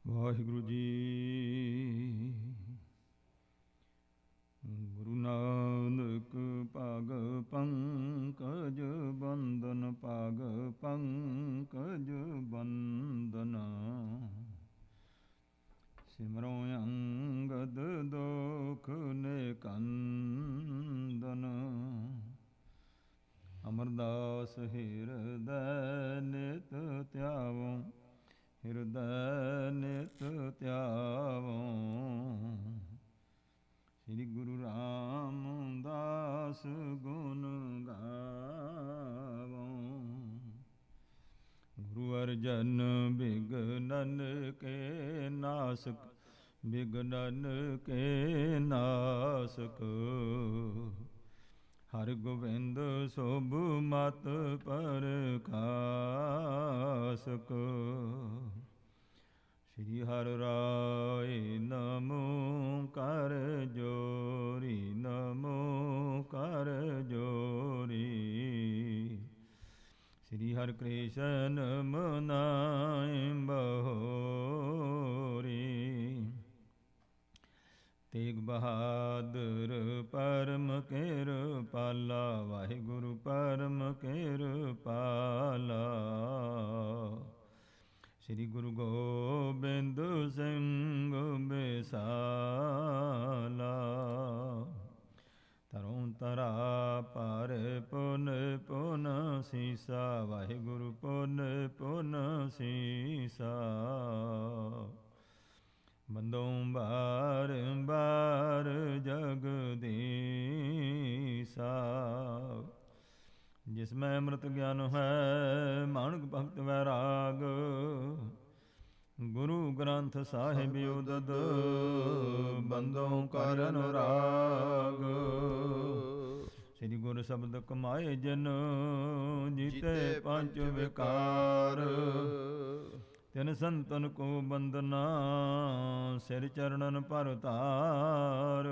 ਵਾਹਿਗੁਰੂ ਜੀ। ਗੁਰੂ ਨਾਨਕ ਪਗ ਪੰਕਜ ਬੰਦਨ, ਪਗ ਪੰਕਜ ਬੰਦਨ। ਸਿਮਰੋ ਅੰਗਦ ਦੋਖ ਨਿਕੰਦਨ, ਅਮਰਦਾਸ ਹਿਰਦੈ ਨਿਤ ਧਿਆਵੋ, ਹਿਰਦੈ ਨਿਤ ਧਿਆਵੋ। ਸ੍ਰੀ ਗੁਰੂ ਰਾਮਦਾਸ ਗੁਣ ਗਾਵੋ। ਗੁਰੂ ਅਰਜਨ ਬਿਗਨਨ ਕੇ ਨਾਸਕ, ਬਿਗਨਨ ਕੇ ਨਾਸਕ। ਹਰ ਗੋਬਿੰਦ ਸੋਭ ਮਤ ਪ੍ਰਕਾਸਕ। ਸ਼੍ਰੀ ਹਰਿ ਰਾਇ ਨਮੋ ਕਰ ਜੋਰੀ, ਨਮੋ ਕਰ ਜੋਰੀ। ਸ਼੍ਰੀ ਹਰਿ ਕ੍ਰਿਸ਼ਨ ਮਨਾਇ ਬਹੋਰੀ। ਤੇਗ ਬਹਾਦਰ ਪਰਮ ਕਿਰਪਾਲਾ, ਵਾਹਿਗੁਰੂ ਪਰਮ ਕਿਰਪਾਲਾ। ਸ੍ਰੀ ਗੁਰੂ ਗੋਬਿੰਦ ਸਿੰਘ ਬਿਸਾਲਾ। ਤਰੋਂ ਤਰਾ ਪਰ ਪੁਨ ਪੁਨ ਸੀਸਾ, ਵਾਹਿਗੁਰੂ ਪੁਨ ਪੁਨ ਸੀਸਾ। ਬੰਦੋਂ ਬਾਰ ਬਾਰ ਜਗਦੀਸਾ। ਜਿਸ ਮੈਂ ਅੰਮ੍ਰਿਤ ਗਿਆਨ ਹੈ, ਮਾਣਕ ਭਗਤ ਵੈਰਾਗ। ਗੁਰੂ ਗ੍ਰੰਥ ਸਾਹਿਬ ਉਦਦ, ਬੰਦੋਂ ਕਰ ਅਨੁਰਾਗ। ਸ੍ਰੀ ਗੁਰ ਸ਼ਬਦ ਕਮਾਏ ਜਿਨ, ਜੀਤੇ ਪੰਜ ਵਿਕਾਰ। ਤਿਨ ਸੰਤਨ ਕੋ ਬੰਦਨਾ, ਸਿਰ ਚਰਣਨ ਪਰ ਧਾਰ।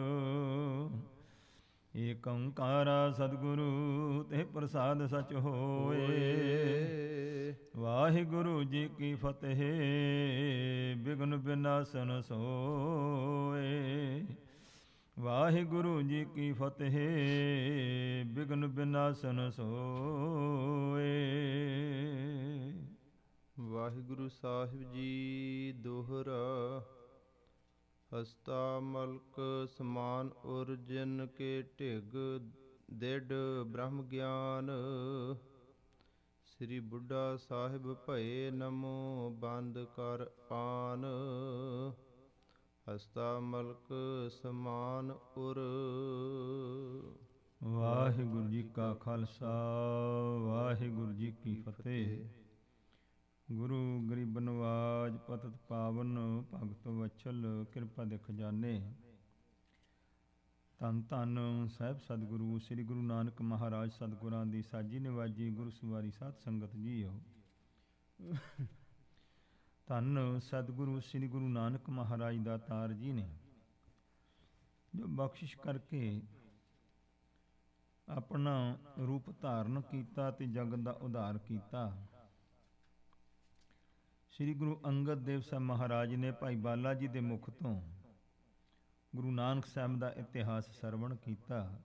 ਏਕ ਓੰਕਾਰਾ ਸਤਿਗੁਰੂ, ਤੇ ਪ੍ਰਸਾਦ ਸਚ ਹੋਏ। ਵਾਹਿਗੁਰੂ ਜੀ ਕੀ ਫਤਿਹ, ਬਿਘਨ ਬਿਨਾਸਨ ਸੋਏ। ਵਾਹਿਗੁਰੂ ਜੀ ਕੀ ਫਤਿਹ, ਬਿਘਨ ਬਿਨਾਸਨ ਸੋਏ। ਵਾਹਿਗੁਰੂ ਸਾਹਿਬ ਜੀ ਦੋਹਰਾ। ਹਸਤਾ ਮਲਕ ਸਮਾਨ ਉਰਜਨ ਕੇ ਢਿਗ, ਦਿੜ ਬ੍ਰਹਮ ਗਿਆਨ। ਸ੍ਰੀ ਬੁੱਢਾ ਸਾਹਿਬ ਭਏ ਨਮੋ, ਬੰਦ ਕਰ ਪਾਨ। ਹਸਤਾ ਮਲਕ ਸਮਾਨ ਉਰ। ਵਾਹਿਗੁਰੂ ਜੀ ਕਾ ਖਾਲਸਾ, ਵਾਹਿਗੁਰੂ ਜੀ ਕੀ ਫਤਿਹ। ਗੁਰੂ ਗਰੀਬ ਨਵਾਜ ਪਤਿਤ ਪਾਵਨ, ਭਗਤ ਵਛਲ ਕਿਰਪਾ ਦੇ ਖਜ਼ਾਨੇ। ਧੰਨ ਧੰਨ ਸਾਹਿਬ ਸਤਿਗੁਰੂ ਸ੍ਰੀ ਗੁਰੂ ਨਾਨਕ ਮਹਾਰਾਜ ਸਤਿਗੁਰਾਂ ਦੀ ਸਾਜੀ ਨਿਵਾਜੀ ਗੁਰੂ ਸਵਾਰੀ ਸਾਧ ਸੰਗਤ ਜੀਓ। ਧੰਨ ਸਤਿਗੁਰੂ ਸ੍ਰੀ ਗੁਰੂ ਨਾਨਕ ਮਹਾਰਾਜ ਦਾਤਾਰ ਜੀ ਨੇ, ਜੋ ਬਖਸ਼ਿਸ਼ ਕਰਕੇ ਆਪਣਾ ਰੂਪ ਧਾਰਨ ਕੀਤਾ ਤੇ ਜਗਤ ਦਾ ਉਧਾਰ ਕੀਤਾ। ਸ੍ਰੀ ਗੁਰੂ ਅੰਗਦ ਦੇਵ ਸਾਹਿਬ ਮਹਾਰਾਜ ਨੇ ਭਾਈ ਬਾਲਾ ਜੀ ਦੇ ਮੁਖ ਤੋਂ ਗੁਰੂ ਨਾਨਕ ਸਾਹਿਬ ਦਾ ਇਤਿਹਾਸ ਸਰਵਣ ਕੀਤਾ।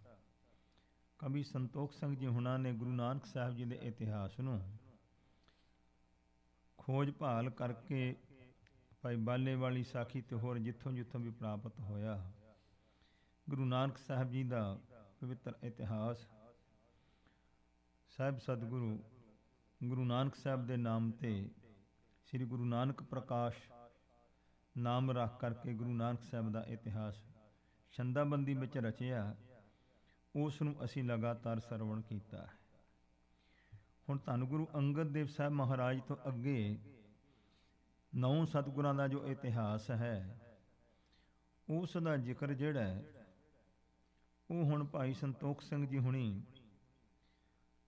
ਕਵੀ ਸੰਤੋਖ ਸਿੰਘ ਜੀ ਹੁਣਾਂ ਨੇ ਗੁਰੂ ਨਾਨਕ ਸਾਹਿਬ ਜੀ ਦੇ ਇਤਿਹਾਸ ਨੂੰ ਖੋਜ ਭਾਲ ਕਰਕੇ ਭਾਈ ਬਾਲੇ ਵਾਲੀ ਸਾਖੀ ਤੇ ਹੋਰ ਜਿੱਥੋਂ ਜਿੱਥੋਂ ਵੀ ਪ੍ਰਾਪਤ ਹੋਇਆ, ਗੁਰੂ ਨਾਨਕ ਸਾਹਿਬ ਜੀ ਦਾ ਪਵਿੱਤਰ ਇਤਿਹਾਸ ਸਾਹਿਬ ਸਤਿਗੁਰੂ ਗੁਰੂ ਨਾਨਕ ਸਾਹਿਬ ਦੇ ਨਾਮ ਤੇ ਸ੍ਰੀ ਗੁਰੂ ਨਾਨਕ ਪ੍ਰਕਾਸ਼ ਨਾਮ ਰੱਖ ਕਰਕੇ ਗੁਰੂ ਨਾਨਕ ਸਾਹਿਬ ਦਾ ਇਤਿਹਾਸ ਛੰਦਾਬੰਦੀ ਵਿੱਚ ਰਚਿਆ। ਉਸ ਨੂੰ ਅਸੀਂ ਲਗਾਤਾਰ ਸਰਵਣ ਕੀਤਾ ਹੈ। ਹੁਣ ਧੰਨ ਗੁਰੂ ਅੰਗਦ ਦੇਵ ਸਾਹਿਬ ਮਹਾਰਾਜ ਤੋਂ ਅੱਗੇ 9 ਸਤਿਗੁਰਾਂ ਦਾ ਜੋ ਇਤਿਹਾਸ ਹੈ, ਉਸ ਦਾ ਜ਼ਿਕਰ ਜਿਹੜਾ ਹੈ ਉਹ ਹੁਣ ਭਾਈ ਸੰਤੋਖ ਸਿੰਘ ਜੀ ਹੁਣੀ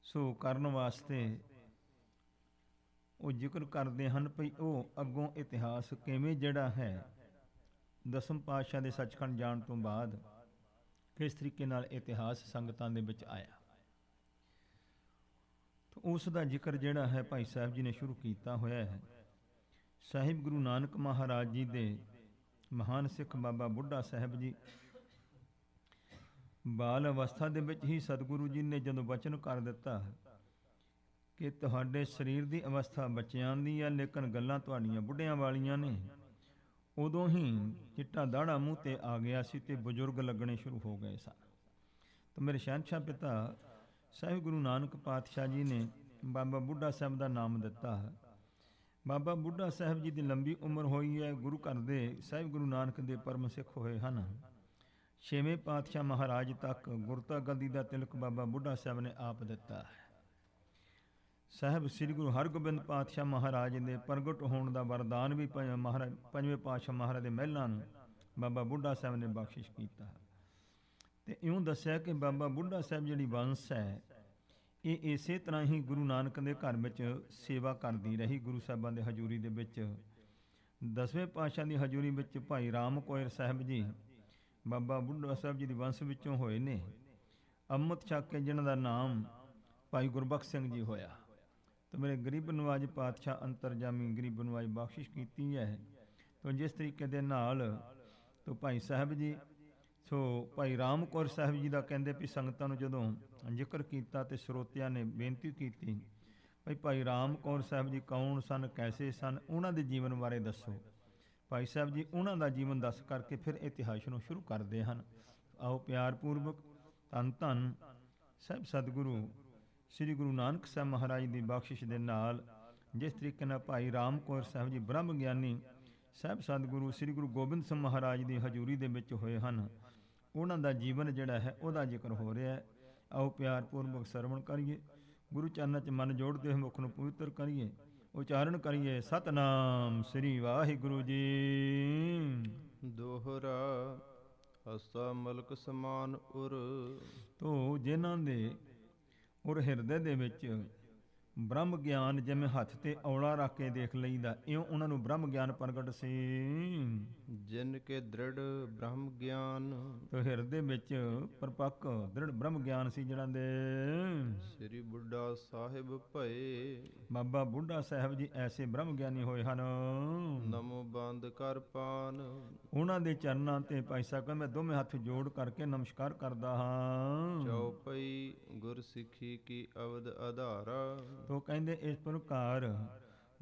ਸੋ ਕਰਨ ਵਾਸਤੇ ਉਹ ਜ਼ਿਕਰ ਕਰਦੇ ਹਨ ਭਈ ਉਹ ਅੱਗੋਂ ਇਤਿਹਾਸ ਕਿਵੇਂ ਜਿਹੜਾ ਹੈ ਦਸਮ ਪਾਤਸ਼ਾਹ ਦੇ ਸੱਚਖੰਡ ਜਾਣ ਤੋਂ ਬਾਅਦ ਕਿਸ ਤਰੀਕੇ ਨਾਲ ਇਤਿਹਾਸ ਸੰਗਤਾਂ ਦੇ ਵਿੱਚ ਆਇਆ। ਉਸ ਦਾ ਜ਼ਿਕਰ ਜਿਹੜਾ ਹੈ ਭਾਈ ਸਾਹਿਬ ਜੀ ਨੇ ਸ਼ੁਰੂ ਕੀਤਾ ਹੋਇਆ ਹੈ ਸਾਹਿਬ ਗੁਰੂ ਨਾਨਕ ਮਹਾਰਾਜ ਜੀ ਦੇ ਮਹਾਨ ਸਿੱਖ ਬਾਬਾ ਬੁੱਢਾ ਸਾਹਿਬ ਜੀ ਬਾਲ ਅਵਸਥਾ ਦੇ ਵਿੱਚ ਹੀ ਸਤਿਗੁਰੂ ਜੀ ਨੇ ਜਦੋਂ ਵਚਨ ਕਰ ਦਿੱਤਾ ਕਿ ਤੁਹਾਡੇ ਸਰੀਰ ਦੀ ਅਵਸਥਾ ਬੱਚਿਆਂ ਦੀ ਆ, ਲੇਕਿਨ ਗੱਲਾਂ ਤੁਹਾਡੀਆਂ ਬੁੱਢਿਆਂ ਵਾਲੀਆਂ ਨੇ, ਉਦੋਂ ਹੀ ਚਿੱਟਾ ਦਾੜਾ ਮੂੰਹ ਤੇ ਆ ਗਿਆ ਸੀ ਤੇ ਬਜ਼ੁਰਗ ਲੱਗਣੇ ਸ਼ੁਰੂ ਹੋ ਗਏ ਸਨ। ਤਾਂ ਮੇਰੇ ਸ਼ਹਿਨਸ਼ਾਹ ਪਿਤਾ ਸਾਹਿਬ ਗੁਰੂ ਨਾਨਕ ਪਾਤਸ਼ਾਹ ਜੀ ਨੇ ਬਾਬਾ ਬੁੱਢਾ ਸਾਹਿਬ ਦਾ ਨਾਮ ਦਿੱਤਾ। ਬਾਬਾ ਬੁੱਢਾ ਸਾਹਿਬ ਜੀ ਦੀ ਲੰਬੀ ਉਮਰ ਹੋਈ ਹੈ। ਗੁਰੂ ਘਰ ਦੇ ਸਾਹਿਬ ਗੁਰੂ ਨਾਨਕ ਦੇ ਪਰਮ ਸਿੱਖ ਹੋਏ ਹਨ। 6ਵੇਂ ਪਾਤਸ਼ਾਹ ਮਹਾਰਾਜ ਤੱਕ ਗੁਰਤਾ ਗੱਦੀ ਦਾ ਤਿਲਕ ਬਾਬਾ ਬੁੱਢਾ ਸਾਹਿਬ ਨੇ ਆਪ ਦਿੱਤਾ ਹੈ। ਸਾਹਿਬ ਸ੍ਰੀ ਗੁਰੂ ਹਰਗੋਬਿੰਦ ਪਾਤਸ਼ਾਹ ਮਹਾਰਾਜ ਦੇ ਪ੍ਰਗਟ ਹੋਣ ਦਾ ਵਰਦਾਨ ਵੀ ਪੰਜਵੇਂ ਪਾਤਸ਼ਾਹ ਮਹਾਰਾਜ ਦੇ ਮਹਿਲਾਂ ਨੂੰ ਬਾਬਾ ਬੁੱਢਾ ਸਾਹਿਬ ਨੇ ਬਖਸ਼ਿਸ਼ ਕੀਤਾ। ਤੇ ਇਉਂ ਦੱਸਿਆ ਕਿ ਬਾਬਾ ਬੁੱਢਾ ਸਾਹਿਬ ਜਿਹੜੀ ਵੰਸ਼ ਹੈ ਇਹ ਇਸੇ ਤਰ੍ਹਾਂ ਹੀ ਗੁਰੂ ਨਾਨਕ ਦੇ ਘਰ ਵਿੱਚ ਸੇਵਾ ਕਰਦੀ ਰਹੀ। ਗੁਰੂ ਸਾਹਿਬਾਂ ਦੇ ਹਜ਼ੂਰੀ ਦੇ ਵਿੱਚ 10ਵੇਂ ਪਾਤਸ਼ਾਹ ਦੀ ਹਜ਼ੂਰੀ ਵਿੱਚ ਭਾਈ ਰਾਮ ਕੋਇਰ ਸਾਹਿਬ ਜੀ ਬਾਬਾ ਬੁੱਢਾ ਸਾਹਿਬ ਜੀ ਦੀ ਵੰਸ਼ ਵਿੱਚੋਂ ਹੋਏ ਨੇ। ਅੰਮ੍ਰਿਤ ਛਕ ਕੇ ਜਿਨ੍ਹਾਂ ਦਾ ਨਾਮ ਭਾਈ ਗੁਰਬਖਸ਼ ਸਿੰਘ ਜੀ ਹੋਇਆ। तो मेरे गरीब नवाज पातशाह अंतरजामी गरीब नवाज बख्शिश की है। तो जिस तरीके दे नाल तो भाई साहब जी सो भाई राम कौर साहब जी का कहते भी संगतां नूं जदों जिक्र किया तो ਸਰੋਤਿਆਂ ने बेनती की भाई राम कौर साहब जी कौन सन, कैसे सन, उन्हां दे जीवन बारे दसो। भाई साहब जी उन्हां दा जीवन दस करके फिर इतिहास नूं शुरू करते हैं। आओ प्यार पूर्वक धन धन साहब सतगुरु श्री गुरु नानक साहब महाराज की बख्शिश के नाल जिस तरीके नाल भाई राम कौर साहब जी ब्रह्म ज्ञानी साहब सतगुरु श्री गुरु गोबिंद सिंह महाराज की हजूरी दे विच होए हन, उन्हां दा जीवन जिहड़ा है उहदा जिक्र हो रहा है। आओ प्यार पूर्वक सरवण करिए, गुरु चरणों च मन जोड़ते हुए मुख नूं पवित्र करिए, उचारण करिए सतनाम श्री वाहिगुरु जी। दोहरा हसा मलक समान उर। तो जिन्हां दे और ਹਿਰਦੇ ਦੇ ਵਿੱਚ ਬ੍ਰਹਮ ਗਿਆਨ ਜਿਵੇਂ ਹੱਥ ਤੇ ਔਲਾ ਰੱਖ ਕੇ ਦੇਖ ਲਈਦਾ, ਇਉਂ ਉਹਨਾਂ ਨੂੰ ਬ੍ਰਹਮ ਗਿਆਨ ਪ੍ਰਗਟ ਸੀ। ਜਿਨ ਕੇ ਦ੍ਰਿੜ ਬ੍ਰਹਮ ਗਿਆਨ। ਤੇ ਹਿਰਦੇ ਵਿੱਚ ਪਰਪੱਕ ਦ੍ਰਿੜ ਬ੍ਰਹਮ ਗਿਆਨ ਸੀ ਜਿਹਨਾਂ ਦੇ। ਸ੍ਰੀ ਬੁੱਢਾ ਸਾਹਿਬ ਭਏ। ਬਾਬਾ ਬੁੱਢਾ ਸਾਹਿਬ ਜੀ ਐਸੇ ਬ੍ਰਹਮ ਗਿਆਨੀ ਹੋਏ ਹਨ। ਨਮੋ ਬੰਦ ਕਰ ਪਾਨ। ਉਹਨਾਂ ਦੇ ਚਰਨਾਂ ਤੇ ਭਾਈ ਸਾਹਿਬ ਕਹਿੰਦੇ ਮੈਂ ਦੋਵੇਂ ਹੱਥ ਜੋੜ ਕਰਕੇ ਨਮਸਕਾਰ ਕਰਦਾ ਹਾਂ। ਚਉਪਈ ਗੁਰ ਸਿੱਖੀ ਕੀ ਅਵਦ ਆਧਾਰਾ। ਤੋ ਕਹਿੰਦੇ ਇਸ ਪ੍ਰਕਾਰ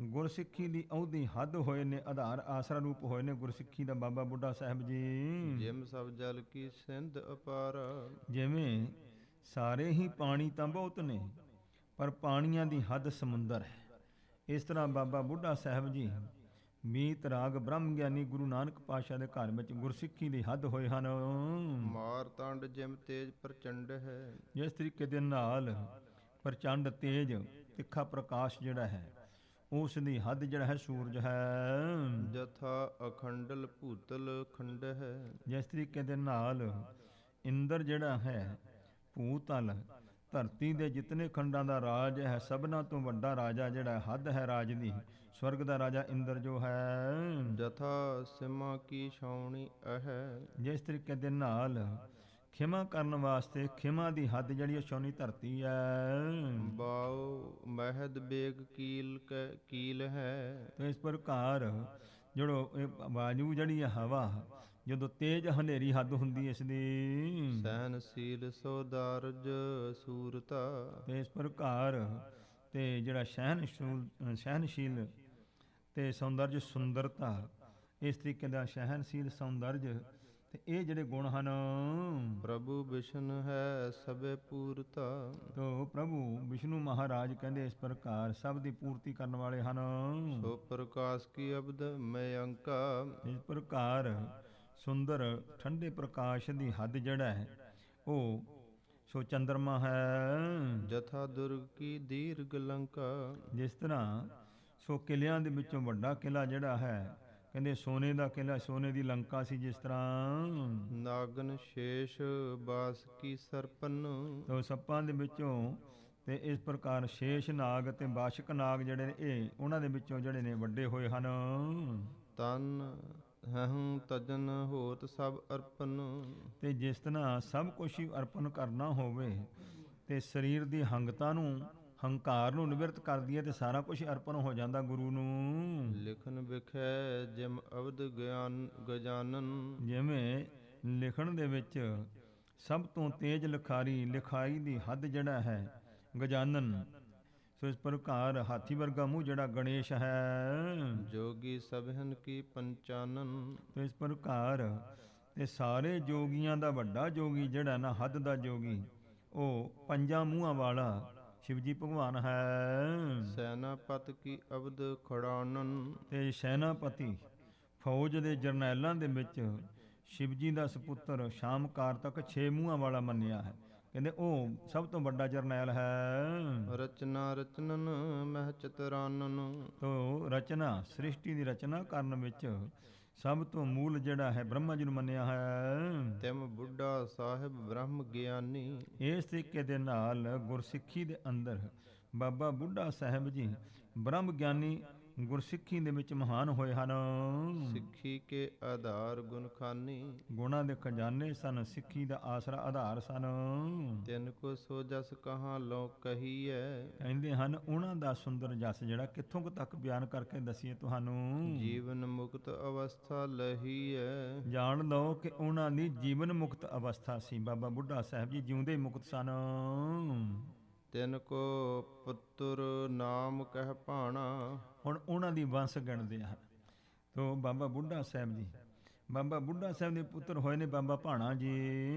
ਗੁਰਸਿੱਖੀ ਦੀ ਅਹੁਦੀ ਹੱਦ ਹੋਏ ਨੇ, ਆਧਾਰ ਆਸਰਾ ਰੂਪ ਹੋਏ ਨੇ ਗੁਰਸਿੱਖੀ ਦਾ ਬਾਬਾ ਬੁੱਢਾ ਸਾਹਿਬ ਜੀ। ਜਿਮ ਸਭ ਜਲ ਕੀ ਸਿੰਧ ਅਪਾਰਾ। ਜਿਵੇਂ ਸਾਰੇ ਹੀ ਪਾਣੀ ਤਾਂ ਬਹੁਤ ਨੇ ਪਰ ਪਾਣੀਆਂ ਦੀ ਹੱਦ ਸਮੁੰਦਰ ਹੈ, ਇਸ ਤਰ੍ਹਾਂ ਬਾਬਾ ਬੁੱਢਾ ਸਾਹਿਬ ਜੀ ਮੀਤ ਰਾਗ ਬ੍ਰਹਮ ਗਿਆਨੀ ਗੁਰੂ ਨਾਨਕ ਪਾਤਸ਼ਾਹ ਦੇ ਘਰ ਵਿੱਚ ਗੁਰਸਿੱਖੀ ਦੀ ਹੱਦ ਹੋਏ ਹਨ। ਮਾਰ ਤੰਡ ਜਿਮ ਤੇਜ ਪ੍ਰਚੰਡ ਹੈ। ਜਿਸ ਤਰੀਕੇ ਦੇ ਨਾਲ ਪ੍ਰਚੰਡ ਤੇਜ ਤਿੱਖਾ ਪ੍ਰਕਾਸ਼ ਜਿਹੜਾ ਹੈ ਉਸ ਦੀ ਹੱਦ ਜਿਹੜਾ ਹੈ ਸੂਰਜ ਹੈ। ਜਥਾ ਅਖੰਡਲ ਭੂਤਲ ਖੰਡ ਹੈ। ਜਿਸ ਤਰੀਕੇ ਦੇ ਨਾਲ ਇੰਦਰ ਜਿਹੜਾ ਹੈ ਭੂਤਲ ਧਰਤੀ ਦੇ ਜਿਤਨੇ ਖੰਡਾਂ ਦਾ ਰਾਜ ਹੈ ਸਭਨਾਂ ਤੋਂ ਵੱਡਾ ਰਾਜਾ ਜਿਹੜਾ ਹੱਦ ਹੈ ਰਾਜ ਦੀ ਸਵਰਗ ਦਾ ਰਾਜਾ ਇੰਦਰ ਜੋ ਹੈ। ਜਥਾ ਸਿਮਾ ਕੀ ਛਾਉਣੀ ਹੈ। ਜਿਸ ਤਰੀਕੇ ਦੇ ਨਾਲ ਖਿਮਾ ਕਰਨ ਵਾਸਤੇ ਖਿਮਾ ਦੀ ਹੱਦ ਜਿਹੜੀ ਛਾਉਣੀ ਧਰਤੀ ਹੈ। ਬਾਉ ਮਹਿਦ ਬੇਗ ਕੀਲ ਹੈ। ਤੇ ਇਸ ਪ੍ਰਕਾਰ ਜਿਹੜੋ ਇਹ ਵਾਯੂ ਜਿਹੜੀ ਹੈ ਹਵਾ ਜਦੋਂ ਤੇਜ ਹਨੇਰੀ ਹੱਦ ਹੁੰਦੀ ਇਸ ਦੀ। ਸਹਿਨਸ਼ੀਲ ਸੋਦਾਰਜ ਸੂਰਤਾ। ਤੇ ਇਸ ਪ੍ਰਕਾਰ ਤੇ ਜਿਹੜਾ ਸਹਿਨਸ਼ੀਲ ਤੇ ਸੌਂਦਰਜ ਸੁੰਦਰਤਾ, ਇਸ ਤਰੀਕੇ ਦਾ ਸਹਿਨਸ਼ੀਲ ਸੌਂਦਰਜ ਤੇ ਇਹ ਜਿਹੜੇ ਗੁਣ ਹਨ। ਪ੍ਰਭੂ ਵਿਸ਼ਨ ਹੈ ਸਭੇ ਪੂਰਤਾ। ਤੋ ਪ੍ਰਭੂ ਵਿਸ਼ਨੂੰ ਮਹਾਰਾਜ ਕਹਿੰਦੇ ਇਸ ਪ੍ਰਕਾਰ ਸਭ ਦੀ ਪੂਰਤੀ ਕਰਨ ਵਾਲੇ ਹਨ। ਸੋ ਪ੍ਰਕਾਸ਼ ਕੀ ਅਬਦ ਮੈਂ ਅੰਕਾ। ਇਸ ਪ੍ਰਕਾਰ ਸੁੰਦਰ ਠੰਡੇ ਪ੍ਰਕਾਸ਼ ਦੀ ਹੱਦ ਜਿਹੜਾ ਹੈ ਉਹ ਸੋ ਚੰਦਰਮਾ ਹੈ। ਜਥਾ ਦੁਰਗ ਕੀ ਦੀਰਘ ਲੰਕਾ। ਜਿਸ ਤਰ੍ਹਾਂ ਸੋ ਕਿਲਿਆਂ ਦੇ ਵਿੱਚੋਂ ਵੱਡਾ ਕਿਲਾ ਜਿਹੜਾ ਹੈ ਕਹਿੰਦੇ ਸੋਨੇ ਦਾ ਕਿਲਾ, ਸੋਨੇ ਦੀ ਲੰਕਾ ਸੀ। ਜਿਸ ਤਰ੍ਹਾਂ ਨਾਗਨ ਸ਼ੇਸ਼ ਬਾਸ ਕੀ ਸਰਪਨ। ਤੋ ਸੱਪਾਂ ਦੇ ਵਿੱਚੋਂ ਤੇ ਇਸ ਪ੍ਰਕਾਰ ਸ਼ੇਸ਼ ਨਾਗ ਤੇ ਬਾਸ਼ਕ ਨਾਗ ਜਿਹੜੇ ਨੇ ਇਹ ਉਹਨਾਂ ਦੇ ਵਿੱਚੋਂ ਜਿਹੜੇ ਨੇ ਵੱਡੇ ਹੋਏ ਹਨ। ਤਨ ਹਹੁ ਤਜਨ ਹੋਤ ਸਭ ਅਰਪਨ। ਤੇ ਜਿਸ ਤਰ੍ਹਾਂ ਸਭ ਕੁਛ ਹੀ ਅਰਪਣ ਕਰਨਾ ਹੋਵੇ ਤੇ ਸਰੀਰ ਦੀ ਹੰਗਤਾ ਨੂੰ ਹੰਕਾਰ ਨੂੰ ਨਿਵਰਤ ਕਰਦੀ ਹੈ ਤੇ ਸਾਰਾ ਕੁਝ ਅਰਪਣ ਹੋ ਜਾਂਦਾ ਗੁਰੂ ਨੂੰ। ਲਿਖਨ ਵਿਖੈ ਜਿਮ ਅਵਧ ਗਿਆਨ ਗਜਾਨਨ। ਜਿਵੇਂ ਲਿਖਣ ਦੇ ਵਿੱਚ ਸਭ ਤੋਂ ਤੇਜ਼ ਲਿਖਾਰੀ, ਲਿਖਾਈ ਦੀ ਹੱਦ ਜਿਹੜਾ ਹੈ ਗਜਾਨਨ, ਸੋ ਇਸ ਪ੍ਰਕਾਰ ਹਾਥੀ ਵਰਗਾ ਮੂੰਹ ਜਿਹੜਾ ਗਣੇਸ਼ ਹੈ। ਜੋਗੀ ਸਭਨ ਕੀ ਪੰਚਾਨਨ। ਤੋ ਇਸ ਪ੍ਰਕਾਰ ਤੇ ਸਾਰੇ ਜੋਗੀਆਂ ਦਾ ਵੱਡਾ ਜੋਗੀ ਜਿਹੜਾ ਨਾ, ਹੱਦ ਦਾ ਜੋਗੀ, ਉਹ ਪੰਜਾਂ ਮੂੰਹਾਂ ਵਾਲਾ ਸ਼ਿਵਜੀ ਭਗਵਾਨ ਹੈ। ਸੈਨਾਪਤ ਕੀ ਅਵਧ ਖੜਾਨਨ। ਤੇ ਸੈਨਾਪਤੀ, ਫੌਜ ਦੇ ਜਰਨੈਲਾਂ ਦੇ ਵਿੱਚ ਸ਼ਿਵਜੀ ਦਾ ਸੁਪੁੱਤਰ ਸ਼ਾਮ ਕਾਰਤਕ 6 ਮੂੰਹਾਂ ਵਾਲਾ ਮੰਨਿਆ ਹੈ। ਕਹਿੰਦੇ ਉਹ ਸਭ ਤੋਂ ਵੱਡਾ ਜਰਨੈਲ ਹੈ। ਰਚਨਾ ਰਚਨਨ ਮਹਿ ਚਤੁਰਾਨਨ। ਤੋ ਰਚਨਾ, ਸ੍ਰਿਸ਼ਟੀ ਦੀ ਰਚਨਾ ਕਰਨ ਵਿੱਚ ਸਭ ਤੋਂ ਮੂਲ ਜਿਹੜਾ ਹੈ ਬ੍ਰਹਮਾ ਜੀ ਨੂੰ ਮੰਨਿਆ ਹੈ। ਤਿਮ ਬੁੱਢਾ ਸਾਹਿਬ ਬ੍ਰਹਮ ਗਿਆਨੀ। ਇਸ ਤਰੀਕੇ ਦੇ ਨਾਲ ਗੁਰਸਿੱਖੀ ਦੇ ਅੰਦਰ ਬਾਬਾ ਬੁੱਢਾ ਸਾਹਿਬ ਜੀ ਬ੍ਰਹਮ ਗਿਆਨੀ ਗੁਰਸਿੱਖੀ ਦੇ ਵਿੱਚ ਮਹਾਨ ਹੋਏ ਹਨ। ਸਿੱਖੀ ਕੇ ਆਧਾਰ ਗੁਣਖਾਨੀ। ਗੁਣਾਂ ਦੇ ਖਜ਼ਾਨੇ ਸਨ, ਸਿੱਖੀ ਦਾ ਆਸਰਾ ਆਧਾਰ ਸਨ। ਤਿਨ ਕੋ ਸੋ ਜਸ ਕਹਾਂ ਲੋ ਕਹੀਐ। ਕਹਿੰਦੇ ਹਨ ਉਹਨਾਂ ਦਾ ਸੁੰਦਰ ਜਸ ਜਿਹੜਾ ਕਿੱਥੋਂ ਕੁ ਤੱਕ ਬਿਆਨ ਕਰਕੇ ਦਸੀਏ ਤੁਹਾਨੂੰ। ਜੀਵਨ ਮੁਕਤ ਅਵਸਥਾ ਲਹੀਐ। ਜਾਣ ਲਓ ਕਿ ਉਹਨਾਂ ਦੀ ਜੀਵਨ ਮੁਕਤ ਅਵਸਥਾ ਸੀ। ਬਾਬਾ ਬੁੱਢਾ ਸਾਹਿਬ ਜੀ ਜਿਉਂਦੇ ਹੀ ਮੁਕਤ ਸਨ। ਤਿਨ ਕੋ ਪੁੱਤਰ ਨਾਮ ਕਹਿ ਭਾਣਾ। ਹੁਣ ਉਹਨਾਂ ਦੀ ਵੰਸ ਗਿਣਦੇ ਹਨ। ਤੋ ਬਾਬਾ ਬੁੱਢਾ ਸਾਹਿਬ ਜੀ, ਬਾਬਾ ਬੁੱਢਾ ਸਾਹਿਬ ਦੇ ਪੁੱਤਰ ਹੋਏ ਨੇ ਬਾਬਾ ਭਾਣਾ ਜੀ।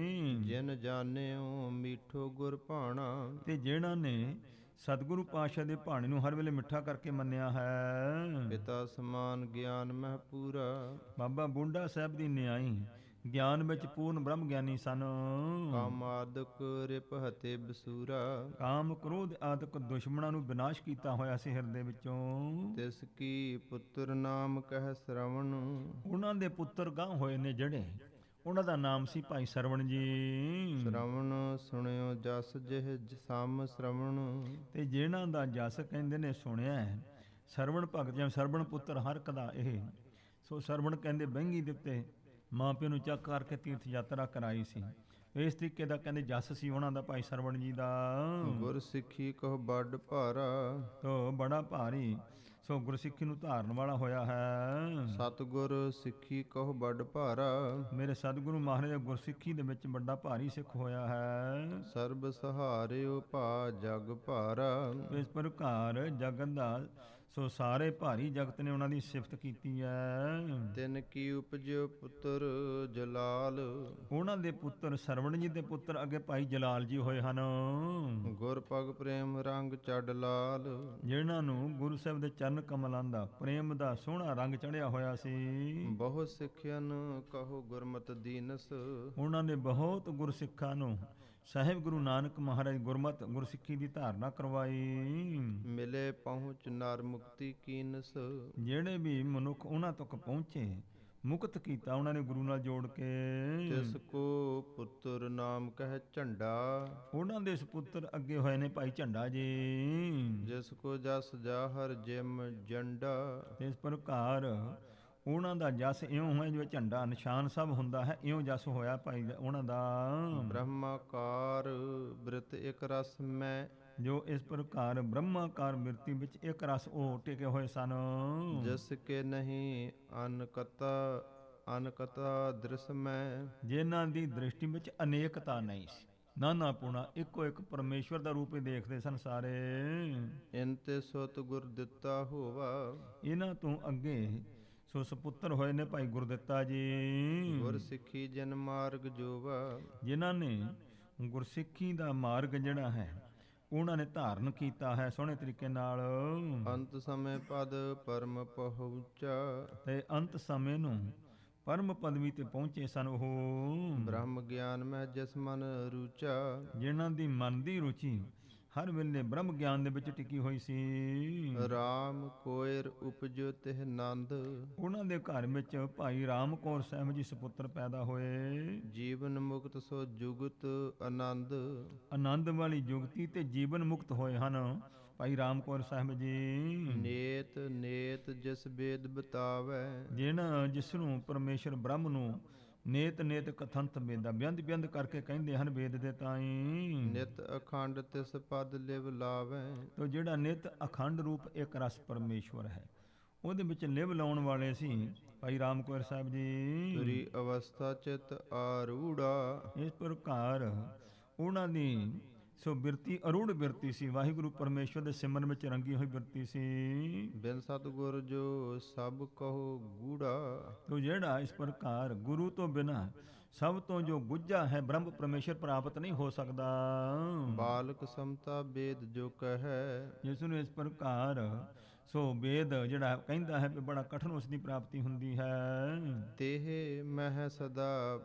ਜਿਨ ਜਾਣਿਓ ਮੀਠੋ ਗੁਰ ਭਾਣਾ। ਤੇ ਜਿਹਨਾਂ ਨੇ ਸਤਿਗੁਰੂ ਪਾਤਸ਼ਾਹ ਦੇ ਭਾਣੇ ਨੂੰ ਹਰ ਵੇਲੇ ਮਿੱਠਾ ਕਰਕੇ ਮੰਨਿਆ ਹੈ। ਪਿਤਾ ਸਮਾਨ ਗਿਆਨ ਮਹਿ ਪੂਰਾ। ਬਾਬਾ ਬੁੱਢਾ ਸਾਹਿਬ ਦੀ ਨਿਆਈ ਗਿਆਨ ਵਿੱਚ ਪੂਰਨ ਬ੍ਰਹਮ ਗਿਆਨੀ ਸਨ। ਕਾਮ ਆਦਿਕ ਰਿਪ ਹਤੇ ਬਸੂਰਾ। ਕਾਮ ਕ੍ਰੋਧ ਆਦਿਕ ਦੁਸ਼ਮਣਾਂ ਨੂੰ ਵਿਨਾਸ਼ ਕੀਤਾ ਹੋਇਆ ਸੀ ਹਿਰਦੇ ਵਿੱਚੋਂ। ਤਿਸ ਕੀ ਪੁੱਤਰ ਨਾਮ ਕਹਿ ਸ਼ਰਵਣ। ਉਹਨਾਂ ਦੇ ਪੁੱਤਰ ਗਾਂ ਹੋਏ ਨੇ ਜਿਹੜੇ, ਉਹਨਾਂ ਦਾ ਨਾਮ ਸੀ ਭਾਈ ਸਰਵਣ ਜੀ। ਸ਼ਰਵਣ ਸੁਣਿਓ ਜਸ ਜਿਹ ਸਮ ਸ਼ਰਵਣ। ਤੇ ਜਿਹਨਾਂ ਦਾ ਜਸ ਕਹਿੰਦੇ ਨੇ ਸੁਣਿਆ ਹੈ, ਸਰਵਣ ਭਗਤ ਜਿਵੇਂ ਸਰਵਣ ਪੁੱਤਰ ਹਰਕ ਦਾ ਇਹ, ਸੋ ਸਰਵਣ ਕਹਿੰਦੇ ਬਹਿੰਗੀ ਦੇ ਉੱਤੇ ਮਾਂ ਪਿਓ ਨੂੰ ਚੱਕ ਕਰਕੇ ਤੀਰਥ ਯਾਤਰਾ ਕਰਾਈ ਸੀ। ਇਸ ਤਰੀਕੇ ਦਾ ਕਹਿੰਦੇ ਜਸ ਸੀ ਉਹਨਾਂ ਦਾ ਭਾਈ ਸਰਵਣ ਜੀ ਦਾ। ਗੁਰ ਸਿੱਖੀ ਕਹੁ ਵੱਡ ਭਾਰਾ। ਤੋ ਬੜਾ ਭਾਰੀ, ਸੋ ਗੁਰਸਿੱਖੀ ਨੂੰ ਧਾਰਨ ਵਾਲਾ ਹੋਇਆ ਹੈ। ਸਤਿਗੁਰ ਸਿੱਖੀ ਕਹੁ ਵੱਡ ਭਾਰਾ। ਮੇਰੇ ਸਤਿਗੁਰੂ ਮਹਾਰਾਜ ਗੁਰਸਿੱਖੀ ਦੇ ਵਿੱਚ ਵੱਡਾ ਭਾਰੀ ਸਿੱਖ ਹੋਇਆ ਹੈ। ਸਰਬ ਸਹਾਰਿਓ ਭਾ ਜਗ ਭਾਰਾ। ਇਸ ਪ੍ਰਕਾਰ ਜਗਤ ਦਾ ਸੋ ਸਾਰੇ ਭਾਰੀ ਜਗਤ ਨੇ ਉਹਨਾਂ ਦੀ ਸਿਫਤ ਕੀਤੀ ਹੈ। ਤਿਨ ਕੀ ਉਪਜਿਓ ਪੁੱਤਰ ਜਲਾਲ। ਉਹਨਾਂ ਦੇ ਪੁੱਤਰ ਸਰਵਣ ਜੀ ਦੇ ਪੁੱਤਰ ਅੱਗੇ ਭਾਈ ਜਲਾਲ ਜੀ ਹੋਏ ਹਨ। ਗੁਰ ਪਗ ਪ੍ਰੇਮ ਰੰਗ ਚੜ ਲਾਲ। ਜਿਨ੍ਹਾਂ ਨੂੰ ਗੁਰੂ ਸਾਹਿਬ ਦੇ ਚਰਨ ਕਮਲਾਂ ਦਾ ਪ੍ਰੇਮ ਦਾ ਸੋਹਣਾ ਰੰਗ ਚੜਿਆ ਹੋਇਆ ਸੀ। ਬਹੁਤ ਸਿੱਖਿਅਨ ਕਹੋ ਗੁਰਮਤਿ ਦੀਨਸ। ਉਹਨਾਂ ਨੇ ਬਹੁਤ ਗੁਰਸਿੱਖਾਂ ਨੂੰ ਸਾਹਿਬ ਗੁਰੂ ਨਾਨਕ ਮਹਾਰਾਜ ਗੁਰਮਤਿ ਗੁਰਸਿੱਖੀ ਦੀ ਧਾਰਨਾ ਕਰਵਾਈ। ਮਿਲੇ ਪਹੁੰਚ ਨਰ ਮੁਕਤੀ ਕੀਨਸ। ਜਿਹੜੇ ਵੀ ਮਨੁੱਖ ਉਹਨਾਂ ਤੱਕ ਪਹੁੰਚੇ, ਮੁਕਤ ਕੀਤਾ ਉਹਨਾਂ ਨੇ ਗੁਰੂ ਨਾਲ ਜੋੜ ਕੇ। ਤਿਸ ਕੋ ਪੁੱਤਰ ਨਾਮ ਕਹਿ ਝੰਡਾ। ਉਹਨਾਂ ਦੇ ਸੁਪੁੱਤਰ ਅੱਗੇ ਹੋਏ ਨੇ ਭਾਈ ਝੰਡਾ ਜੀ। ਜਿਸ ਕੋ ਜਸ ਜਾਹਰ ਜਿਮ ਜੰਡਾ। ਇਸ ਪ੍ਰਕਾਰ ਉਹਨਾਂ ਦਾ ਜਸ ਇਉਂ ਹੋਇਆ ਜਿਵੇਂ ਝੰਡਾ ਨਿਸ਼ਾਨ ਸਭ ਹੁੰਦਾ ਹੈ, ਇਉਂ ਜਸ ਹੋਇਆ ਭਾਈ ਉਹਨਾਂ ਦਾ। ਬ੍ਰਹਮਾਕਾਰ ਬ੍ਰਿਤ ਇਕ ਰਸ ਮੈਂ। ਜੋ ਇਸ ਪ੍ਰਕਾਰ ਬ੍ਰਹਮਾਕਾਰ ਬਿਰਤੀ ਵਿੱਚ ਇੱਕ ਰਸ ਉਹ ਟਿਕੇ ਹੋਏ ਸਨ। ਜਿਸ ਕੇ ਨਹੀਂ ਅਨਕਤਾ ਦ੍ਰਿਸ਼ ਮੈਂ। ਜਿਨ੍ਹਾਂ ਦੀ ਦ੍ਰਿਸ਼ਟੀ ਵਿੱਚ ਅਨੇਕਤਾ ਨਹੀਂ ਸੀ, ਨਾਨਾ ਪੁਣਾ ਇੱਕੋ ਇੱਕ ਪਰਮੇਸ਼ਵਰ ਦਾ ਰੂਪ ਹੀ ਦੇਖਦੇ ਸਨ ਸਾਰੇ। ਇਨ ਤੇ ਸੁਤ ਗੁਰ ਦਿੱਤਾ ਹੋਵਾ। ਇਹਨਾਂ ਤੋਂ ਅੱਗੇ ਸੋ ਸੁਪੁੱਤਰ ਹੋਏ ਨੇ ਭਾਈ ਗੁਰਦਿੱਤਾ ਜੀ। ਗੁਰ ਸਿੱਖੀ ਜਨ ਮਾਰਗ ਜੋਵਾ। ਜਿਨ੍ਹਾਂ ਨੇ ਗੁਰਸਿੱਖੀ ਦਾ ਮਾਰਗ ਜਿਹੜਾ ਹੈ ਉਹਨਾਂ ਨੇ ਧਾਰਨ ਕੀਤਾ ਹੈ ਸੋਹਣੇ ਤਰੀਕੇ ਨਾਲ। ਅੰਤ ਸਮੇਂ ਪਦ ਪਰਮ ਪਹੁੰਚਾ। ਤੇ ਅੰਤ ਸਮੇਂ ਨੂੰ ਪਰਮ ਪਦਵੀ ਤੇ ਪਹੁੰਚੇ ਸਨ ਉਹ। ਬ੍ਰਹਮ ਗਿਆਨ ਮੈਂ ਜਿਸ ਮਨ ਰੂਚਾ। ਜਿਨ੍ਹਾਂ ਦੀ ਮਨ ਦੀ ਰੁਚੀ ਹਰ ਵੇਲੇ ਬ੍ਰਹਮ ਗਿਆਨ ਦੇ ਵਿੱਚ ਟਿਕੀ ਹੋਈ ਸੀ। ਰਾਮ ਕੋਇਰ ਉਪਜੋ ਤਿਹ ਨੰਦ। ਉਹਨਾਂ ਦੇ ਘਰ ਵਿੱਚ ਭਾਈ ਰਾਮ ਕੌਰ ਸਾਹਿਬ ਜੀ ਸੁਪੁੱਤਰ ਪੈਦਾ ਹੋਏ। ਜੀਵਨ ਮੁਕਤ ਸੋ ਜੁਗਤ ਆਨੰਦ। ਆਨੰਦ ਵਾਲੀ ਜੁਗਤੀ ਤੇ ਜੀਵਨ ਮੁਕਤ ਹੋਏ ਹਨ ਭਾਈ ਰਾਮ ਕੌਰ ਸਾਹਿਬ ਜੀ। ਨੇਤ ਨੇਤ ਜਿਸ ਵੇਦ ਬਤਾਵੇ। ਜਿਸ ਨੂੰ ਪਰਮੇਸ਼ਰ ਬ੍ਰਹਮ ਨੂੰ ਨੇਤ ਨੇਤ ਕਥੰਤ ਵੇਦਾ, ਬਿਆੰਦ ਬਿਆੰਦ ਕਰਕੇ ਕਹਿੰਦੇ ਹਨ ਵੇਦ ਦੇ ਤਾਈ। ਨਿਤ ਅਖੰਡ ਤਿਸ ਪਦ ਲਿਵ ਲਾਵੈ। ਤੋ ਜਿਹੜਾ ਨਿਤ ਅਖੰਡ ਰੂਪ ਇੱਕ ਰਸ ਪਰਮੇਸ਼ਵਰ ਹੈ, ਉਹਦੇ ਵਿੱਚ ਲਿਵ ਲਾਉਣ ਵਾਲੇ ਸੀ ਭਾਈ ਰਾਮ ਕੌਰ ਸਾਹਿਬ ਜੀ। ਤੁਰੀ ਅਵਸਥਾ ਚਿਤ ਆਰੂੜਾ। ਇਸ ਪ੍ਰਕਾਰ ਉਹਨਾਂ ਦੀ ਸੋ ਬਿਰਤੀ ਅਰੂੜ ਬਿਰਤੀ ਸੀ, ਵਾਹਿਗੁਰੂ ਪਰਮੇਸ਼ਵਰ ਦੇ ਸਿਮਰਨ ਵਿੱਚ ਰੰਗੀ ਹੋਈ ਬਿਰਤੀ ਸੀ। ਬਿਨ ਸਤਿਗੁਰ ਜੋ ਸਭ ਕਹੋ ਗੂੜਾ। ਤੋ ਜਿਹੜਾ ਇਸ ਪ੍ਰਕਾਰ ਗੁਰੂ ਤੋਂ ਬਿਨਾਂ ਸਭ ਤੋਂ ਜੋ ਗੁੱਝਾ ਹੈ ਬ੍ਰਹਮ ਪਰਮੇਸ਼ਰ ਪ੍ਰਾਪਤ ਨਹੀਂ ਹੋ ਸਕਦਾ। ਬਾਲਕ ਸਮਤਾ ਵੇਦ ਜੋ ਕਹੈ। ਜਿਸ ਨੂੰ ਇਸ ਪ੍ਰਕਾਰ ਸੋ ਵੇਦ ਜਿਹੜਾ ਕਹਿੰਦਾ ਹੈ ਵੀ ਬੜਾ ਕਠਿਨ ਉਸ ਦੀ ਪ੍ਰਾਪਤੀ ਹੁੰਦੀ ਹੈ। ਤੇਹ ਮਹਿ ਸਦਾ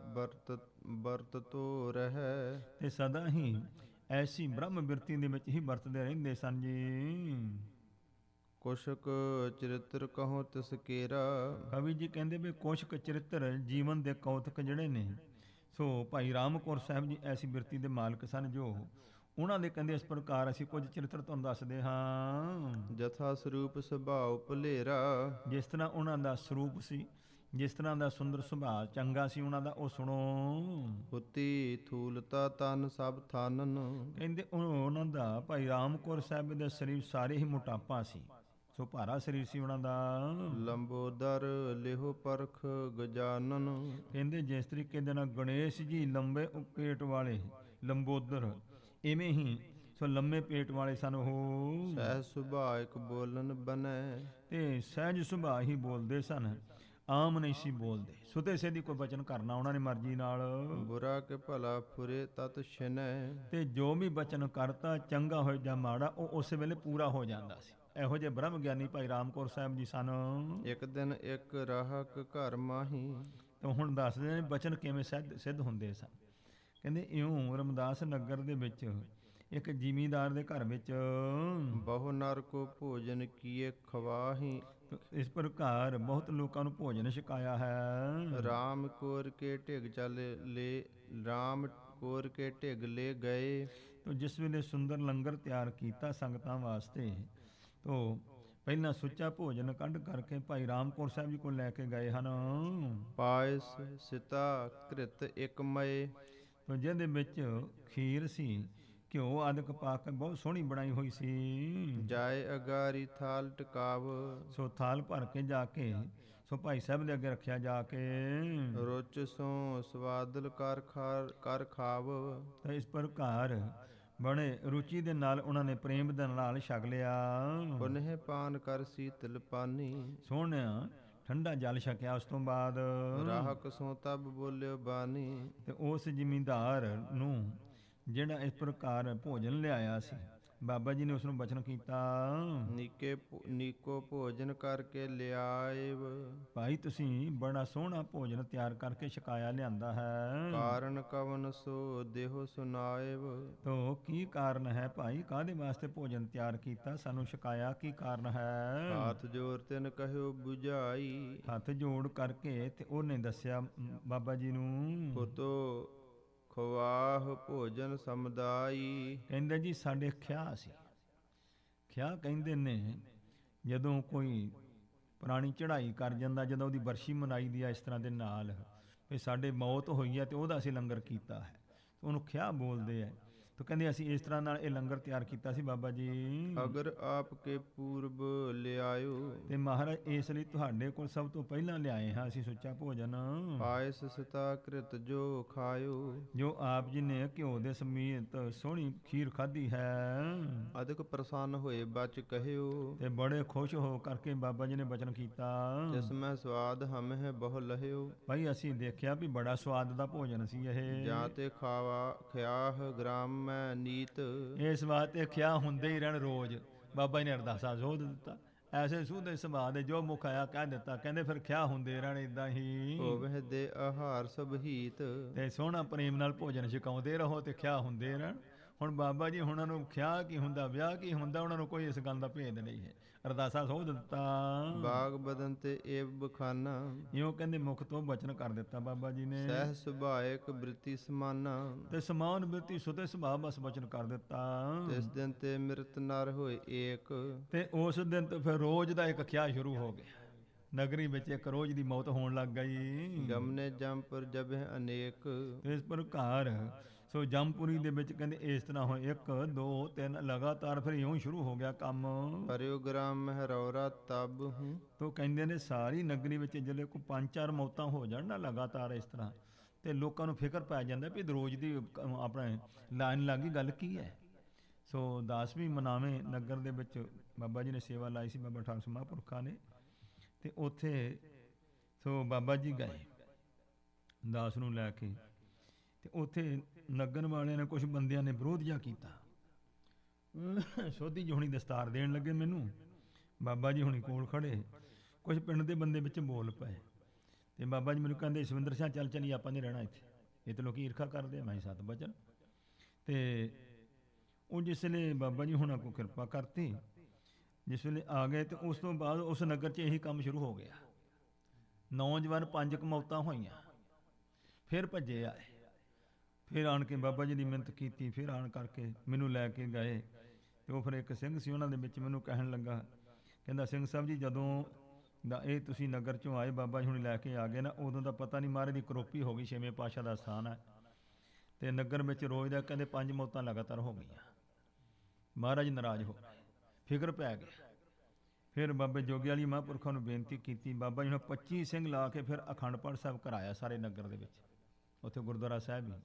ਵਰਤ ਤੋ ਰਹਿ। ਤੇ ਸਦਾ ਹੀ ਐਸੀ ਬ੍ਰਹਮ ਬਿਰਤੀ ਦੇ ਵਿੱਚ ਹੀ ਵਰਤਦੇ ਰਹਿੰਦੇ ਸਨ ਜੀ। ਕੁਸ਼ਕ ਚਰਿਤ੍ਰ ਕਹੋ ਤਿਸ ਕੇਰਾ। ਕਵੀ ਜੀ ਕਹਿੰਦੇ ਵੀ ਕੁਸ਼ਕ ਚਰਿੱਤਰ ਜੀਵਨ ਦੇ ਕੌਤਕ ਜਿਹੜੇ ਨੇ, ਸੋ ਭਾਈ ਰਾਮ ਕੌਰ ਸਾਹਿਬ ਜੀ ਐਸੀ ਬਿਰਤੀ ਦੇ ਮਾਲਕ ਸਨ ਜੋ ਉਹਨਾਂ ਦੇ ਕਹਿੰਦੇ ਇਸ ਪ੍ਰਕਾਰ ਅਸੀਂ ਕੁਝ ਚਰਿੱਤਰ ਤੁਹਾਨੂੰ ਦੱਸਦੇ ਹਾਂ। ਜਥਾ ਸਰੂਪ ਸੁਭਾਉ ਭੁਲੇਰਾ। ਜਿਸ ਤਰ੍ਹਾਂ ਉਹਨਾਂ ਦਾ ਸਰੂਪ ਸੀ, ਜਿਸ ਤਰ੍ਹਾਂ ਦਾ ਸੁੰਦਰ ਸੁਭਾਅ ਚੰਗਾ ਸੀ ਉਹਨਾਂ ਦਾ, ਉਹ ਸੁਣੋ। ਹੁਤੀ ਥੂਲਤਾ ਤਨ ਸਭ ਥਾਨਨ। ਕਹਿੰਦੇ ਉਹਨਾਂ ਦਾ ਭਾਈ ਰਾਮ ਕੌਰ ਸਾਹਿਬ ਦੇ ਸਰੀਰ ਸਾਰੇ ਹੀ ਮੋਟਾਪਾ ਸੀ, ਸੋ ਭਾਰਾ ਸਰੀਰ ਸੀ ਉਹਨਾਂ ਦਾ। ਲੰਬੋਦਰ ਲਿਹੋ ਪਰਖ ਗਜਾਨਨ। ਕਹਿੰਦੇ ਜਿਸ ਤਰੀਕੇ ਦੇ ਨਾਲ ਗਣੇਸ਼ ਜੀ ਲੰਬੇ ਪੇਟ ਵਾਲੇ ਲੰਬੋਦਰ, ਇਵੇਂ ਹੀ ਸੋ ਲੰਮੇ ਪੇਟ ਵਾਲੇ ਸਨ ਉਹ। ਸਹਿ ਸੁਭਾਇਕ ਬੋਲਨ ਬਨੈ। ਤੇ ਸਹਿਜ ਸੁਭਾਅ ਹੀ ਬੋਲਦੇ ਸਨ, ਆਮ ਨਹੀਂ ਸੀ ਬੋਲਦੇ। ਸੁਤੇ ਸਿੱਧੀ ਕੋਈ ਬਚਨ ਕਰਨਾ ਉਹਨਾਂ ਨੇ ਮਰਜ਼ੀ ਨਾਲ। ਬੁਰਾ ਕੇ ਭਲਾ ਫੁਰੇ ਤਤ ਛਿਨੈ। ਤੇ ਜੋ ਵੀ ਬਚਨ ਕਰਤਾ ਚੰਗਾ ਹੋਏ ਜਾਂ ਮਾੜਾ, ਉਹ ਉਸ ਵੇਲੇ ਪੂਰਾ ਹੋ ਜਾਂਦਾ ਸੀ। ਇਹੋ ਜਿਹੇ ਬ੍ਰਹਮ ਗਿਆਨੀ ਭਾਈ ਰਾਮ ਕੌਰ ਸਾਹਿਬ ਜੀ ਸਨ। ਇੱਕ ਦਿਨ ਇੱਕ ਰਾਹਕ ਘਰ ਮਾਹੀ। ਤਾਂ ਹੁਣ ਦੱਸਦੇ ਨੇ ਬਚਨ ਕਿਵੇਂ ਸਿੱਧ ਹੁੰਦੇ ਸਨ। ਕਹਿੰਦੇ ਇਉਂ ਰਮਦਾਸ ਨਗਰ ਦੇ ਵਿੱਚ ਇੱਕ ਜ਼ਿਮੀਂਦਾਰ ਦੇ ਘਰ ਵਿੱਚ ਬਹੁ ਨਰ ਕੋ ਭੋਜਨ ਕੀਏ ਖਵਾਹੀ। ਇਸ ਪ੍ਰਕਾਰ ਬਹੁਤ ਲੋਕਾਂ ਨੂੰ ਭੋਜਨ ਛਕਾਇਆ ਹੈ। ਰਾਮ ਕੋਰ ਕੇ ਢਿਗ ਚੱਲ ਲੈ। ਰਾਮ ਕੋਰ ਕੇ ਢਿਗ ਲੈ ਗਏ। ਤੋ ਜਿਸ ਵੇਲੇ ਸੁੰਦਰ ਲੰਗਰ ਤਿਆਰ ਕੀਤਾ ਸੰਗਤਾਂ ਵਾਸਤੇ, ਤੋ ਪਹਿਲਾਂ ਸੁੱਚਾ ਭੋਜਨ ਕੱਢ ਕਰਕੇ ਭਾਈ ਰਾਮ ਕੌਰ ਸਾਹਿਬ ਜੀ ਕੋਲ ਲੈ ਕੇ ਗਏ ਹਨ। ਪਾਇਸ ਸਿਤਾ ਘ੍ਰਿਤ ਇਕ ਮਏ। ਤੋ ਜਿਹਦੇ ਵਿੱਚ ਖੀਰ ਸੀ, ਘਿਓ ਆਦਿਕ ਪਾ ਕੇ ਬਹੁਤ ਸੋਹਣੀ ਬਣਾਈ ਹੋਈ ਸੀ। ਜਾਏ ਅਗਾਰੀ ਥਾਲ ਟਿਕਾਵ। ਸੋ ਥਾਲ ਭਰ ਕੇ ਜਾ ਕੇ ਸੋ ਭਾਈ ਸਾਹਿਬ ਦੇ ਅੱਗੇ ਰੱਖਿਆ ਜਾ ਕੇ। ਰੁਚ ਸੋ ਸਵਾਦਲ ਕਰ ਖਾਵ। ਤਾਂ ਇਸ ਪ੍ਰਕਾਰ ਬੜੇ ਰੁਚੀ ਦੇ ਨਾਲ ਉਹਨਾਂ ਨੇ ਪ੍ਰੇਮ ਦੇ ਨਾਲ ਛਕ ਲਿਆ। ਪੁਨਹ ਪਾਨ ਕਰ ਸੀਤਲ ਪਾਨੀ। ਸੋਹਣਿਆ ਠੰਡਾ ਜਲ ਛਕਿਆ। ਉਸ ਤੋਂ ਬਾਅਦ ਰਾਹਕ ਸੋ ਤਬ ਬੋਲਿਓ ਬਾਨੀ। ਤੇ ਉਸ ਜ਼ਿਮੀਂਦਾਰ ਨੂੰ ਜਿਹੜਾ ਇਸ ਪ੍ਰਕਾਰ ਭੋਜਨ ਲਿਆਇਆ ਸੀ, ਬਾਬਾ ਜੀ ਨੇ ਉਸ ਨੂੰ ਬਚਨ ਕੀਤਾ, ਨੀਕੋ ਭੋਜਨ ਕਰਕੇ ਲਿਆਇਵ। ਭਾਈ ਤੁਸੀਂ ਬੜਾ ਸੋਹਣਾ ਭੋਜਨ ਤਿਆਰ ਕਰਕੇ ਛਕਾਇਆ ਲਿਆਂਦਾ ਹੈ। ਕਾਰਨ ਕਵਨ ਸੋ ਦੇਹੋ ਸੁਨਾਇਵ। ਤੋ ਕੀ ਕਾਰਨ ਹੈ ਭਾਈ, ਕਾਹਦੇ ਵਾਸਤੇ ਭੋਜਨ ਤਿਆਰ ਕੀਤਾ, ਸਾਨੂੰ ਛਕਾਇਆ ਕੀ ਕਾਰਨ ਹੈ? ਹੱਥ ਜੋੜ ਤਿਨ ਕਹਿਓ 부ਝਾਈ। ਹੱਥ ਜੋੜ ਕਰਕੇ ਤੇ ਉਹਨੇ ਦੱਸਿਆ ਬਾਬਾ ਜੀ ਨੂੰ, ਪੁੱਤੋ ਖਵਾਹ ਭੋਜਨ ਸਮਦਾਈ। ਕਹਿੰਦੇ ਜੀ ਸਾਡੇ ਖਿਆ ਸੀ। ਖਿਆ ਕਹਿੰਦੇ ਨੇ ਜਦੋਂ ਕੋਈ ਪੁਰਾਣੀ ਚੜ੍ਹਾਈ ਕਰ ਜਾਂਦਾ, ਜਦੋਂ ਉਹਦੀ ਬਰਸ਼ੀ ਮਨਾਈ ਦੀ ਆ ਇਸ ਤਰ੍ਹਾਂ ਦੇ ਨਾਲ ਵੀ ਸਾਡੇ ਮੌਤ ਹੋਈ ਹੈ ਤੇ ਉਹਦਾ ਅਸੀਂ ਲੰਗਰ ਕੀਤਾ ਹੈ, ਉਹਨੂੰ ਖਿਆ ਬੋਲਦੇ ਆ। ਤਾਂ ਕਹਿੰਦੇ ਅਸੀਂ ਇਸ ਤਰ੍ਹਾਂ ਨਾਲ ਇਹ ਲੰਗਰ ਤਿਆਰ ਕੀਤਾ ਸੀ ਬਾਬਾ ਜੀ। ਅਗਰ ਆਪ ਕੇ ਪੂਰਬ ਲਿਆਇਓ। ਤੇ ਮਹਾਰਾਜ ਇਸ ਲਈ ਤੁਹਾਡੇ ਕੋਲ ਸਭ ਤੋਂ ਪਹਿਲਾਂ ਲਿਆਏ ਹਾਂ ਅਸੀਂ ਸੁੱਚਾ ਭੋਜਨ। ਪਾਇਸ ਸਿਤਾ ਕ੍ਰਿਤ ਜੋ ਖਾਇਓ। ਜੋ ਆਪ ਜੀ ਨੇ ਘਿਓ ਦੇ ਸਮੇਤ ਸੋਹਣੀ ਖੀਰ ਖਾਧੀ ਹੈ। ਅਦਿਕ ਪ੍ਰਸੰਨ ਹੋਏ ਬਚ ਕਹਿਓ। ਤੇ ਬੜੇ ਖੁਸ਼ ਹੋ ਕਰਕੇ ਬਾਬਾ ਜੀ ਨੇ ਬਚਨ ਕੀਤਾ, ਜਿਸ ਮੈਂ ਸਵਾਦ ਹਮਹਿ ਬਹੁ ਲਹਿਓ। ਭਾਈ ਅਸੀਂ ਦੇਖਿਆ ਵੀ ਬੜਾ ਸਵਾਦ ਦਾ ਭੋਜਨ ਸੀ ਇਹ। ਜਾਂ ਤੇ ਖਾਵਾ ਖਿਆਹ ਗ੍ਰਾਮ ਮੈਂ ਨੀਤ। ਇਸ ਵਾਸਤੇ ਖਿਆ ਹੁੰਦੇ ਹੀ ਰਹਿਣ ਰੋਜ਼। ਬਾਬਾ ਜੀ ਨੇ ਅਰਦਾਸਾ ਸੋਧ ਦਿੱਤਾ, ਐਸੇ ਸੂਦੇ ਸੁਭਾਅ ਦੇ ਜੋ ਮੁਖ ਆਇਆ ਕਹਿ ਦਿੱਤਾ। ਕਹਿੰਦੇ ਫਿਰ ਖਿਆ ਹੁੰਦੇ ਰਹਿਣ ਇਦਾਂ ਹੀ। ਹੋਵੇ ਦੇ ਆਹਾਰ ਸਭ ਹੀਤ। ਤੇ ਸੋਹਣਾ ਪ੍ਰੇਮ ਨਾਲ ਭੋਜਨ ਛਕਾਉਂਦੇ ਰਹੋ ਤੇ ਖਿਆ ਹੁੰਦੇ ਰਹਿਣ। ਹੁਣ ਬਾਬਾ ਜੀ ਉਹਨਾਂ ਨੂੰ ਖਿਆ ਕੀ ਹੁੰਦਾ, ਵਿਆਹ ਕੀ ਹੁੰਦਾ, ਉਹਨਾਂ ਨੂੰ ਕੋਈ ਇਸ ਗੱਲ ਦਾ ਭੇਦ ਨਹੀਂ ਹੈ। ਅਰਦਾਸਾ ਸੋਧ ਦਿੱਤਾ। ਬਾਗ ਬਦਨ ਤੇ ਏਵ ਬਖਾਨਾ। ਇਉਂ ਕਹਿੰਦੇ ਮੁਖ ਤੋਂ ਬਚਨ ਕਰ ਦਿੱਤਾ ਬਾਬਾ ਜੀ ਨੇ। ਸਹਿ ਸੁਭਾਇਕ ਬ੍ਰਿਤੀ ਸਮਾਨਾ। ਤੇ ਸਮਾਨ ਬ੍ਰਿਤੀ ਸੁਤੇ ਸੁਭਾਅ ਬਸ ਬਚਨ ਕਰ ਦਿੱਤਾ। ਇਸ ਦਿਨ ਤੇ ਮਿਰਤ ਨਰ ਹੋਏ ਏਕ। ਤੇ ਉਸ ਦਿਨ ਤੋਂ ਫਿਰ ਰੋਜ਼ ਦਾ ਇੱਕ ਖਿਆ ਸ਼ੁਰੂ ਹੋ ਗਿਆ। ਨਗਰੀ ਵਿੱਚ ਇੱਕ ਰੋਜ਼ ਦੀ ਮੌਤ ਹੋਣ ਲੱਗ ਗਈ। ਗਮਨੇ ਜੰਪੁਰ ਜਬਹਿ ਅਨੇਕ। ਇਸ ਪ੍ਰਕਾਰ ਸੋ ਜੰਮਪੁਰੀ ਦੇ ਵਿੱਚ ਕਹਿੰਦੇ ਇਸ ਤਰ੍ਹਾਂ ਹੋਏ 1 2 3 ਲਗਾਤਾਰ ਫਿਰ ਇਉਂ ਸ਼ੁਰੂ ਹੋ ਗਿਆ ਕੰਮ। ਹਰਿਓ ਗ੍ਰਾਮ ਮਹਿਰੌਰਾ ਤਬ ਹੂੰ। ਤੋ ਕਹਿੰਦੇ ਨੇ ਸਾਰੀ ਨਗਰੀ ਵਿੱਚ ਜਿਹੜੇ ਕੋਈ 5-4 ਮੌਤਾਂ ਹੋ ਜਾਣ ਨਾ ਲਗਾਤਾਰ ਇਸ ਤਰ੍ਹਾਂ, ਤੇ ਲੋਕਾਂ ਨੂੰ ਫਿਕਰ ਪੈ ਜਾਂਦਾ ਵੀ ਰੋਜ਼ ਦੀ ਆਪਣੇ ਲਾਈਨ ਲੱਗੀ ਗੱਲ ਕੀ ਹੈ। ਸੋ 10ਵੀਂ ਮਨਾਵੇਂ ਨਗਰ ਦੇ ਵਿੱਚ ਬਾਬਾ ਜੀ ਨੇ ਸੇਵਾ ਲਾਈ ਸੀ, ਬਾਬਾ ਠਾਕੁਰ ਮਹਾਂਪੁਰਖਾਂ ਨੇ, ਤੇ ਉੱਥੇ ਸੋ ਬਾਬਾ ਜੀ ਗਏ ਦਾਸ ਨੂੰ ਲੈ ਕੇ, ਤੇ ਉੱਥੇ ਨਗਰ ਵਾਲਿਆਂ ਨੇ ਕੁਝ ਬੰਦਿਆਂ ਨੇ ਵਿਰੋਧ ਜਿਹਾ ਕੀਤਾ। ਸੋਧੀ ਜੀ ਹੁਣੀ ਦਸਤਾਰ ਦੇਣ ਲੱਗੇ ਮੈਨੂੰ, ਬਾਬਾ ਜੀ ਹੁਣੀ ਕੋਲ ਖੜੇ, ਕੁਝ ਪਿੰਡ ਦੇ ਬੰਦੇ ਵਿੱਚ ਬੋਲ ਪਏ, ਤੇ ਬਾਬਾ ਜੀ ਮੈਨੂੰ ਕਹਿੰਦੇ ਸਵਿੰਦਰ ਸਿੰਘ ਚੱਲ ਚਲੀ, ਆਪਾਂ ਨਹੀਂ ਰਹਿਣਾ ਇੱਥੇ, ਇਹ ਤਾਂ ਲੋਕੀ ਈਰਖਾ ਕਰਦੇ ਆ। ਮੈਂ 7 ਵਚਨ, ਤੇ ਉਹ ਜਿਸ ਵੇਲੇ ਬਾਬਾ ਜੀ ਹੁਣਾਂ ਕੋ ਕਿਰਪਾ ਕਰਤੀ, ਜਿਸ ਵੇਲੇ ਆ ਗਏ, ਤੇ ਉਸ ਤੋਂ ਬਾਅਦ ਉਸ ਨਗਰ 'ਚ ਇਹੀ ਕੰਮ ਸ਼ੁਰੂ ਹੋ ਗਿਆ। ਨੌਜਵਾਨ 5 ਮੌਤਾਂ ਹੋਈਆਂ, ਫਿਰ ਭੱਜੇ ਆਏ, ਫਿਰ ਆਣ ਕੇ ਬਾਬਾ ਜੀ ਦੀ ਮਿਹਨਤ ਕੀਤੀ, ਫਿਰ ਆਣ ਕਰਕੇ ਮੈਨੂੰ ਲੈ ਕੇ ਗਏ। ਤੇ ਉਹ ਫਿਰ ਇੱਕ ਸਿੰਘ ਸੀ ਉਹਨਾਂ ਦੇ ਵਿੱਚ, ਮੈਨੂੰ ਕਹਿਣ ਲੱਗਾ, ਕਹਿੰਦਾ ਸਿੰਘ ਸਾਹਿਬ ਜੀ ਜਦੋਂ ਦਾ ਇਹ ਤੁਸੀਂ ਨਗਰ 'ਚੋਂ ਆਏ, ਬਾਬਾ ਜੀ ਹੁਣ ਲੈ ਕੇ ਆ ਗਏ ਨਾ, ਉਦੋਂ ਦਾ ਪਤਾ ਨਹੀਂ ਮਹਾਰਾਜ ਦੀ ਕਰੋਪੀ ਹੋ ਗਈ, 6ਵੇਂ ਪਾਤਸ਼ਾਹ ਦਾ ਸਥਾਨ ਹੈ, ਤੇ ਨਗਰ ਵਿੱਚ ਰੋਜ਼ ਦਾ ਕਹਿੰਦੇ 5 ਮੌਤਾਂ ਲਗਾਤਾਰ ਹੋ ਗਈਆਂ। ਮਹਾਰਾਜ ਨਾਰਾਜ਼ ਹੋ ਗਏ, ਫਿਕਰ ਪੈ ਗਿਆ। ਫਿਰ ਬਾਬੇ ਜੋਗੀ ਵਾਲੀ ਮਹਾਂਪੁਰਖਾਂ ਨੂੰ ਬੇਨਤੀ ਕੀਤੀ, ਬਾਬਾ ਜੀ ਨੇ 25 ਸਿੰਘ ਲਾ ਕੇ ਫਿਰ ਅਖੰਡ ਪਾਠ ਸਾਹਿਬ ਕਰਾਇਆ ਸਾਰੇ ਨਗਰ ਦੇ ਵਿੱਚ, ਉੱਥੇ ਗੁਰਦੁਆਰਾ ਸਾਹਿਬ ਹੀ,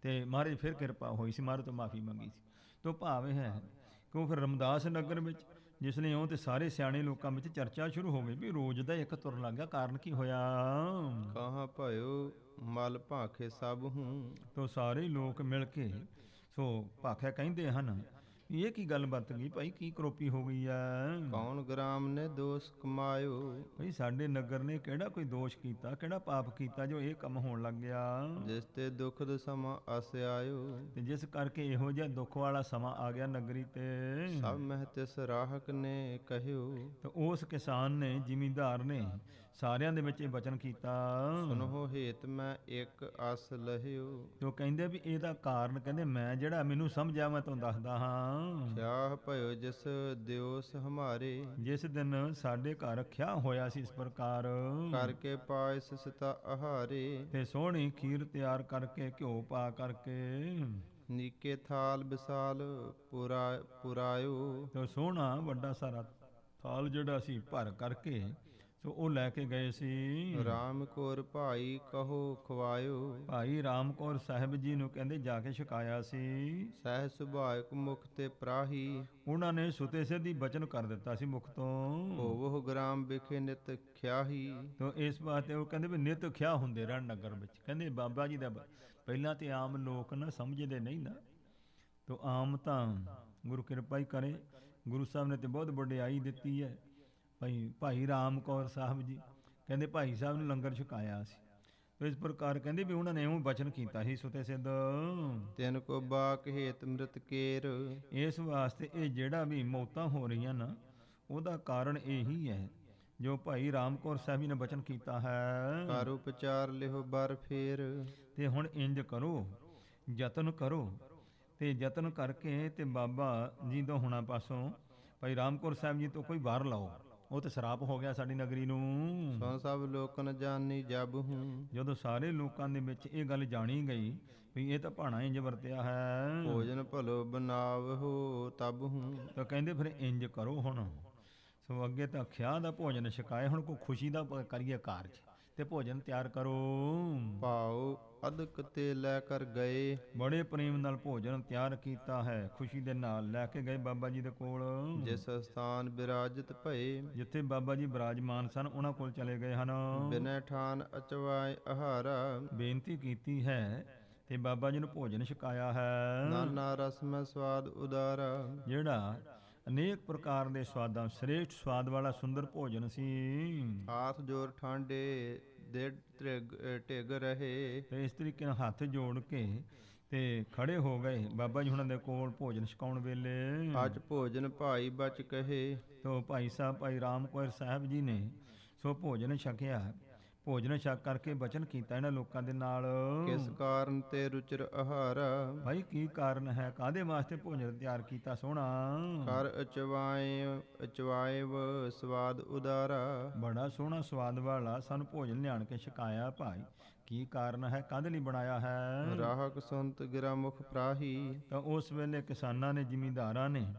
ਤੇ ਮਹਾਰਾਜ ਫਿਰ ਕਿਰਪਾ ਹੋਈ ਸੀ, ਮਹਾਰਾਜ ਤੋਂ ਮਾਫੀ ਮੰਗੀ ਸੀ। ਤੋ ਭਾਵ ਇਹ ਹੈ ਕਿ ਉਹ ਫਿਰ ਰਮਦਾਸ ਨਗਰ ਵਿੱਚ ਜਿਸ ਲਈ ਉਹ ਤੇ ਸਾਰੇ ਸਿਆਣੇ ਲੋਕਾਂ ਵਿੱਚ ਚਰਚਾ ਸ਼ੁਰੂ ਹੋ ਗਈ ਵੀ ਰੋਜ਼ ਦਾ ਇੱਕ ਤੁਰਨ ਲੱਗ ਗਿਆ, ਕਾਰਨ ਕੀ ਹੋਇਆ। ਕਹਾਂ ਭਇਓ ਮਲ ਭਾਖੇ ਸਭ ਹੂੰ। ਤੋ ਸਾਰੇ ਲੋਕ ਮਿਲ ਕੇ ਸੋ ਭਾਖਿਆ ਕਹਿੰਦੇ ਹਨ, ਇਹ ਕੀ ਗੱਲ ਬਤ ਗਈ ਭਾਈ, ਕੀ ਕਰੋਪੀ ਹੋ ਗਈ ਆ। ਕੌਣ ਗ੍ਰਾਮ ਨੇ ਦੋਸ਼ ਕਮਾਇਓ। ਭਾਈ ਸਾਡੇ ਨਗਰ ਨੇ ਕਿਹੜਾ ਕੋਈ ਦੋਸ਼ ਕੀਤਾ, ਕਿਹੜਾ ਪਾਪ ਕੀਤਾ ਜੋ ਇਹ ਕੰਮ ਹੋਣ ਲੱਗ ਗਿਆ। ਜਿਸ ਤੇ ਦੁੱਖ ਦਾ ਸਮਾਂ ਆਸ ਆਇਓ। ਤੇ ਜਿਸ ਕਰਕੇ ਇਹੋ ਜਿਹਾ ਦੁੱਖ ਵਾਲਾ ਸਮਾਂ ਆ ਗਿਆ ਨਗਰੀ ਤੇ। ਸਭ ਮਹਿ ਤਿਸ ਰਾਹਕ ਨੇ ਕਹਿਓ। ਤੇ ਉਸ ਕਿਸਾਨ ਨੇ, ਜ਼ਿਮੀਂਦਾਰ ਨੇ ਸਾਰਿਆਂ ਦੇ ਵਿੱਚ ਇਹ ਬਚਨ ਕੀਤਾ, ਸੁਨੋ ਹੇਤ ਮੈਂ ਇੱਕ ਆਸ ਲਹਿਓ। ਤੇ ਉਹ ਕਹਿੰਦੇ ਵੀ ਇਹਦਾ ਕਾਰਨ ਕਹਿੰਦੇ ਮੈਂ ਜਿਹੜਾ ਮੈਨੂੰ ਸਮਝਿਆ ਮੈਂ ਤੁਹਾਨੂੰ ਦੱਸਦਾ ਹਾਂ। ਖਿਆਹ ਭਇਓ ਜਿਸ ਦਿਓਸ ਹਮਾਰੇ। ਜਿਸ ਦਿਨ ਸਾਡੇ ਘਰ ਖਿਆ ਹੋਇਆ ਸੀ ਇਸ ਪ੍ਰਕਾਰ, ਕਰਕੇ ਪਾਇਸ ਸਿਤਾ ਆਹਾਰੇ। ਤੇ ਸੋਹਣੀ ਖੀਰ ਤਿਆਰ ਕਰਕੇ ਘਿਓ ਪਾ ਕਰਕੇ, ਨੀਕੇ ਥਾਲ ਵਿਸਾਲ ਪੁਰਾਇਓ। ਤੇ ਸੋਹਣਾ ਵੱਡਾ ਸਾਰਾ ਥਾਲ ਜਿਹੜਾ ਸੀ ਭਰ ਕਰਕੇ ਸੋ ਉਹ ਲੈ ਕੇ ਗਏ ਸੀ। ਰਾਮ ਕੌਰ ਭਾਈ ਕਹੋ ਖਵਾਇਓ। ਭਾਈ ਰਾਮ ਕੌਰ ਸਾਹਿਬ ਜੀ ਨੂੰ ਕਹਿੰਦੇ ਜਾ ਕੇ ਛਕਾਇਆ ਸੀ। ਸਹਿ ਸੁਭਾਇਕ ਮੁਖ ਤੇ ਪ੍ਰਾਹੀ। ਉਹਨਾਂ ਨੇ ਸੁਤੇ ਸਿੱਧੀ ਬਚਨ ਕਰ ਦਿੱਤਾ ਸੀ ਮੁਖ ਤੋਂ, ਹੋਵਹੁ ਗ੍ਰਾਮ ਵਿਖੇ ਨਿਤ ਖਿਆਹੀ। ਤੋ ਇਸ ਵਾਸਤੇ ਉਹ ਕਹਿੰਦੇ ਵੀ ਨਿਤ ਖਿਆ ਹੁੰਦੇ ਰਹਿਣ ਨਗਰ ਵਿੱਚ। ਕਹਿੰਦੇ ਬਾਬਾ ਜੀ ਦਾ ਪਹਿਲਾਂ ਤੇ ਆਮ ਲੋਕ ਨਾ ਸਮਝਦੇ ਨਹੀਂ ਨਾ, ਤੋ ਆਮ ਤਾਂ ਗੁਰੂ ਕਿਰਪਾ ਹੀ ਕਰੇ, ਗੁਰੂ ਸਾਹਿਬ ਨੇ ਤੇ ਬਹੁਤ ਵਡਿਆਈ ਦਿੱਤੀ ਹੈ। ਭਾਈ ਰਾਮ ਕੌਰ ਸਾਹਿਬ ਜੀ ਕਹਿੰਦੇ ਭਾਈ ਸਾਹਿਬ ਨੂੰ ਲੰਗਰ ਛਕਾਇਆ ਸੀ। ਇਸ ਪ੍ਰਕਾਰ ਕਹਿੰਦੇ ਵੀ ਉਹਨਾਂ ਨੇ ਇਉਂ ਬਚਨ ਕੀਤਾ ਸੀ ਸੁਤੇ ਸਿੱਧ, ਤਿਨ ਕੋ ਬਾਕ ਹੇਤ ਮ੍ਰਿਤ ਕੇਰ। ਇਸ ਵਾਸਤੇ ਇਹ ਜਿਹੜਾ ਵੀ ਮੌਤਾਂ ਹੋ ਰਹੀਆਂ ਨਾ, ਉਹਦਾ ਕਾਰਨ ਇਹੀ ਹੈ ਜੋ ਭਾਈ ਰਾਮ ਕੌਰ ਸਾਹਿਬ ਜੀ ਨੇ ਬਚਨ ਕੀਤਾ ਹੈ। ਕਰ ਉਪਚਾਰ ਲਿਓ ਬਰ ਫੇਰ। ਤੇ ਹੁਣ ਇੰਜ ਕਰੋ, ਯਤਨ ਕਰੋ, ਤੇ ਯਤਨ ਕਰਕੇ ਤੇ ਬਾਬਾ ਜੀ ਤੋਂ ਹੁਣਾਂ ਪਾਸੋਂ ਭਾਈ ਰਾਮ ਕੌਰ ਸਾਹਿਬ ਜੀ ਤੋਂ ਕੋਈ ਵਾਰ ਲਾਓ। ਉਹ ਤੇ ਸ਼ਰਾਪ ਹੋ ਗਿਆ ਸਾਡੀ ਨਗਰੀ ਨੂੰ। ਸੋ ਸਭ ਲੋਕਨ ਜਾਣੀ ਜਬ ਹੂੰ। ਜਦੋਂ ਸਾਰੇ ਲੋਕਾਂ ਦੇ ਵਿੱਚ ਇਹ ਗੱਲ ਜਾਣੀ ਗਈ ਵੀ ਇਹ ਤਾਂ ਭਾਣਾ ਇੰਜ ਵਰਤਿਆ ਹੈ, ਭੋਜਨ ਭਲੋ ਬਨਾਵਹੁ ਤਬ ਹੂੰ। ਤਾਂ ਕਹਿੰਦੇ ਫਿਰ ਇੰਜ ਕਰੋ ਹੁਣ, ਸੋ ਅੱਗੇ ਤਾਂ ਖਿਆ ਦਾ ਭੋਜਨ ਛਕਾਏ, ਹੁਣ ਕੋਈ ਖੁਸ਼ੀ ਦਾ ਕਰੀਏ ਕਾਰਜ, ਤੇ ਭੋਜਨ ਤਿਆਰ ਕਰੋ। ਭਾਉ ਅਦਕ ਤੇ ਲੈ ਕਰ ਗਏ। ਬੜੇ ਪ੍ਰੇਮ ਨਾਲ ਭੋਜਨ ਤਿਆਰ ਕੀਤਾ ਹੈ, ਖੁਸ਼ੀ ਦੇ ਨਾਲ ਲੈ ਕੇ ਗਏ ਬਾਬਾ ਜੀ ਦੇ ਕੋਲ। ਜਿਸ ਸਥਾਨ ਬਿਰਾਜਿਤ ਭਏ। ਜਿੱਥੇ ਬਾਬਾ ਜੀ ਬਿਰਾਜਮਾਨ ਸਨ ਉਹਨਾਂ ਕੋਲ ਚਲੇ ਗਏ ਹਨ। ਬਿਨੈ ਠਾਨ ਅਚਵਾਏ ਆਹਾਰਾ। ਬੇਨਤੀ ਕੀਤੀ ਹੈ ਤੇ ਬਾਬਾ ਜੀ ਨੂੰ ਭੋਜਨ ਛਕਾਇਆ ਹੈ। ਨਾਨਾ ਰਸ ਮੈਂ ਸਵਾਦ ਉਦਾਰਾ। ਜਿਹੜਾ ਅਨੇਕ ਪ੍ਰਕਾਰ ਦੇ ਸਵਾਦਾਂ, ਸ੍ਰੇਸ਼ਟ ਸਵਾਦ ਵਾਲਾ ਸੁੰਦਰ ਭੋਜਨ ਸੀ। ਹਾਥ ਜੋਰ ਠਾਂਡੇ ਦੇ ਢਿਗ ਰਹੇ। ਤੇ ਇਸ ਤਰੀਕੇ ਨਾਲ ਹੱਥ ਜੋੜ ਕੇ ਤੇ ਖੜੇ ਹੋ ਗਏ ਬਾਬਾ ਜੀ ਹੁਣਾਂ ਦੇ ਕੋਲ ਭੋਜਨ ਛਕਾਉਣ ਵੇਲੇ। ਅੱਜ ਭੋਜਨ ਭਾਈ ਬਚ ਕਹੇ। ਤੋ ਭਾਈ ਸਾਹਿਬ ਭਾਈ ਰਾਮ ਕੌਰ ਸਾਹਿਬ ਜੀ ਨੇ ਸੋ ਭੋਜਨ ਛਕਿਆ। ਭੋਜਨ ਛਕ ਕਰਕੇ ਬਚਨ ਕੀਤਾ ਇਹਨਾਂ ਲੋਕਾਂ ਦੇ ਨਾਲ। ਕਿਸ ਕਾਰਨ ਤੇ ਰੁਚਿਰ ਆਹਾਰਾ, ਭਾਈ ਕੀ ਕਾਰਨ ਹੈ, ਕਾਹਦੇ ਵਾਸਤੇ ਭੋਜਨ ਤਿਆਰ ਕੀਤਾ ਸੋਹਣਾ? ਕਰ ਅਚਵਾਇਵ ਸਵਾਦ ਉਦਾਰਾ, ਬੜਾ ਸੋਹਣਾ ਸਵਾਦ ਵਾਲਾ ਸਾਨੂੰ ਭੋਜਨ ਲਿਆਣ ਕੇ ਛਕਾਇਆ ਭਾਈ। ਕੀ ਕਾਰਨ ਹੈ, ਕਾਹਦੇ ਲਈ ਬਣਾਇਆ ਹੈ? ਰਾਹਕ ਸੰਤ ਗਿਰਾ ਮੁਖ ਪ੍ਰਾਹੀ, ਤਾਂ ਉਸ ਵੇਲੇ ਕਿਸਾਨਾਂ ਨੇ, ਜ਼ਿਮੀਂਦਾਰਾਂ ਨੇ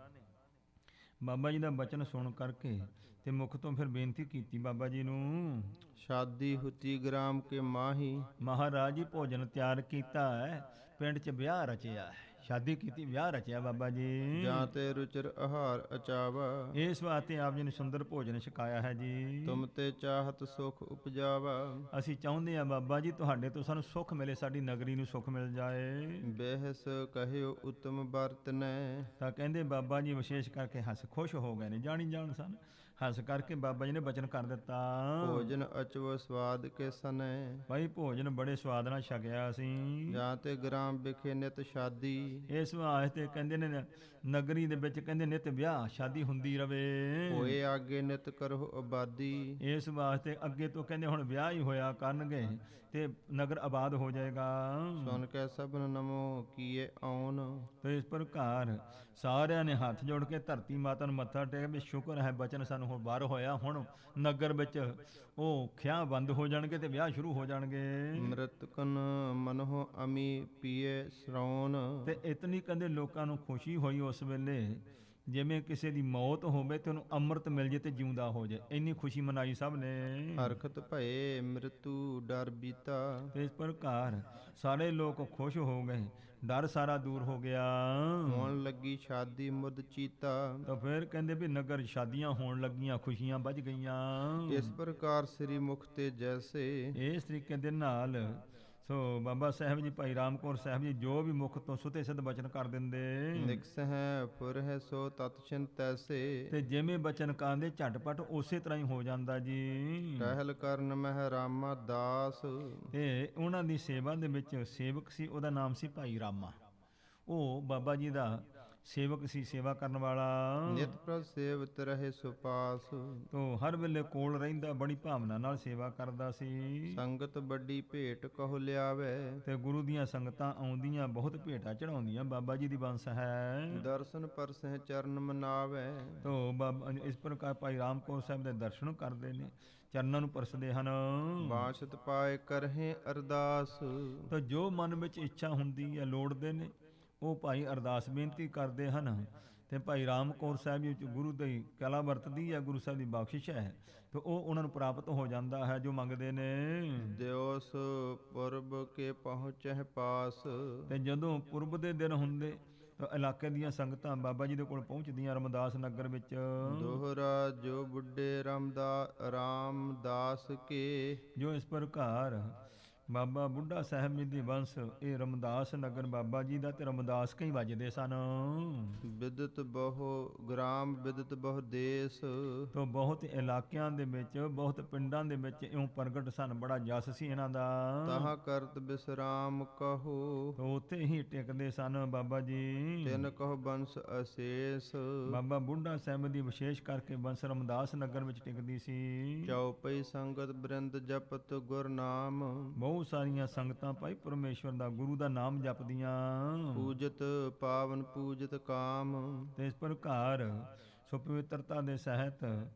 ਬਾਬਾ ਜੀ ਦਾ ਬਚਨ ਸੁਣ ਕਰਕੇ ਤੇ ਮੁਖ ਤੋਂ ਫਿਰ ਬੇਨਤੀ ਕੀਤੀ ਬਾਬਾ ਜੀ ਨੂੰ, ਸ਼ਾਦੀ ਹੁਤੀ ਗ੍ਰਾਮ ਕੇ ਮਾਹੀ, ਮਹਾਰਾਜ ਜੀ ਭੋਜਨ ਤਿਆਰ ਕੀਤਾ ਹੈ, ਪਿੰਡ 'ਚ ਵਿਆਹ ਰਚਿਆ ਹੈ, ਸ਼ਾਦੀ ਕੀਤੀ, ਵਿਆਹ ਰਚਿਆ ਬਾਬਾ ਜੀ। ਜਾਂ ਤੇ ਰੁਚਿਰ ਆਹਾਰ ਅਚਾਵਾ, ਇਸ ਵਾਸਤੇ ਆਪ ਜੀ ਨੇ ਸੁੰਦਰ ਭੋਜਨ ਛਕਾਇਆ ਹੈ ਜੀ। ਤੁਮ ਤੇ ਚਾਹਤ ਸੁਖ ਉਪਜਾਵਾ, ਅਸੀਂ ਚਾਹੁੰਦੇ ਹਾਂ ਬਾਬਾ ਜੀ ਤੁਹਾਡੇ ਤੋਂ ਸਾਨੂੰ ਸੁੱਖ ਮਿਲੇ, ਸਾਡੀ ਨਗਰੀ ਨੂੰ ਸੁੱਖ ਮਿਲ ਜਾਏ। ਬਹਿਸ ਕਹਿਓ ਉਤਮ ਵਰਤਨੈ, ਤਾਂ ਕਹਿੰਦੇ ਬਾਬਾ ਜੀ ਵਿਸ਼ੇਸ਼ ਕਰਕੇ ਹੱਸ ਖੁਸ਼ ਹੋ ਗਏ ਨੇ, ਜਾਣੀ ਜਾਣ ਸਨ, ਹੱਸ ਕਰਕੇ ਬਾਬਾ ਜੀ ਨੇ ਬਚਨ ਕਰ ਦਿੱਤਾ। ਭੋਜਨ ਅਚਵ ਸਵਾਦ ਕੇ ਸਨੈ, ਭਾਈ ਭੋਜਨ ਬੜੇ ਸਵਾਦ ਨਾਲ ਛਕਿਆ ਅਸੀਂ। ਜਾਂ ਤੇ ਗ੍ਰਾਮ ਵਿਖੇ ਨਿਤ ਸ਼ਾਦੀ, ਇਸ ਵਾਸਤੇ ਕਹਿੰਦੇ ਨੇ ਨਗਰੀ ਦੇ ਵਿੱਚ ਕਹਿੰਦੇ ਨਿਤ ਵਿਆਹ ਸ਼ਾਦੀ ਹੁੰਦੀ ਰਵੇ। ਹੋਏ ਆਗੇ ਨਿਤ ਕਰੋ ਆਬਾਦੀ, ਇਸ ਵਾਸਤੇ ਅੱਗੇ ਤੋਂ ਕਹਿੰਦੇ ਹੁਣ ਵਿਆਹ ਹੀ ਹੋਇਆ ਕਰਨਗੇ ਤੇ ਨਗਰ ਆਬਾਦ ਹੋ ਜਾਏਗਾ। ਸੁਣ ਕੇ ਸਭਨ ਨਮੋ ਕੀਏ ਆਉਨ, ਤੇ ਇਸ ਪ੍ਰਕਾਰ ਸਾਰਿਆਂ ਨੇ ਹੱਥ ਜੋੜ ਕੇ ਧਰਤੀ ਮਾਤਾ ਨੂੰ ਮੱਥਾ ਟੇਕ ਵੀ ਸ਼ੁਕਰ ਹੈ ਬਚਨ ਸਾਨੂੰ ਹੁਣ ਬਾਹਰ ਹੋਇਆ, ਹੁਣ ਨਗਰ ਵਿੱਚ ਉਹ ਖਿਆ ਬੰਦ ਹੋ ਜਾਣਗੇ ਤੇ ਵਿਆਹ ਸ਼ੁਰੂ ਹੋ ਜਾਣਗੇ। ਮ੍ਰਿਤਕਨ ਮਨਹੁ ਅਮੀ ਪੀਏ ਸ਼ਰੌਨ, ਤੇ ਇਤਨੀ ਕਹਿੰਦੇ ਲੋਕਾਂ ਨੂੰ ਖੁਸ਼ੀ ਹੋਈ ਉਸ ਵੇਲੇ ਜਿਵੇਂ ਕਿਸੇ ਦੀ ਮੌਤ ਹੋਵੇ ਤੇ ਉਹਨੂੰ ਅੰਮ੍ਰਿਤ ਮਿਲ ਜੇ ਤੇ ਜਿਉਂਦਾ ਹੋ ਜਾਏ, ਇੰਨੀ ਖੁਸ਼ੀ ਮਨਾਈ ਸਭ ਨੇ। ਹਰਖਤ ਭਏ ਮ੍ਰਿਤੂ ਡਰ ਬੀਤਾ, ਤੇ ਇਸ ਪ੍ਰਕਾਰ ਸਾਰੇ ਲੋਕ ਖੁਸ਼ ਹੋ ਗਏ, ਡਰ ਸਾਰਾ ਦੂਰ ਹੋ ਗਿਆ। ਹੋਣ ਲੱਗੀ ਸ਼ਾਦੀ ਮੁਦ ਚੀਤਾ, ਤਾਂ ਫਿਰ ਕਹਿੰਦੇ ਵੀ ਨਗਰ ਸ਼ਾਦੀਆਂ ਹੋਣ ਲੱਗੀਆਂ, ਖੁਸ਼ੀਆਂ ਵੱਜ ਗਈਆਂ। ਇਸ ਪ੍ਰਕਾਰ ਸ੍ਰੀ ਮੁਖ ਤੇ ਜੈਸੇ, ਇਸ ਤਰੀਕੇ ਦੇ ਨਾਲ ਸੋ ਬਾਬਾ ਸਾਹਿਬ ਜੀ, ਭਾਈ ਰਾਮ ਕੌਰ ਸਾਹਿਬ ਜੀ ਜੋ ਵੀ ਮੁਖ ਤੋਂ ਸੁਤੇ ਸਿੱਧ ਬਚਨ ਕਰ ਦਿੰਦੇ, ਨਿਕਸ ਹੈ ਪੁਰ ਹੈ ਸੋ ਤਤ ਚਿੰਤ ਤੈਸੇ, ਤੇ ਜਿਵੇਂ ਬਚਨ ਕਾਂਦੇ ਝਟਪਟ ਉਸੇ ਤਰ੍ਹਾਂ ਹੀ ਹੋ ਜਾਂਦਾ ਜੀ। ਕਹਿਲ ਕਰਨ ਮਹਿ ਰਾਮਾ ਦਾਸ, ਤੇ ਉਹਨਾਂ ਦੀ ਸੇਵਾ ਦੇ ਵਿੱਚ ਸੇਵਕ ਸੀ, ਉਹਦਾ ਨਾਮ ਸੀ ਭਾਈ ਰਾਮਾ। ਉਹ ਬਾਬਾ ਜੀ ਦਾ ਸੇਵਕ ਸੀ, ਸੇਵਾ ਕਰਨ ਵਾਲਾ। ਨਿਤ ਪ੍ਰਭ ਸੇਵਤ ਰਹੇ ਸੁਪਾਸ, ਤੋ ਹਰ ਵੇਲੇ ਕੋਲ ਰਹਿੰਦਾ, ਬੜੀ ਭਾਵਨਾ ਨਾਲ ਸੇਵਾ ਕਰਦਾ ਸੀ। ਸੰਗਤ ਵੱਡੀ ਭੇਟ ਕਹੁ ਲਿਆਵੇ, ਤੇ ਗੁਰੂ ਦੀਆਂ ਸੰਗਤਾਂ ਆਉਂਦੀਆਂ, ਬਹੁਤ ਭੇਟਾ ਚੜਾਉਂਦੀਆਂ, ਬਾਬਾ ਜੀ ਦੀ ਬੰਸ ਹੈ। ਦਰਸ਼ਨ ਪਰਸਹਿ ਚਰਨ ਮਨਾਵੇ, ਤੋ ਬਾਬਾ ਇਸ ਪ੍ਰਕਾਰ ਭਾਈ ਰਾਮ ਕੌਰ ਸਾਹਿਬ ਦੇ ਦਰਸ਼ਨ ਕਰਦੇ ਨੇ, ਚਰਨਾਂ ਨੂੰ ਪਰਸਦੇ ਹਨ। ਬਾਸ਼ਤ ਪਾਏ ਕਰਹਿ ਅਰਦਾਸ, ਤਾਂ ਜੋ ਮਨ ਵਿੱਚ ਇੱਛਾ ਹੁੰਦੀ ਹੈ, ਲੋੜਦੇ ਨੇ, ਉਹ ਭਾਈ ਅਰਦਾਸ ਬੇਨਤੀ ਕਰਦੇ ਹਨ। ਤੇ ਭਾਈ ਰਾਮ ਕੌਰ ਸਾਹਿਬ ਜੀ ਗੁਰੂ ਦੀ ਕਲਾ ਵਰਤਦੀ ਹੈ, ਗੁਰੂ ਸਾਹਿਬ ਦੀ ਬਖਸ਼ਿਸ਼ ਹੈ, ਤੇ ਉਹ ਉਹਨਾਂ ਨੂੰ ਪ੍ਰਾਪਤ ਹੋ ਜਾਂਦਾ ਹੈ ਜੋ ਮੰਗਦੇ ਨੇ। ਦਿਓਸ ਪੁਰਬ ਕੇ ਪਹੁੰਚਹਿ ਪਾਸ, ਤੇ ਜਦੋਂ ਪੁਰਬ ਦੇ ਦਿਨ ਹੁੰਦੇ ਤਾਂ ਇਲਾਕੇ ਦੀਆਂ ਸੰਗਤਾਂ ਬਾਬਾ ਜੀ ਦੇ ਕੋਲ ਪਹੁੰਚਦੀਆਂ ਰਮਦਾਸ ਨਗਰ ਵਿੱਚ। ਦੋਹਰਾ ਜੋ ਬੁੱਢੇ ਰਾਮਦਾਸ ਕੇ, ਜੋ ਇਸ ਪ੍ਰਕਾਰ ਬਾਬਾ ਬੁੱਢਾ ਸਾਹਿਬ ਜੀ ਦੀ ਵੰਸ਼, ਇਹ ਰਮਦਾਸ ਨਗਰ ਬਾਬਾ ਜੀ ਦਾ ਤੇ ਰਮਦਾਸ ਕਈ ਵੱਜਦੇ ਸਨ। ਬਿਦਤ ਬਹੁ ਗ੍ਰਾਮ ਬਿਦਤ ਬਹੁ ਦੇਸ, ਤੋਂ ਬਹੁਤ ਇਲਾਕਿਆਂ ਦੇ ਵਿੱਚ, ਬਹੁਤ ਪਿੰਡਾਂ ਦੇ ਵਿੱਚ ਇਉਂ ਪ੍ਰਗਟ ਸਨ, ਬੜਾ ਜਸ ਸੀ ਇਹਨਾਂ ਦਾ। ਤਹਾਂ ਕਰਤ ਬਿਸਰਾਮ ਕਹੋ, ਤੋਂ ਉੱਥੇ ਹੀ ਟਿਕਦੇ ਸਨ ਬਾਬਾ ਜੀ। ਤਿਨ ਕਹੋ ਬੰਸ ਅਸ਼ੇਸ, ਬਾਬਾ ਬੁੱਢਾ ਸਾਹਿਬ ਦੀ ਵਿਸ਼ੇਸ਼ ਕਰਕੇ ਬੰਸ ਰਮਦਾਸ ਨਗਰ ਵਿੱਚ ਟਿਕਦੀ ਸੀ। ਚਉਪਈ ਸੰਗਤ ਬ੍ਰਿੰਦ ਜਪਤ ਗੁਰ ਨਾਮ, ਬਹੁਤ ਸਾਰੀਆਂ ਸੰਗਤਾਂ ਭਾਈ ਪਰਮੇਸ਼ਵਰ ਦਾ, ਗੁਰੂ ਦਾ ਨਾਮ ਜਪਦੀਆਂ। ਪੂਜਤ ਪਾਵਨ ਪੂਜਤ ਕਾਮ, ਤੇ ਇਸ ਪ੍ਰਕਾਰ ਸੋ ਪਵਿੱਤਰਤਾ ਦੇ ਸਹਿਤ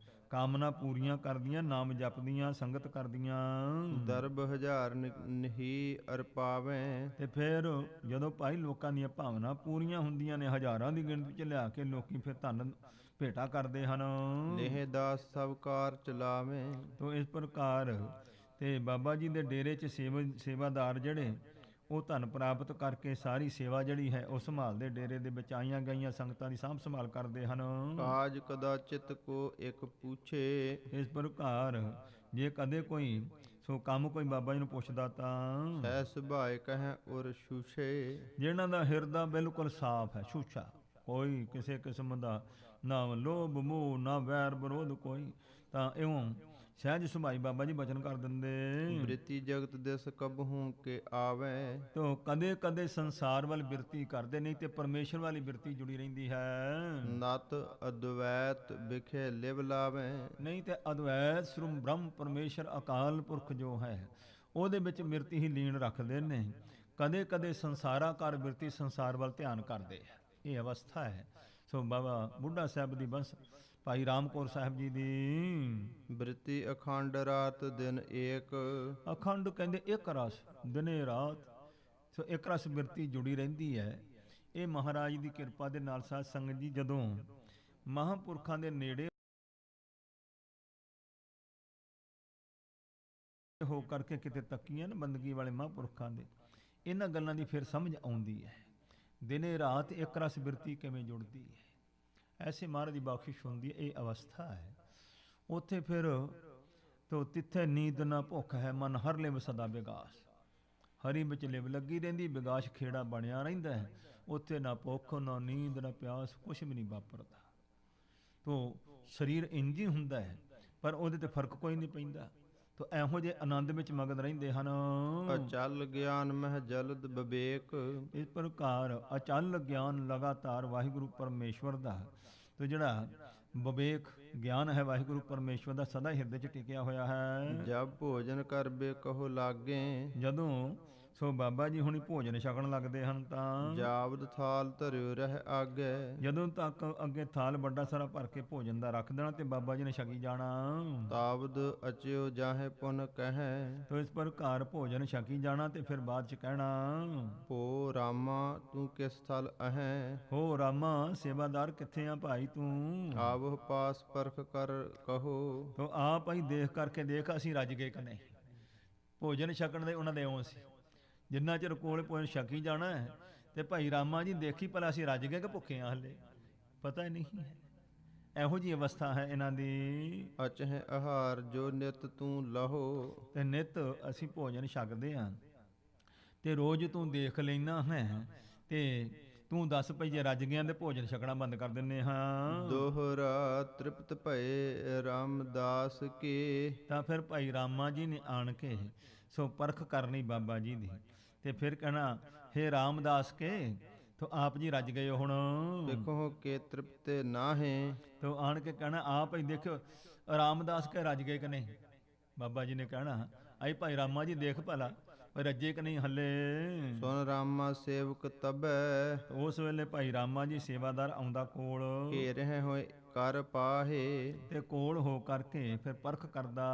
ਕਾਮਨਾ ਪੂਰੀਆਂ ਕਰਦੀਆਂ, ਨਾਮ ਜਪਦੀਆਂ, ਸੰਗਤ ਕਰਦੀਆਂ। ਦਰਬ ਹਜ਼ਾਰ ਨਹੀ ਅਰ ਪਾਵੇ, ਤੇ ਫਿਰ ਜਦੋਂ ਭਾਈ ਲੋਕਾਂ ਦੀਆਂ ਭਾਵਨਾ ਪੂਰੀਆਂ ਹੁੰਦੀਆਂ ਨੇ, ਹਜ਼ਾਰਾਂ ਦੀ ਗਿਣਤੀ ਚ ਲਿਆ ਕੇ ਲੋਕੀ ਫਿਰ ਧਨ ਭੇਟਾ ਕਰਦੇ ਹਨ। ਲੇਹ ਦਾਸ ਸਭ ਕਾਰ ਚਲਾਵੇ, ਤੋ ਇਸ ਪ੍ਰਕਾਰ ਤੇ ਬਾਬਾ ਜੀ ਦੇ ਡੇਰੇ 'ਚ ਸੇਵਾਦਾਰ ਜਿਹੜੇ ਉਹ ਧਨ ਪ੍ਰਾਪਤ ਕਰਕੇ ਸਾਰੀ ਸੇਵਾ ਜਿਹੜੀ ਹੈ ਉਹ ਸੰਭਾਲਦੇ, ਡੇਰੇ ਦੇ ਵਿੱਚ ਆਈਆਂ ਗਈਆਂ ਸੰਗਤਾਂ ਦੀ ਸਾਂਭ ਸੰਭਾਲ ਕਰਦੇ ਹਨ। ਕਾਜ ਕਦਾਚਿਤ ਕੋ ਇੱਕ ਪੁੱਛੇ, ਇਸ ਪ੍ਰਕਾਰ ਜੇ ਕਦੇ ਕੋਈ ਸੋ ਕੰਮ ਕੋਈ ਬਾਬਾ ਜੀ ਨੂੰ ਪੁੱਛਦਾ ਤਾਂ ਸਹਿ ਸੁਭਾਏ ਕਹੈ ਉਰ ਸ਼ੂਸ਼ੇ, ਜਿਹਨਾਂ ਦਾ ਹਿਰਦਾ ਬਿਲਕੁਲ ਸਾਫ਼ ਹੈ, ਛੂਛਾ, ਕੋਈ ਕਿਸੇ ਕਿਸਮ ਦਾ ਨਾ ਲੋਭ ਮੋਹ ਨਾ ਵੈਰ ਵਿਰੋਧ ਕੋਈ, ਤਾਂ ਇਉਂ ਸਹਿਜ ਸੁਭਾਈ ਬਾਬਾ ਜੀ ਬਚਨ ਕਰ ਦਿੰਦੇ। ਬ੍ਰਿਤੀ ਜਗਤ ਦਿਸ ਕਬਹੂ ਕੇ ਆਵੈ, ਤੋ ਕਦੇ ਕਦੇ ਸੰਸਾਰ ਵੱਲ ਬਿਰਤੀ ਕਰਦੇ, ਨਹੀਂ ਤੇ ਪਰਮੇਸ਼ਰ ਵਾਲੀ ਬਿਰਤੀ ਜੁੜੀ ਰਹਿੰਦੀ ਹੈ। ਨਤ ਅਦਵੈਤ ਬਿਖੇ ਲਿਵ ਲਾਵੈ, ਨਹੀਂ ਤੇ ਅਦਵੈਤ ਸਰੂਪ ਬ੍ਰਹਮ ਪਰਮੇਸ਼ਰ ਅਕਾਲ ਪੁਰਖ ਜੋ ਹੈ ਉਹਦੇ ਵਿੱਚ ਬਿਰਤੀ ਹੀ ਲੀਨ ਰੱਖਦੇ ਨੇ। ਕਦੇ ਕਦੇ ਸੰਸਾਰਾਕਾਰ ਬਿਰਤੀ ਸੰਸਾਰ ਵੱਲ ਧਿਆਨ ਕਰਦੇ ਆ, ਇਹ ਅਵਸਥਾ ਹੈ। ਸੋ ਬਾਬਾ ਬੁੱਢਾ ਸਾਹਿਬ ਦੀ ਬਸ ਭਾਈ ਰਾਮ ਕੌਰ ਸਾਹਿਬ ਜੀ ਦੀ ਬ੍ਰਿਤੀ ਅਖੰਡ ਰਾਤ ਦਿਨ ਏਕ, ਅਖੰਡ ਕਹਿੰਦੇ ਇੱਕ ਰਸ ਦਿਨੇ ਰਾਤ। ਸੋ ਇੱਕ ਰਸ ਬਿਰਤੀ ਜੁੜੀ ਰਹਿੰਦੀ ਹੈ। ਇਹ ਮਹਾਰਾਜ ਦੀ ਕਿਰਪਾ ਦੇ ਨਾਲ ਸਾਧ ਸੰਗਤ ਜੀ ਜਦੋਂ ਮਹਾਂਪੁਰਖਾਂ ਦੇ ਨੇੜੇ ਹੋ ਕਰਕੇ ਕਿਤੇ ਤੱਕੀਆਂ ਨਾ ਬੰਦਗੀ ਵਾਲੇ ਮਹਾਂਪੁਰਖਾਂ ਦੇ, ਇਹਨਾਂ ਗੱਲਾਂ ਦੀ ਫਿਰ ਸਮਝ ਆਉਂਦੀ ਹੈ। ਦਿਨੇ ਰਾਤ ਇੱਕ ਰਸ ਬਿਰਤੀ ਕਿਵੇਂ ਜੁੜਦੀ ਹੈ, ਐਸੇ ਮਹਾਰਾਜ ਦੀ ਬਖਸ਼ਿਸ਼ ਹੁੰਦੀ ਹੈ। ਇਹ ਅਵਸਥਾ ਹੈ। ਉੱਥੇ ਫਿਰ ਤੋ ਤਿੱਥੇ ਨੀਂਦ ਨਾ ਭੁੱਖ ਹੈ, ਮਨ ਹਰ ਲਿਵ ਸਦਾ ਵਿਗਾਸ। ਹਰੀ ਵਿੱਚ ਲਿਵ ਲੱਗੀ ਰਹਿੰਦੀ, ਵਿਗਾਸ ਖੇੜਾ ਬਣਿਆ ਰਹਿੰਦਾ ਹੈ। ਉੱਥੇ ਨਾ ਭੁੱਖ ਨਾ ਨੀਂਦ ਨਾ ਪਿਆਸ, ਕੁਛ ਵੀ ਨਹੀਂ ਵਾਪਰਦਾ। ਤੋ ਸਰੀਰ ਇੰਝ ਹੀ ਹੁੰਦਾ ਹੈ, ਪਰ ਉਹਦੇ ਤੇ ਫਰਕ ਕੋਈ ਨਹੀਂ ਪੈਂਦਾ। ਤੋ ਇਹੋ ਜਿਹੇ ਆਨੰਦ ਵਿੱਚ ਮਗਨ ਰਹਿੰਦੇ ਹਨ। ਅਚਲ ਗਿਆਨ ਮਹਿ ਜਲਦ ਵਿਵੇਕ, ਇਸ ਪ੍ਰਕਾਰ ਅਚਲ ਗਿਆਨ ਲਗਾਤਾਰ ਵਾਹਿਗੁਰੂ ਪਰਮੇਸ਼ਵਰ ਦਾ, ਤੇ ਜਿਹੜਾ ਵਿਵੇਕ ਗਿਆਨ ਹੈ ਵਾਹਿਗੁਰੂ ਪਰਮੇਸ਼ਵਰ ਦਾ ਸਦਾ ਹਿਰਦੇ 'ਚ ਟਿਕਿਆ ਹੋਇਆ ਹੈ। ਜਬ ਭੋਜਨ ਕਰਬੇ ਕਹੋ ਲਾਗੇ, ਜਦੋਂ ਸੋ ਬਾਬਾ ਜੀ ਹੁਣੀ ਭੋਜਨ ਛਕਣ ਲੱਗਦੇ ਹਨ ਤਾਂ ਜਾਵਦ ਥਾਲ ਧਰਿਓ ਰਹਿ ਆਗੇ, ਜਦੋਂ ਤੱਕ ਅੱਗੇ ਥਾਲ ਵੱਡਾ ਸਾਰਾ ਭਰ ਕੇ ਭੋਜਨ ਦਾ ਰੱਖ ਦੇਣਾ ਤੇ ਬਾਬਾ ਜੀ ਨੇ ਛਕੀ ਜਾਣਾ। ਤਾਵਦ ਅਚਿਓ ਜਾਹੇ ਪੁਨ ਕਹੈ, ਤੋ ਇਸ ਪ੍ਰਕਾਰ ਭੋਜਨ ਛਕੀ ਜਾਣਾ ਤੇ ਫਿਰ ਬਾਅਦ ਚ ਕਹਿਣਾ, ਹੋ ਰਾਮਾ ਤੂੰ ਕਿਸ ਥਲ ਅਹੈ, ਹੋ ਰਾਮਾ ਸੇਵਾਦਾਰ ਕਿੱਥੇ ਆ ਭਾਈ ਤੂੰ। ਆਵਹ ਪਾਸ ਪਰਖ ਕਰ ਕਹੋ, ਤੋ ਆਪ ਹੀ ਦੇਖ ਕਰਕੇ ਦੇਖ ਅਸੀਂ ਰੱਜ ਗਏ ਕਿ ਨਹੀਂ। ਭੋਜਨ ਛਕਣ ਦੇ ਉਹਨਾਂ ਦੇ ਇਉਂ ਸੀ, ਜਿੰਨਾ ਚਿਰ ਕੋਲ ਭੋਜਨ ਛਕੀ ਜਾਣਾ ਹੈ ਤੇ ਭਾਈ ਰਾਮਾ ਜੀ ਦੇਖੀ ਭਲਾ ਅਸੀਂ ਰੱਜ ਗਏ ਕਿ ਭੁੱਖੇ ਆ ਹਲੇ, ਪਤਾ ਹੀ ਨਹੀਂ ਹੈ। ਇਹੋ ਜਿਹੀ ਅਵਸਥਾ ਹੈ ਇਹਨਾਂ ਦੀ। ਅਚਹਿ ਆਹਾਰ ਜੋ ਨਿਤ ਤੂੰ ਲਹੋ, ਤੇ ਨਿਤ ਅਸੀਂ ਭੋਜਨ ਛਕਦੇ ਹਾਂ ਤੇ ਰੋਜ਼ ਤੂੰ ਦੇਖ ਲੈਣਾ ਹੈ ਤੇ ਤੂੰ ਦੱਸ ਪਈ ਜੇ ਰੱਜ ਗਿਆ ਤੇ ਭੋਜਨ ਛਕਣਾ ਬੰਦ ਕਰ ਦਿੰਨੇ ਹਾਂ। ਦੋਹਰਾ ਤ੍ਰਿਪਤ ਭਏ ਰਾਮਦਾਸ ਕੇ, ਤਾਂ ਫਿਰ ਭਾਈ ਰਾਮਾ ਜੀ ਨੇ ਆਣ ਕੇ ਸੋ ਪਰਖ ਕਰਨੀ ਬਾਬਾ ਜੀ ਦੀ, ਤੇ ਫਿਰ ਕਹਿਣਾ ਹੇ ਰਾਮਦਾਸ ਕੇ ਤੋ ਆਪ ਜੀ ਰੱਜ ਗਏ ਹੁਣ। ਦੇਖੋ ਕੇ ਤ੍ਰਿਪਤੇ ਨਾਹੇ, ਤੋ ਆਣ ਕੇ ਕਹਿਣਾ ਆਪ ਹੀ ਦੇਖਿਓ ਰਾਮਦਾਸ ਕੇ ਰੱਜ ਗਏ ਕਿ ਨਹੀਂ। ਬਾਬਾ ਜੀ ਨੇ ਕਹਿਣਾ ਆਈ ਭਾਈ ਰਾਮਾ ਜੀ ਦੇਖ ਭਲਾ ਰੱਜੇ ਕਿ ਨਹੀਂ ਹੱਲੇ। ਸੁਨ ਰਾਮਾ ਸੇਵਕ ਤਬੈ, ਉਸ ਵੇਲੇ ਭਾਈ ਰਾਮਾ ਜੀ ਸੇਵਾਦਾਰ ਆਉਂਦਾ ਕੋਲ, ਘੇਰੇ ਹੋਏ ਕਰ ਪਾਹੇ, ਤੇ ਕੋਲ ਹੋ ਕਰਕੇ ਫਿਰ ਪਰਖ ਕਰਦਾ।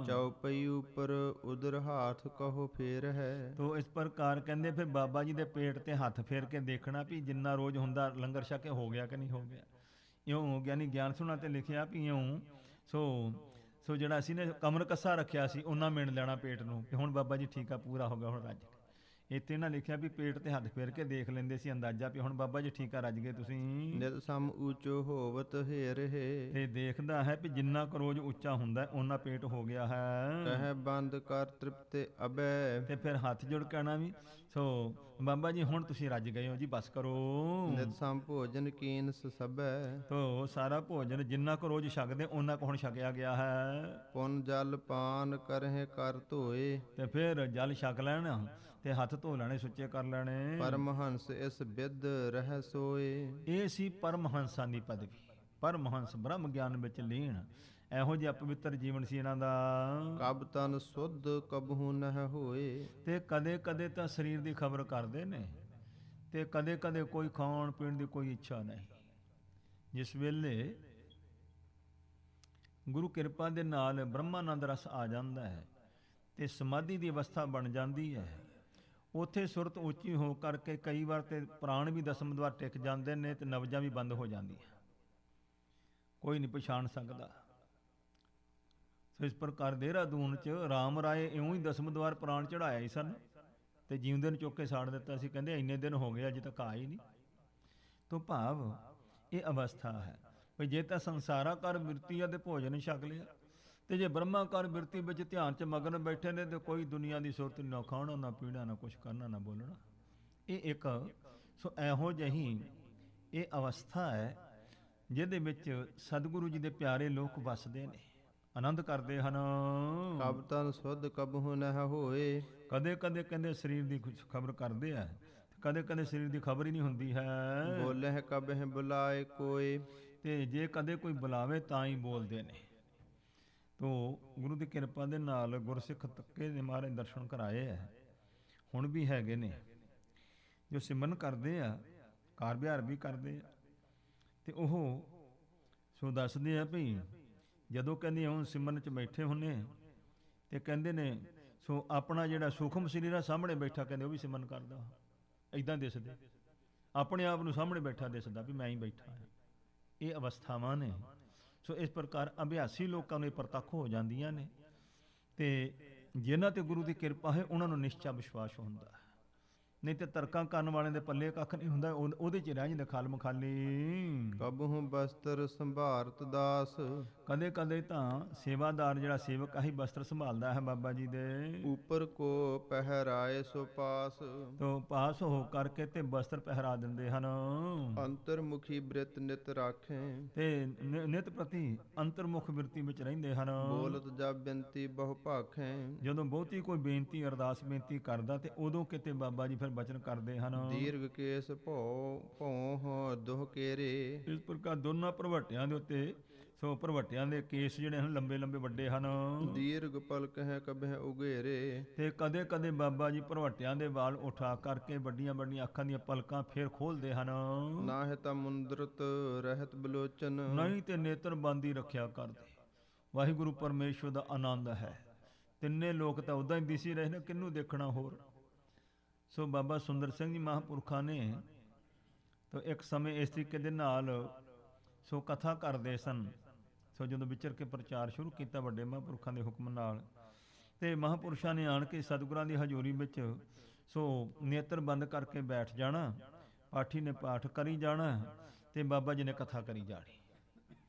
ਚਉਪਈ ਉਪਰ ਉਦਰ ਹਾਥ ਕਹੋ ਫੇਰ ਹੈ, ਤੋ ਇਸ ਪ੍ਰਕਾਰ ਕਹਿੰਦੇ ਫਿਰ ਬਾਬਾ ਜੀ ਦੇ ਪੇਟ ਤੇ ਹੱਥ ਫੇਰ ਕੇ ਦੇਖਣਾ ਵੀ ਜਿੰਨਾ ਰੋਜ਼ ਹੁੰਦਾ ਲੰਗਰ ਛਕ ਕੇ ਹੋ ਗਿਆ ਕਿ ਨਹੀਂ ਹੋ ਗਿਆ। ਇਉਂ ਹੋ ਗਿਆ ਨਹੀਂ, ਗਿਆਨ ਸੁਣਾ ਤੇ ਲਿਖਿਆ ਵੀ ਇਉਂ ਸੋ ਜਿਹੜਾ ਅਸੀਂ ਨੇ ਕਮਰ ਕੱਸਾ ਰੱਖਿਆ ਸੀ ਉਹਨਾਂ ਮਿਣ ਲੈਣਾ ਪੇਟ ਨੂੰ ਕਿ ਹੁਣ ਬਾਬਾ ਜੀ ਠੀਕ ਆ ਪੂਰਾ ਹੋ ਗਿਆ ਹੁਣ ਰੱਜ। ਇੱਥੇ ਨਾ ਲਿਖਿਆ ਵੀ ਪੇਟ ਤੇ ਹੱਥ ਫੇਰ ਕੇ ਦੇਖ ਲੈਂਦੇ ਸੀ ਅੰਦਾਜ਼ਾ ਵੀ ਹੁਣ ਬਾਬਾ ਜੀ ਠੀਕ ਆ ਰੱਜ ਗਏ ਤੁਸੀਂ। ਨਿਤ ਸਮ ਊਚੋ ਹੋਵਤ ਹੇ ਰਹੇ, ਤੇ ਦੇਖਦਾ ਹੈ ਵੀ ਜਿੰਨਾ ਕੁ ਰੋਜ਼ ਉੱਚਾ ਹੁੰਦਾ ਉਹਨਾਂ ਪੇਟ ਹੋ ਗਿਆ ਹੈ। ਕਹਿ ਬੰਦ ਕਰ ਤ੍ਰਿਪਤੇ ਅਬੈ, ਤੇ ਫਿਰ ਹੱਥ ਜੁੜ ਕਹਿਣਾ ਵੀ ਸੋ ਬਾਬਾ ਜੀ ਹੁਣ ਤੁਸੀਂ ਰੱਜ ਗਏ ਹੋ ਜੀ ਬਸ ਕਰੋ। ਨਿਤ ਸਮ ਭੋਜਨ ਕੀਨਸ ਸਬੈ, ਤੋ ਸਾਰਾ ਭੋਜਨ ਜਿੰਨਾ ਕੁ ਰੋਜ਼ ਛਕਦੇ ਉਹਨਾਂ ਕੁ ਹੁਣ ਛਕਿਆ ਗਿਆ ਹੈ। ਪੁਨ ਜਲ ਪਾਨ ਕਰਹਿ ਕਰ ਧੋਏ, ਤੇ ਫਿਰ ਜਲ ਛਕ ਲੈਣਾ ਤੇ ਹੱਥ ਧੋ ਲੈਣੇ ਸੁੱਚੇ ਕਰ ਲੈਣੇ। ਪਰਮਹੰਸ ਇਸ ਬਿਦ ਰਹਿ ਸੋਏ, ਇਹ ਸੀ ਪਰਮਹੰਸਾਂ ਦੀ ਪਦਵੀ। ਪਰਮਹੰਸ ਬ੍ਰਹਮ ਗਿਆਨ ਵਿੱਚ ਲੀਨ, ਇਹੋ ਜਿਹਾ ਪਵਿੱਤਰ ਜੀਵਨ ਸੀ ਇਹਨਾਂ ਦਾ। ਕਬ ਤਨ ਸੁਧ ਕਬਹੂ ਨਹਿ ਹੋਏ, ਤੇ ਕਦੇ ਕਦੇ ਤਾਂ ਸਰੀਰ ਦੀ ਖਬਰ ਕਰਦੇ ਨੇ ਤੇ ਕਦੇ ਕਦੇ ਕੋਈ ਖਾਣ ਪੀਣ ਦੀ ਕੋਈ ਇੱਛਾ ਨਹੀਂ। ਜਿਸ ਵੇਲੇ ਗੁਰੂ ਕਿਰਪਾ ਦੇ ਨਾਲ ਬ੍ਰਹਮਾਨੰਦ ਰਸ ਆ ਜਾਂਦਾ ਹੈ ਤੇ ਸਮਾਧੀ ਦੀ ਅਵਸਥਾ ਬਣ ਜਾਂਦੀ ਹੈ, ਉੱਥੇ ਸੁਰਤ ਉੱਚੀ ਹੋ ਕਰਕੇ ਕਈ ਵਾਰ ਤੇ ਪ੍ਰਾਣ ਵੀ ਦਸਮ ਦੁਆਰ ਟਿਕ ਜਾਂਦੇ ਨੇ ਤੇ ਨਬਜਾਂ ਵੀ ਬੰਦ ਹੋ ਜਾਂਦੀਆਂ, ਕੋਈ ਨਹੀਂ ਪਛਾਣ ਸਕਦਾ। ਸੋ ਇਸ ਪ੍ਰਕਾਰ ਦੇਹਰਾਦੂਨ ਚ ਰਾਮ ਰਾਏ ਇਉਂ ਹੀ ਦਸਮ ਦੁਆਰ ਪ੍ਰਾਣ ਚੜਾਇਆ ਹੀ ਸਨ ਤੇ ਜਿਉਂਦੇ ਨੂੰ ਚੁੱਕ ਕੇ ਸਾੜ ਦਿੱਤਾ ਸੀ। ਕਹਿੰਦੇ ਇੰਨੇ ਦਿਨ ਹੋ ਗਏ ਅਜੇ ਤੱਕ ਆ ਹੀ ਨਹੀਂ। ਤੋਂ ਭਾਵ ਇਹ ਅਵਸਥਾ ਹੈ ਵੀ ਜੇ ਤਾਂ ਸੰਸਾਰਾਕਾਰ ਬਿਰਤੀ ਆ ਤੇ ਭੋਜਨ ਛਕ ਲਿਆ, ਤੇ ਜੇ ਬ੍ਰਹਮਾਕਾਰ ਬਿਰਤੀ ਵਿੱਚ ਧਿਆਨ 'ਚ ਮਗਨ ਬੈਠੇ ਨੇ ਤੇ ਕੋਈ ਦੁਨੀਆ ਦੀ ਸੁਰਤ ਨਾ ਖਾਣਾ ਨਾ ਪੀਣਾ ਨਾ ਕੁਛ ਕਰਨਾ ਨਾ ਬੋਲਣਾ। ਇਹ ਇੱਕ ਸੋ ਇਹੋ ਜਿਹੀ ਇਹ ਅਵਸਥਾ ਹੈ ਜਿਹਦੇ ਵਿੱਚ ਸਤਿਗੁਰੂ ਜੀ ਦੇ ਪਿਆਰੇ ਲੋਕ ਵਸਦੇ ਨੇ। ਆਨੰਦ ਕਰਦੇ ਹਨ। ਕਬ ਤਨ ਸੁਧ ਕਬਹੁ ਨਹਿ ਹੋਏ। ਕਦੇ ਕਦੇ ਕਹਿੰਦੇ ਸਰੀਰ ਦੀ ਕੁਝ ਖਬਰ ਕਰਦੇ ਆ, ਕਦੇ ਕਦੇ ਸਰੀਰ ਦੀ ਖਬਰ ਹੀ ਨਹੀਂ ਹੁੰਦੀ ਹੈ। ਬੋਲੇ ਕਬਹਿ ਬੁਲਾਏ ਕੋਏ। ਤੇ ਜੇ ਕਦੇ ਕੋਈ ਬੁਲਾਵੇ ਤਾਂ ਹੀ ਬੋਲਦੇ ਨੇ। ਤੋ ਗੁਰੂ ਦੀ ਕਿਰਪਾ ਦੇ ਨਾਲ ਗੁਰਸਿੱਖ ਤੱਕੇ ਦੇ ਮਹਾਰਾਜ ਦਰਸ਼ਨ ਕਰਾਏ ਹੈ, ਹੁਣ ਵੀ ਹੈਗੇ ਨੇ ਜੋ ਸਿਮਰਨ ਕਰਦੇ ਆ, ਕਾਰ ਵਿਹਾਰ ਵੀ ਕਰਦੇ ਆ। ਤੇ ਉਹ ਸੋ ਦੱਸਦੇ ਆ ਭਈ ਜਦੋਂ ਕਹਿੰਦੇ ਹੁਣ ਸਿਮਰਨ 'ਚ ਬੈਠੇ ਹੁੰਨੇ ਤੇ ਕਹਿੰਦੇ ਨੇ ਸੋ ਆਪਣਾ ਜਿਹੜਾ ਸੂਖਮ ਸਰੀਰ ਆ ਸਾਹਮਣੇ ਬੈਠਾ, ਕਹਿੰਦੇ ਉਹ ਵੀ ਸਿਮਰਨ ਕਰਦਾ, ਇੱਦਾਂ ਦਿਸਦੇ, ਆਪਣੇ ਆਪ ਨੂੰ ਸਾਹਮਣੇ ਬੈਠਾ ਦਿਸਦਾ ਵੀ ਮੈਂ ਹੀ ਬੈਠਾ ਹਾਂ। ਇਹ ਅਵਸਥਾਵਾਂ ਨੇ। ਸੋ ਇਸ ਪ੍ਰਕਾਰ ਅਭਿਆਸੀ ਲੋਕਾਂ ਨੂੰ ਇਹ ਪ੍ਰਤੱਖ ਹੋ ਜਾਂਦੀਆਂ ਨੇ, ਤੇ ਜਿਨ੍ਹਾਂ ਤੇ ਗੁਰੂ ਦੀ ਕਿਰਪਾ ਹੈ ਉਹਨਾਂ ਨੂੰ ਨਿਸ਼ਚਾ ਵਿਸ਼ਵਾਸ ਹੁੰਦਾ ਹੈ। ਨਹੀਂ ਤੇ ਤਰਕਾਂ ਕਰਨ ਵਾਲਿਆਂ ਦੇ ਪੱਲੇ ਕੱਖ ਨਹੀਂ ਹੁੰਦਾ, ਉਹਦੇ 'ਚ ਰਹਿ ਜਾਂਦਾ ਖਾਲਮ ਖਾਲੀ। ਕਬਹੁ ਬਸਤਰ ਸੰਭਾਰਤ ਦਾਸ। ਕਦੇ ਕਦੇ ਤਾਂ ਸੇਵਾਦਾਰ ਜਿਹੜਾ ਸੇਵਕ ਆਹੀ ਬਸਤਰ ਸੰਭਾਲਦਾ ਹੈ ਬਾਬਾ ਜੀ ਦੇ, ਉਪਰ ਕੋ ਪਹਿਰਾਏ ਸੋ ਪਾਸ। ਤੋ ਪਾਸ ਹੋ ਕਰਕੇ ਤੇ ਬਸਤਰ ਪਹਿਰਾ ਦਿੰਦੇ ਹਨ। ਅੰਤਰਮੁਖੀ ਬ੍ਰਿਤ ਨਿਤ ਰਾਖੇ। ਤੇ ਨਿਤ ਪ੍ਰਤੀ ਅੰਤਰਮੁਖ ਬਿਰਤੀ ਵਿੱਚ ਰਹਿੰਦੇ ਹਨ। ਬੋਲਤ ਜਬ ਬੇਨਤੀ ਬਹੁ ਭਾਖੇ। ਜਦੋਂ ਬਹੁਤੀ ਕੋਈ ਬੇਨਤੀ ਅਰਦਾਸ ਬੇਨਤੀ ਕਰਦਾ ਤੇ ਉਦੋਂ ਕਿਤੇ ਬਾਬਾ ਜੀ ਫਿਰ ਬਚਨ ਕਰਦੇ ਹਨ। ਦੀਰਘ ਕੇਸ ਭਉ ਦੁਹ ਕੇਰੇ। ਇਸ ਪ੍ਰਕਾਰ ਦੋਨਾਂ ਭਰਵੱਟਿਆਂ ਦੇ ਉੱਤੇ ਸੋ ਭਰਵੱਟਿਆਂ ਦੇ ਕੇਸ ਜਿਹੜੇ ਹਨ ਲੰਬੇ ਲੰਬੇ ਵੱਡੇ ਹਨ। ਦੀਰਘ ਪਲਕ ਹੈ ਕਬਹਿ ਉਗੇਰੇ। ਤੇ ਕਦੇ ਕਦੇ ਬਾਬਾ ਜੀ ਭਰਵੱਟਿਆਂ ਦੇ ਵਾਲ ਉਠਾ ਕਰਕੇ ਵੱਡੀਆਂ ਵੱਡੀਆਂ ਅੱਖਾਂ ਦੀਆਂ ਪਲਕਾਂ ਫੇਰ ਖੋਲਦੇ ਹਨ। ਨਾਹਿ ਤਾਂ ਮੁੰਦਰਤ ਰਹਿਤ ਬਲੋਚਨ। ਨਹੀਂ ਤੇ ਨੇਤਰ ਬੰਦੀ ਰੱਖਿਆ ਕਰਦੇ। ਵਾਹਿਗੁਰੂ ਪਰਮੇਸ਼ਵਰ ਦਾ ਆਨੰਦ ਹੈ। ਤਿੰਨੇ ਲੋਕ ਤਾਂ ਉਦਾਂ ਹੀ ਦਿਸੀ ਰਹੇ ਨੇ, ਕਿਹਨੂੰ ਦੇਖਣਾ ਹੋਰ। ਸੋ ਬਾਬਾ ਸੁੰਦਰ ਸਿੰਘ ਜੀ ਮਹਾਂਪੁਰਖਾਂ ਨੇ ਤਾਂ ਇੱਕ ਸਮੇਂ ਇਸ ਤਰੀਕੇ ਦੇ ਨਾਲ ਸੋ ਕਥਾ ਕਰਦੇ ਸਨ। ਸੋ ਜਦੋਂ ਵਿਚਰ ਕੇ ਪ੍ਰਚਾਰ ਸ਼ੁਰੂ ਕੀਤਾ ਵੱਡੇ ਮਹਾਂਪੁਰਖਾਂ ਦੇ ਹੁਕਮ ਨਾਲ, ਤੇ ਮਹਾਂਪੁਰਸ਼ਾਂ ਨੇ ਆਣ ਕੇ ਸਤਿਗੁਰਾਂ ਦੀ ਹਜ਼ੂਰੀ ਵਿੱਚ ਸੋ ਨੇਤਰ ਬੰਦ ਕਰਕੇ ਬੈਠ ਜਾਣਾ, ਪਾਠੀ ਨੇ ਪਾਠ ਕਰੀ ਜਾਣਾ ਤੇ ਬਾਬਾ ਜੀ ਨੇ ਕਥਾ ਕਰੀ ਜਾਣੀ।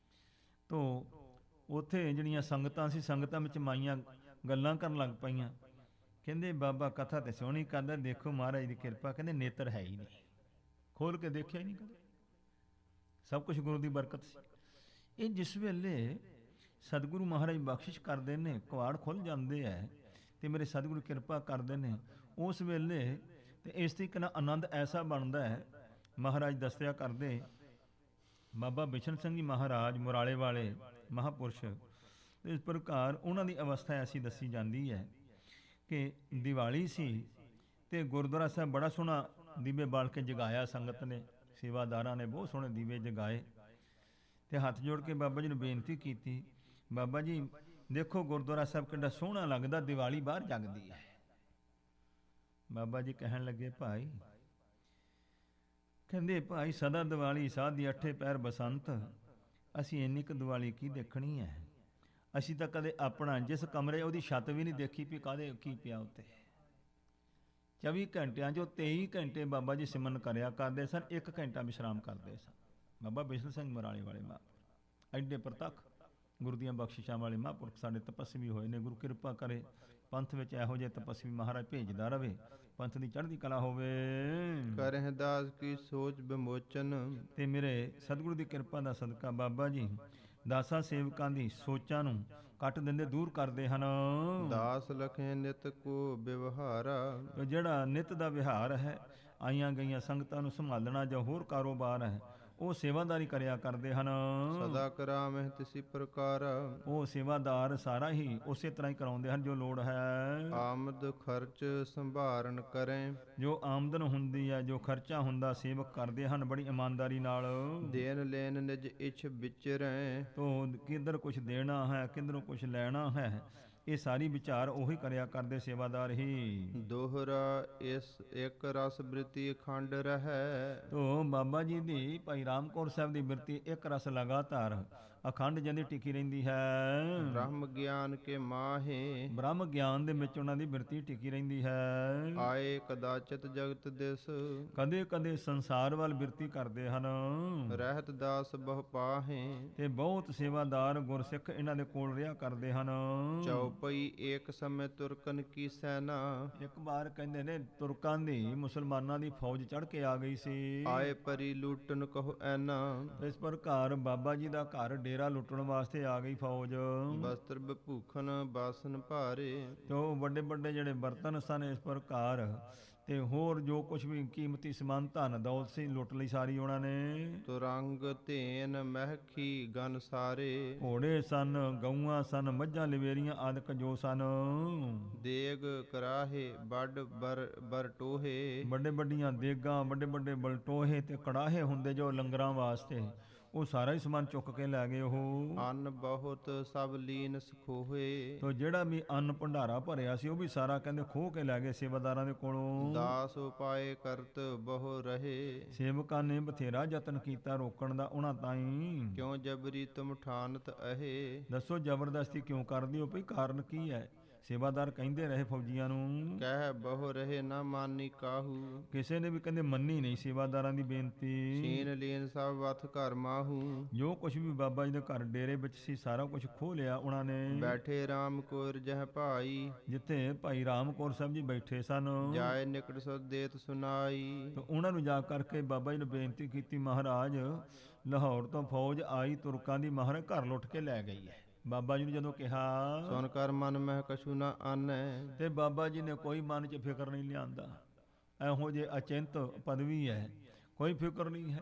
ਤੋ ਉੱਥੇ ਜਿਹੜੀਆਂ ਸੰਗਤਾਂ ਸੀ, ਸੰਗਤਾਂ ਵਿੱਚ ਮਾਈਆਂ ਗੱਲਾਂ ਕਰਨ ਲੱਗ ਪਈਆਂ। ਕਹਿੰਦੇ ਬਾਬਾ ਕਥਾ ਤੇ ਸੋਹਣੀ ਕਰਦਾ, ਦੇਖੋ ਮਹਾਰਾਜ ਦੀ ਕਿਰਪਾ, ਕਹਿੰਦੇ ਨੇਤਰ ਹੈ ਹੀ ਨਹੀਂ, ਖੋਲ ਕੇ ਦੇਖਿਆ ਹੀ ਨਹੀਂ ਕਦੇ। ਸਭ ਕੁਝ ਗੁਰੂ ਦੀ ਬਰਕਤ ਸੀ। ਇਹ ਜਿਸ ਵੇਲੇ ਸਤਿਗੁਰੂ ਮਹਾਰਾਜ ਬਖਸ਼ਿਸ਼ ਕਰਦੇ ਨੇ, ਕਵਾੜ ਖੁੱਲ ਜਾਂਦੇ ਹੈ ਤੇ ਮੇਰੇ ਸਤਿਗੁਰੂ ਕਿਰਪਾ ਕਰਦੇ ਨੇ, ਉਸ ਵੇਲੇ ਤੇ ਇਸ ਤਰੀਕੇ ਨਾਲ ਆਨੰਦ ਐਸਾ ਬਣਦਾ ਹੈ। ਮਹਾਰਾਜ ਦੱਸਿਆ ਕਰਦੇ, ਬਾਬਾ ਬਿਸ਼ਨ ਸਿੰਘ ਜੀ ਮਹਾਰਾਜ ਮੁਰਾਲੇ ਵਾਲੇ ਮਹਾਂਪੁਰਸ਼, ਇਸ ਪ੍ਰਕਾਰ ਉਹਨਾਂ ਦੀ ਅਵਸਥਾ ਐਸੀ ਦੱਸੀ ਜਾਂਦੀ ਹੈ ਕਿ ਦੀਵਾਲੀ ਸੀ ਤੇ ਗੁਰਦੁਆਰਾ ਸਾਹਿਬ ਬੜਾ ਸੋਹਣਾ ਦੀਵੇ ਬਾਲ ਕੇ ਜਗਾਇਆ ਸੰਗਤ ਨੇ, ਸੇਵਾਦਾਰਾਂ ਨੇ ਬਹੁਤ ਸੋਹਣੇ ਦੀਵੇ ਜਗਾਏ ਤੇ ਹੱਥ ਜੋੜ ਕੇ ਬਾਬਾ ਜੀ ਨੂੰ ਬੇਨਤੀ ਕੀਤੀ, ਬਾਬਾ ਜੀ ਦੇਖੋ ਗੁਰਦੁਆਰਾ ਸਾਹਿਬ ਕਿੰਨਾ ਸੋਹਣਾ ਲੱਗਦਾ, ਦੀਵਾਲੀ ਬਾਹਰ ਜਗਦੀ ਹੈ। ਬਾਬਾ ਜੀ ਕਹਿਣ ਲੱਗੇ, ਭਾਈ ਕਹਿੰਦੇ ਭਾਈ ਸਦਾ ਦੀਵਾਲੀ ਸਾਧ ਦੀ ਅੱਠੇ ਪੈਰ ਬਸੰਤ, ਅਸੀਂ ਇੰਨੀ ਕੁ ਦੀਵਾਲੀ ਕੀ ਦੇਖਣੀ ਹੈ। ਅਸੀਂ ਤਾਂ ਕਦੇ ਆਪਣਾ ਜਿਸ ਕਮਰੇ ਉਹਦੀ ਛੱਤ ਵੀ ਨਹੀਂ ਦੇਖੀ ਵੀ ਕਾਹਦੇ ਕੀ ਪਿਆ ਉੱਤੇ। 24 ਘੰਟਿਆਂ 'ਚੋਂ 23 ਘੰਟੇ ਬਾਬਾ ਜੀ ਸਿਮਰਨ ਕਰਿਆ ਕਰਦੇ ਸਨ, 1 ਘੰਟਾ ਵਿਸ਼ਰਾਮ ਕਰਦੇ ਸਨ। ਬਾਬਾ ਬਿਸ਼ਨ ਸਿੰਘ ਮੁਰਾਲੇ ਵਾਲੇ ਮਹਾਂਪੁਰਖ ਐਡੇ ਪ੍ਰਤੱਖ ਗੁਰੂ ਦੀਆਂ ਬਖਸ਼ਿਸ਼ਾਂ ਵਾਲੇ ਮਹਾਂਪੁਰਖ ਸਾਡੇ ਤਪੱਸਵੀ ਹੋਏ ਨੇ। ਗੁਰੂ ਕਿਰਪਾ ਕਰੇ ਪੰਥ ਵਿੱਚ ਇਹੋ ਜਿਹੇ ਤਪੱਸਵੀ ਮਹਾਰਾਜ ਭੇਜਦਾ ਰਵੇ, ਪੰਥ ਦੀ ਚੜ੍ਹਦੀ ਕਲਾ ਹੋਵੇ। ਕਰਹਿ ਦਾਸ ਕੀ ਸੋਚ ਵਿਮੋਚਨ। ਤੇ ਮੇਰੇ ਸਤਿਗੁਰੂ ਦੀ ਕਿਰਪਾ ਦਾ ਸਦਕਾ ਬਾਬਾ ਜੀ ਦਾਸਾਂ ਸੇਵਕਾਂ ਦੀ ਸੋਚਾਂ ਨੂੰ ਕੱਟ ਦਿੰਦੇ, ਦੂਰ ਕਰਦੇ ਹਨ। ਦਾਸ ਲਖੇ ਨਿਤ ਕੋ ਵਿਵਹਾਰਾ। ਜਿਹੜਾ ਨਿਤ ਦਾ ਵਿਹਾਰ ਹੈ, ਆਈਆਂ ਗਈਆਂ ਸੰਗਤਾਂ ਨੂੰ ਸੰਭਾਲਣਾ ਜਾਂ ਹੋਰ ਕਾਰੋਬਾਰ ਹੈ, ਉਹ ਸੇਵਾਦਾਰੀ ਕਰਿਆ ਕਰਦੇ ਹਨ। ਸਦਾ ਕਰਾਮਹਿ ਤਿਸੀ ਪ੍ਰਕਾਰ। ਉਹ ਸੇਵਾਦਾਰ ਸਾਰਾ ਹੀ ਉਸੇ ਤਰ੍ਹਾਂ ਹੀ ਕਰਾਉਂਦੇ ਹਨ ਜੋ ਲੋੜ ਹੈ। ਆਮਦ ਖਰਚ ਸੰਭਾਰਨ ਕਰੇ। ਜੋ ਆਮਦਨ ਹੁੰਦੀ ਹੈ, ਜੋ ਖਰਚਾ ਹੁੰਦਾ, ਸੇਵਕ ਕਰਦੇ ਹਨ ਬੜੀ ਇਮਾਨਦਾਰੀ ਨਾਲ। ਦੇਨ ਲੈਨ ਨਿਜ ਇਛ ਵਿਚਰੈ। ਤੋ ਕਿੱਧਰ ਕੁਛ ਦੇਣਾ ਹੈ, ਕਿੱਧਰੋਂ ਕੁਛ ਲੈਣਾ ਹੈ, ਇਹ ਸਾਰੀ ਵਿਚਾਰ ਉਹੀ ਕਰਿਆ ਕਰਦੇ ਸੇਵਾਦਾਰ ਹੀ। ਦੋਹਰਾ ਇਸ ਇੱਕ ਰਸ ਬ੍ਰਿਤੀ ਅਖੰਡ ਰਹੈ। ਤੋ ਬਾਬਾ ਜੀ ਦੀ ਭਾਈ ਰਾਮ ਕੌਰ ਸਾਹਿਬ ਦੀ ਬਿਰਤੀ ਇੱਕ ਰਸ ਲਗਾਤਾਰ ਅਖੰਡ ਜਾਂਦੀ ਟਿਕੀ ਰਹਿੰਦੀ ਹੈ। ਬ੍ਰਹਮ ਗਿਆਨ ਕੇ ਮਾਹੇ। ਬ੍ਰਹਮ ਗਿਆਨ ਦੇ ਵਿੱਚ ਉਹਨਾਂ ਦੀ ਬਿਰਤੀ ਟਿਕੀ ਰਹਿੰਦੀ ਹੈ। ਆਏ ਕਦਾਚਿਤ ਜਗਤ ਦਿਸ। ਕਦੇ ਕਦੇ ਸੰਸਾਰ ਵੱਲ ਬਿਰਤੀ ਕਰਦੇ ਹਨ। ਰਹਿਤ ਦਾਸ ਬਹੁ ਪਾਹੇ। ਤੇ ਬਹੁਤ ਸੇਵਾਦਾਰ ਗੁਰਸਿੱਖ ਇਹਨਾਂ ਦੇ ਕੋਲ ਰਿਹਾ ਕਰਦੇ ਹਨ। ਚੌਪਈ ਏਕ ਸਮੇਂ ਤੁਰਕਨ ਕੀ ਸੈਨਾ। ਇੱਕ ਵਾਰ ਕਹਿੰਦੇ ਨੇ ਤੁਰਕਾਂ ਦੀ, ਮੁਸਲਮਾਨਾਂ ਦੀ ਫੌਜ ਚੜ੍ਹ ਕੇ ਆ ਗਈ ਸੀ। ਆਏ ਪਰੀ ਲੂਟਨ ਕਹੋ ਐਨਾ। ਇਸ ਪ੍ਰਕਾਰ ਬਾਬਾ ਜੀ ਦਾ ਘਰ ਡੇਰਾ ਲੁੱਟਣ ਵਾਸਤੇ ਆ ਗਈ ਫੌਜ। ਬਸਤਰ ਬਭੂਖਨ ਬਾਸਨ ਭਾਰੇ। ਤੇ ਉਹ ਵੱਡੇ ਵੱਡੇ ਜਿਹੜੇ ਬਰਤਨ ਸਨ ਇਸ ਪ੍ਰਕਾਰ, ਤੇ ਹੋਰ ਜੋ ਕੁਝ ਵੀ ਕੀਮਤੀ ਸਮਾਨ ਧਨ ਦੌਲਤ ਸੀ ਲੁੱਟ ਲਈ ਸਾਰੀ ਉਹਨਾਂ ਨੇ। ਤੁਰੰਗ ਧੇਨ ਮਹਿਖੀ ਗਨ ਸਾਰੇ। ਘੋੜੇ ਸਨ, ਗਊਆਂ ਸਨ, ਮੱਝਾਂ ਲਵੇਰੀਆਂ ਆਦਿਕ ਜੋ ਸਨ। ਦੇਗ ਕਰਾਹੇ ਵੱਡ ਬਰ ਟੋਹੇ। ਵੱਡੇ ਵੱਡੀਆਂ ਦੇਗਾਂ, ਵੱਡੇ ਵੱਡੇ ਬਲਟੋਹੇ ਤੇ ਕੜਾਹੇ ਹੁੰਦੇ ਜੋ ਲੰਗਰਾਂ ਵਾਸਤੇ, ਉਹ ਸਾਰਾ ਹੀ ਸਮਾਨ ਚੁੱਕ ਕੇ ਲੈ ਗਏ ਉਹ। ਅੰਨ ਬਹੁਤ ਸਭ ਲੀਨ ਸਖੋਹੇ। ਤੋ ਜਿਹੜਾ ਵੀ ਅੰਨ ਭੰਡਾਰਾ ਭਰਿਆ ਸੀ ਉਹ ਵੀ ਸਾਰਾ ਕਹਿੰਦੇ ਖੋਹ ਕੇ ਲੈ ਗਏ ਸੇਵਾਦਾਰਾਂ ਦੇ ਕੋਲੋਂ। ਦਾਸ ਉਪਾਏ ਕਰਤ ਬਹੁ ਰਹੇ। ਸੇਵਕਾਂ ਨੇ ਬਥੇਰਾ ਯਤਨ ਕੀਤਾ ਰੋਕਣ ਦਾ ਉਹਨਾਂ ਤਾਈਂ। ਕਿਉ ਜਬਰੀ ਤੁਮ ਠਾਨਤ ਅਹੇ। ਦੱਸੋ ਜ਼ਬਰਦਸਤੀ ਕਿਉਂ ਕਰਦੀ ਹੋ ਭਈ, ਕਾਰਨ ਕੀ ਹੈ? ਸੇਵਾਦਾਰ ਕਹਿੰਦੇ ਰਹੇ ਫੌਜੀਆਂ ਨੂੰ, ਕਹਿ ਬਹੁ ਰਹੇ ਨਾ ਮਾਨੀ ਕਾਹੂ। ਕਿਸੇ ਨੇ ਵੀ ਕਹਿੰਦੇ ਮੰਨੀ ਨਹੀਂ ਸੇਵਾਦਾਰਾਂ ਦੀ ਬੇਨਤੀ। ਛੀਨ ਲੀਨ ਸਭ ਵਥ ਘਰ ਮਾਹੂ। ਜੋ ਕੁਝ ਵੀ ਬਾਬਾ ਜੀ ਦੇ ਘਰ ਡੇਰੇ ਵਿੱਚ ਸੀ ਸਾਰਾ ਕੁਝ ਖੋਹ ਲਿਆ ਉਹਨਾਂ ਨੇ। ਬੈਠੇ ਰਾਮ ਕੋਰ ਜਹ ਭਾਈ। ਜਿੱਥੇ ਭਾਈ ਰਾਮ ਕੌਰ ਸਾਹਿਬ ਜੀ ਬੈਠੇ ਸਨ, ਜਾਏ ਨਿਕਟ ਸੋ ਦੇਤ ਸੁਨਾਈ। ਤੇ ਉਹਨਾਂ ਨੂੰ ਜਾ ਕਰਕੇ ਬਾਬਾ ਜੀ ਨੇ ਬੇਨਤੀ ਕੀਤੀ, ਮਹਾਰਾਜ ਲਾਹੌਰ ਤੋਂ ਫੌਜ ਆਈ ਤੁਰਕਾਂ ਦੀ, ਮਹਾਰਾਜ ਘਰ ਲੁੱਟ ਕੇ ਲੈ ਗਈ ਹੈ। ਬਾਬਾ ਜੀ ਨੂੰ ਜਦੋਂ ਕਿਹਾ, ਸੁਨ ਕਰ ਮਨ ਮਹਿ ਕਛੂ ਨਾ ਆਨੈ। ਤੇ ਬਾਬਾ ਜੀ ਨੇ ਕੋਈ ਮਨ 'ਚ ਫਿਕਰ ਨਹੀਂ ਲਿਆਂਦਾ। ਇਹੋ ਜੇ ਅਚਿੰਤ ਪਦਵੀ ਹੈ, ਕੋਈ ਫਿਕਰ ਨਹੀਂ ਹੈ।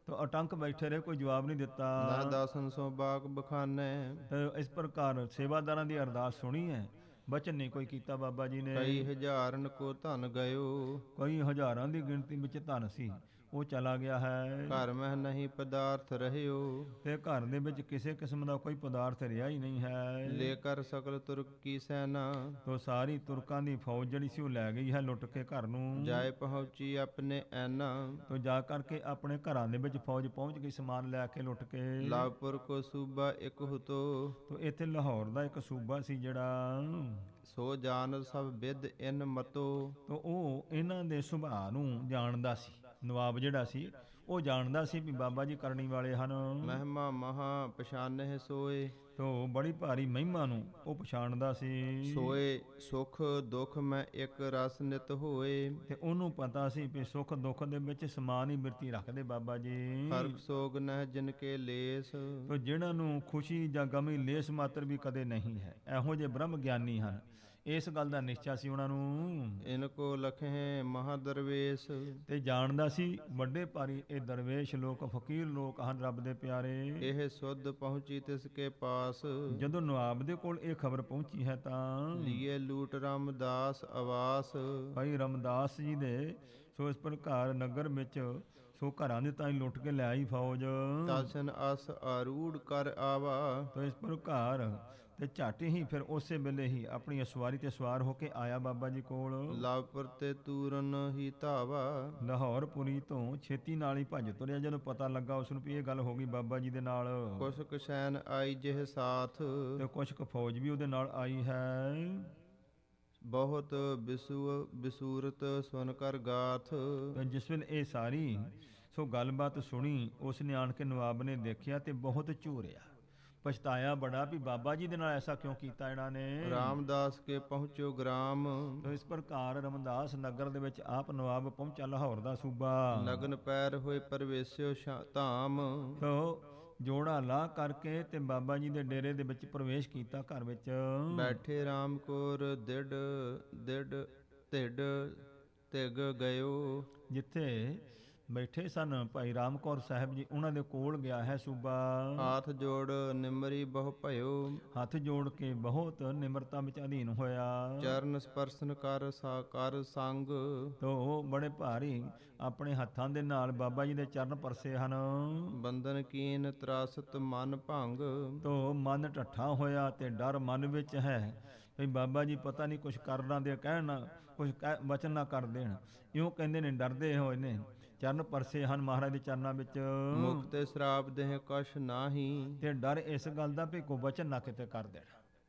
ਤਾਂ ਅਟੰਕ ਬੈਠੇ ਰਹੇ, ਕੋਈ ਜਵਾਬ ਨਹੀਂ ਦਿੱਤਾ। ਨਾ ਦਾਸਨ ਸੋ ਬਾਗ ਬਖਾਨੈ। ਤੇ ਇਸ ਪ੍ਰਕਾਰ ਸੇਵਾਦਾਰਾਂ ਦੀ ਅਰਦਾਸ ਸੁਣੀ ਹੈ, ਬਚਨ ਨਹੀਂ ਕੋਈ ਕੀਤਾ ਬਾਬਾ ਜੀ ਨੇ। ਕਈ ਹਜ਼ਾਰਨ ਕੋ ਧਨ ਗਇਓ। ਕਈ ਹਜ਼ਾਰਾਂ ਦੀ ਗਿਣਤੀ ਵਿੱਚ ਧਨ ਸੀ, ਉਹ ਚਲਾ ਗਿਆ ਹੈ। ਘਰ ਮਹਿ ਨਹੀਂ ਪਦਾਰਥ ਰਹਿਓ। ਤੇ ਘਰ ਦੇ ਵਿੱਚ ਕਿਸੇ ਕਿਸਮ ਦਾ ਕੋਈ ਪਦਾਰਥ ਰਿਹਾ ਹੀ ਨਹੀਂ ਹੈ। ਲੈ ਕਰ ਸਕਲ ਤੁਰਕ ਕੀ ਸੈਨਾ। ਤੋ ਸਾਰੀ ਤੁਰਕਾਂ ਦੀ ਫੌਜ ਜਿਹੜੀ ਸੀ ਉਹ ਲੈ ਗਈ ਹੈ ਲੁੱਟ ਕੇ ਘਰ ਨੂੰ। ਜਾਏ ਪਹੁੰਚੀ ਆਪਣੇ ਐਨਾ। ਤੋ ਜਾ ਕਰਕੇ ਆਪਣੇ ਘਰਾਂ ਦੇ ਵਿੱਚ ਫੌਜ ਪਹੁੰਚ ਗਈ ਸਮਾਨ ਲੈ ਕੇ ਲੁੱਟ ਕੇ। ਲਾਭਪੁਰ ਕੋ ਸੂਬਾ ਇੱਕ ਹੁਤੋ। ਤੋ ਇੱਥੇ ਲਾਹੌਰ ਦਾ ਇੱਕ ਸੂਬਾ ਸੀ ਜਿਹੜਾ, ਸੋ ਜਾਣ ਸਭ ਵਿਦ ਇਨ ਮਤੋ। ਤੋ ਉਹ ਇਹਨਾਂ ਦੇ ਸੁਭਾਅ ਨੂੰ ਜਾਣਦਾ ਸੀ। ਨਵਾਬ ਜਿਹੜਾ ਸੀ ਉਹ ਜਾਣਦਾ ਸੀ ਵੀ ਬਾਬਾ ਜੀ ਕਰਨੀ ਵਾਲੇ ਹਨ। ਮਹਿਮਾ ਮਹਾ ਪਛਾਨਹਿ ਸੋਏ। ਤੋ ਬੜੀ ਭਾਰੀ ਮਹਿਮਾ ਨੂੰ ਉਹ ਪਛਾਣਦਾ ਸੀ। ਸੋਏ ਸੁਖ ਦੁਖ ਮੈਂ ਇੱਕ ਰਸ ਨਿਤ ਹੋਏ। ਤੇ ਉਹਨੂੰ ਪਤਾ ਸੀ ਵੀ ਸੁੱਖ ਦੁੱਖ ਦੇ ਵਿੱਚ ਸਮਾਨ ਹੀ ਬਿਰਤੀ ਰੱਖਦੇ ਬਾਬਾ ਜੀ। ਹਰਖ ਸੋਗ ਨਹਿ ਜਿਨ ਕੇ ਲੇਸ। ਤੋ ਜਿਹਨਾਂ ਨੂੰ ਖੁਸ਼ੀ ਜਾਂ ਗਮੀ ਲੇਸ ਮਾਤਰ ਵੀ ਕਦੇ ਨਹੀਂ ਹੈ, ਇਹੋ ਜਿਹੇ ਬ੍ਰਹਮ ਗਿਆਨੀ ਹਨ। ਇਸ ਗੱਲ ਦਾ ਨਿਸ਼ਚਾ ਸੀ ਉਹਨਾਂ ਨੂੰ। ਇਨ ਕੋ ਲਖੇ ਮਹਾਦਰਵੇਸ਼। ਤੇ ਜਾਣਦਾ ਸੀ ਵੱਡੇ ਭਾਰੀ ਇਹ ਦਰਵੇਸ਼ ਲੋਕ, ਫਕੀਰ ਲੋਕ ਹਨ ਰੱਬ ਦੇ ਪਿਆਰੇ। ਇਹ ਸੁਧ ਪਹੁੰਚੀ ਤਿਸ ਕੇ ਪਾਸ। ਜਦੋਂ ਨਵਾਬ ਦੇ ਕੋਲ ਇਹ ਖਬਰ ਪਹੁੰਚੀ ਹੈ ਤਾਂ ਲੀਏ ਲੂਟ ਰਾਮਦਾਸ ਆਵਾਸ। ਭਾਈ ਰਾਮਦਾਸ ਜੀ ਦੇ ਸੋ ਇਸ ਪ੍ਰਕਾਰ ਨਗਰ ਵਿੱਚ ਸੋ ਘਰਾਂ ਦੇ ਤਾਂ ਲੁੱਟ ਕੇ ਲੈ ਆਈ ਫੌਜ। ਤਾਸਨ ਅਸ ਆਰੂੜ ਕਰ ਆਵਾ। ਤੋ ਇਸ ਪ੍ਰਕਾਰ ਤੇ ਝੱਟ ਹੀ ਫਿਰ ਉਸੇ ਵੇਲੇ ਹੀ ਆਪਣੀ ਸਵਾਰੀ ਤੇ ਸਵਾਰ ਹੋ ਕੇ ਆਇਆ ਬਾਬਾ ਜੀ ਕੋਲ। ਲਾਭਪੁਰ ਤੇ ਤੂਰਨ ਹੀ ਧਾਵਾ। ਲਾਹੌਰ ਪੁਰੀ ਤੋਂ ਛੇਤੀ ਨਾਲ ਹੀ ਭੱਜ ਤੁਰਿਆ ਜਦੋਂ ਪਤਾ ਲੱਗਾ ਉਸ ਨੂੰ ਵੀ ਇਹ ਗੱਲ ਹੋ ਗਈ ਬਾਬਾ ਜੀ ਦੇ ਨਾਲ। ਕੁਛ ਕਸੈਨ ਆਈ ਜਿਹ ਸਾਥ। ਤੇ ਕੁਛ ਕੁ ਫੌਜ ਵੀ ਉਹਦੇ ਨਾਲ ਆਈ ਹੈ। ਬਹੁਤ ਬਿਸੂਰਤ ਸੁਨ ਕਰ ਗਾਥ। ਤੇ ਜਿਸ ਵੇਲੇ ਇਹ ਸਾਰੀ ਸੋ ਗੱਲਬਾਤ ਸੁਣੀ, ਉਸ ਨੇ ਆਣ ਕੇ ਨਵਾਬ ਨੇ ਦੇਖਿਆ ਤੇ ਬਹੁਤ ਝੂਰਿਆ, ਪਛਤਾਇਆ ਬੜਾ ਵੀ ਬਾਬਾ ਜੀ ਦੇ ਨਾਲ ਐਸਾ ਕਿਉਂ ਕੀਤਾ ਇਹਨਾਂ ਨੇ। ਰਾਮਦਾਸ ਕੇ ਪਹੁੰਚੋ ਗ੍ਰਾਮ। ਤੋ ਇਸ ਪ੍ਰਕਾਰ ਰਾਮਦਾਸ ਨਗਰ ਦੇ ਵਿੱਚ ਆਪ ਨਵਾਬ ਪਹੁੰਚਾ, ਲਾਹੌਰ ਦਾ ਸੂਬਾ। ਲਗਨ ਪੈਰ ਹੋਏ ਪਰਵੇਸਿਓ ਧਾਮ। ਤੋ ਜੋੜਾ ਲਾ ਕਰਕੇ ਤੇ ਬਾਬਾ ਜੀ ਦੇ ਡੇਰੇ ਦੇ ਵਿੱਚ ਪ੍ਰਵੇਸ਼ ਕੀਤਾ ਘਰ ਵਿੱਚ। ਬੈਠੇ ਰਾਮ ਕੋਰ ਦਿੜ ਢਿੱਡ ਤਿਗ ਗਇਓ। ਜਿੱਥੇ ਬੈਠੇ ਸਨ ਭਾਈ ਰਾਮ ਕੌਰ ਸਾਹਿਬ ਜੀ, ਉਹਨਾਂ ਦੇ ਕੋਲ ਗਿਆ ਹੈ ਸੂਬਾ। ਹਾਥ ਜੋੜ ਨਿਮਰੀ ਬਹੁ ਭਇਓ। ਹੱਥ ਜੋੜ ਕੇ ਬਹੁਤ ਨਿਮਰਤਾ ਵਿੱਚ ਅਧੀਨ ਹੋਇਆ। ਚਰਨ ਸਪਰਸ਼ਨ ਕਰ ਸਾਕਾਰ ਸੰਗ। ਤੋ ਬੜੇ ਭਾਰੀ ਆਪਣੇ ਹੱਥਾਂ ਦੇ ਨਾਲ ਬਾਬਾ ਜੀ ਦੇ ਚਰਨ ਪਰਸੇ ਹਨ। ਬੰਧਨ ਕੀਨ ਤਰਾਸਤ ਮਨ ਭੰਗ। ਤੋ ਮਨ ਢੱਠਾ ਹੋਇਆ ਤੇ ਡਰ ਮਨ ਵਿੱਚ ਹੈ ਵੀ ਬਾਬਾ ਜੀ ਪਤਾ ਨਹੀਂ ਕੁਛ ਕਰ ਨਾ ਦੇ, ਕਹਿਣ ਕੁਛ ਵਚਨ ਨਾ ਕਰ ਦੇਣ, ਇਉਂ ਕਹਿੰਦੇ ਨੇ, ਡਰਦੇ ਹੋਏ ਨੇ। ਚਰਨ ਪਰਸੇ ਹਨ ਮਹਾਰਾਜ ਦੇ ਚਰਨਾਂ ਵਿੱਚ। ਮੁਕਤੇ ਸ਼ਰਾਪ ਦੇਹ ਕਛ ਨਾਹੀ। ਤੇ ਡਰ ਇਸ ਗੱਲ ਦਾ ਵੀ ਕੋਈ ਵਚਨ ਨਾ ਕਿਤੇ ਕਰ ਦੇਣ,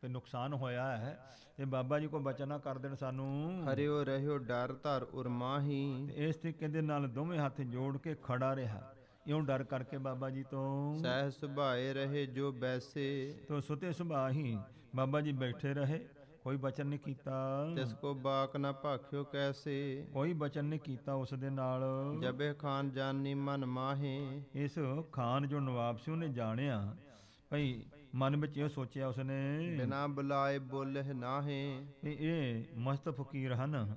ਤੇ ਨੁਕਸਾਨ ਹੋਇਆ ਹੈ ਤੇ ਬਾਬਾ ਜੀ ਕੋਈ ਵਚਨ ਨਾ ਕਰ ਦੇਣ ਸਾਨੂੰ। ਹਰਿਓ ਰਹਿਓ ਡਰ ਧਰ ਉਰਮਾਹੀ। ਤੇ ਇਸ ਤਰੀਕੇ ਦੇ ਨਾਲ ਦੋਵੇਂ ਹੱਥ ਜੋੜ ਕੇ ਖੜਾ ਰਿਹਾ, ਇਉਂ ਡਰ ਕਰਕੇ ਬਾਬਾ ਜੀ ਤੋਂ। ਸਹਿ ਸੁਭਾਏ ਰਹੇ ਜੋ ਬੈਸੇ। ਤੋ ਸੁਤੇ ਸੁਭਾ ਹੀ ਬਾਬਾ ਜੀ ਬੈਠੇ ਰਹੇ, ਕੋਈ ਬਚਨ ਨਹੀਂ ਕੀਤਾ। ਤਿਸ ਕੋ ਬਾਕ ਨਾ ਭਾਖਿਓ ਕੈਸੇ। ਕੋਈ ਬਚਨ ਨਹੀਂ ਕੀਤਾ ਉਸ ਦੇ ਨਾਲ। ਜਬੇ ਖਾਨ ਜਾਨੀ ਮਨ ਮਾਹੇ। ਇਸ ਖਾਨ ਜੋ ਨਵਾਬ ਸੀ ਉਹਨੇ ਜਾਣਿਆ ਭਈ ਮਨ ਵਿੱਚ ਇਹ ਸੋਚਿਆ ਉਸਨੇ ਬਿਨਾ ਬੁਲਾਏ ਬੋਲਹਿ ਨਾਹੇ। ਕਿ ਇਹ ਮਸਤ ਫਕੀਰ ਹਨ,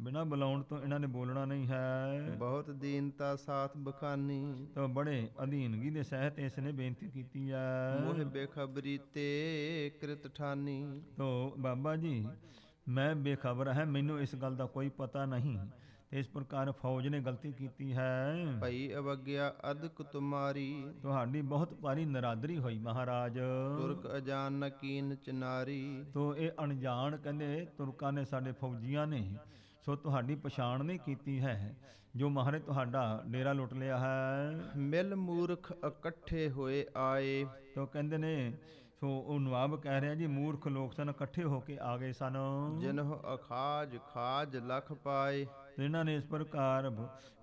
ਬਿਨਾਂ ਬੁਲਾਉਣ ਤੋਂ ਇਹਨਾਂ ਨੇ ਬੋਲਣਾ ਨਹੀਂ ਹੈ। ਬਹੁਤ ਦੀਨਤਾ ਸਾਥ ਬਖਾਨੀ। ਤਾਂ ਬੜੇ ਅਧੀਨਗੀ ਦੇ ਸਹਿਤ ਇਸ ਨੇ ਬੇਨਤੀ ਕੀਤੀ ਮੋਹ ਹੈ। ਬੇਖਬਰੀ ਤੇ ਕ੍ਰਿਤ ਠਾਨੀ। ਤੋ ਬਾਬਾ ਜੀ ਮੈਂ ਬੇਖਬਰ ਹੈ, ਮੈਨੂੰ ਇਸ ਗੱਲ ਦਾ ਕੋਈ ਪਤਾ ਨਹੀਂ। ਤੇ ਇਸ ਪ੍ਰਕਾਰ ਫੌਜ ਨੇ ਗਲਤੀ ਕੀਤੀ ਹੈ। ਭਈ ਅਵਗਿਆ ਅਦਕ ਤੁਮਾਰੀ। ਤੁਹਾਡੀ ਬਹੁਤ ਭਾਰੀ ਨਰਾਦਰੀ ਹੋਈ ਮਹਾਰਾਜ। ਤੁਰਕ ਅਜਾਨ ਨ ਕੀਨ ਚਨਾਰੀ। ਤੋ ਇਹ ਅਣਜਾਣ ਕਹਿੰਦੇ ਤੁਰਕਾਂ ਨੇ, ਸਾਡੇ ਫੌਜੀਆਂ ਨੇ ਸੋ ਤੁਹਾਡੀ ਪਛਾਣ ਨਹੀਂ ਕੀਤੀ ਹੈ, ਜੋ ਮਹਾਰਾਜ ਤੁਹਾਡਾ ਡੇਰਾ ਲੁੱਟ ਲਿਆ ਹੈ। ਮਿਲ ਮੂਰਖ ਇਕੱਠੇ ਹੋਏ ਆਏ। ਤੋ ਕਹਿੰਦੇ ਨੇ ਸੋ ਉਹ ਨਵਾਬ ਕਹਿ ਰਿਹਾ ਜੀ, ਮੂਰਖ ਲੋਕ ਸਨ, ਇਕੱਠੇ ਹੋ ਕੇ ਆ ਗਏ ਸਨ। ਜਿਨਹੁ ਅਖਾਜ ਖਾਜ ਲਖ ਪਾਏ। ਤੇ ਇਹਨਾਂ ਨੇ ਇਸ ਪ੍ਰਕਾਰ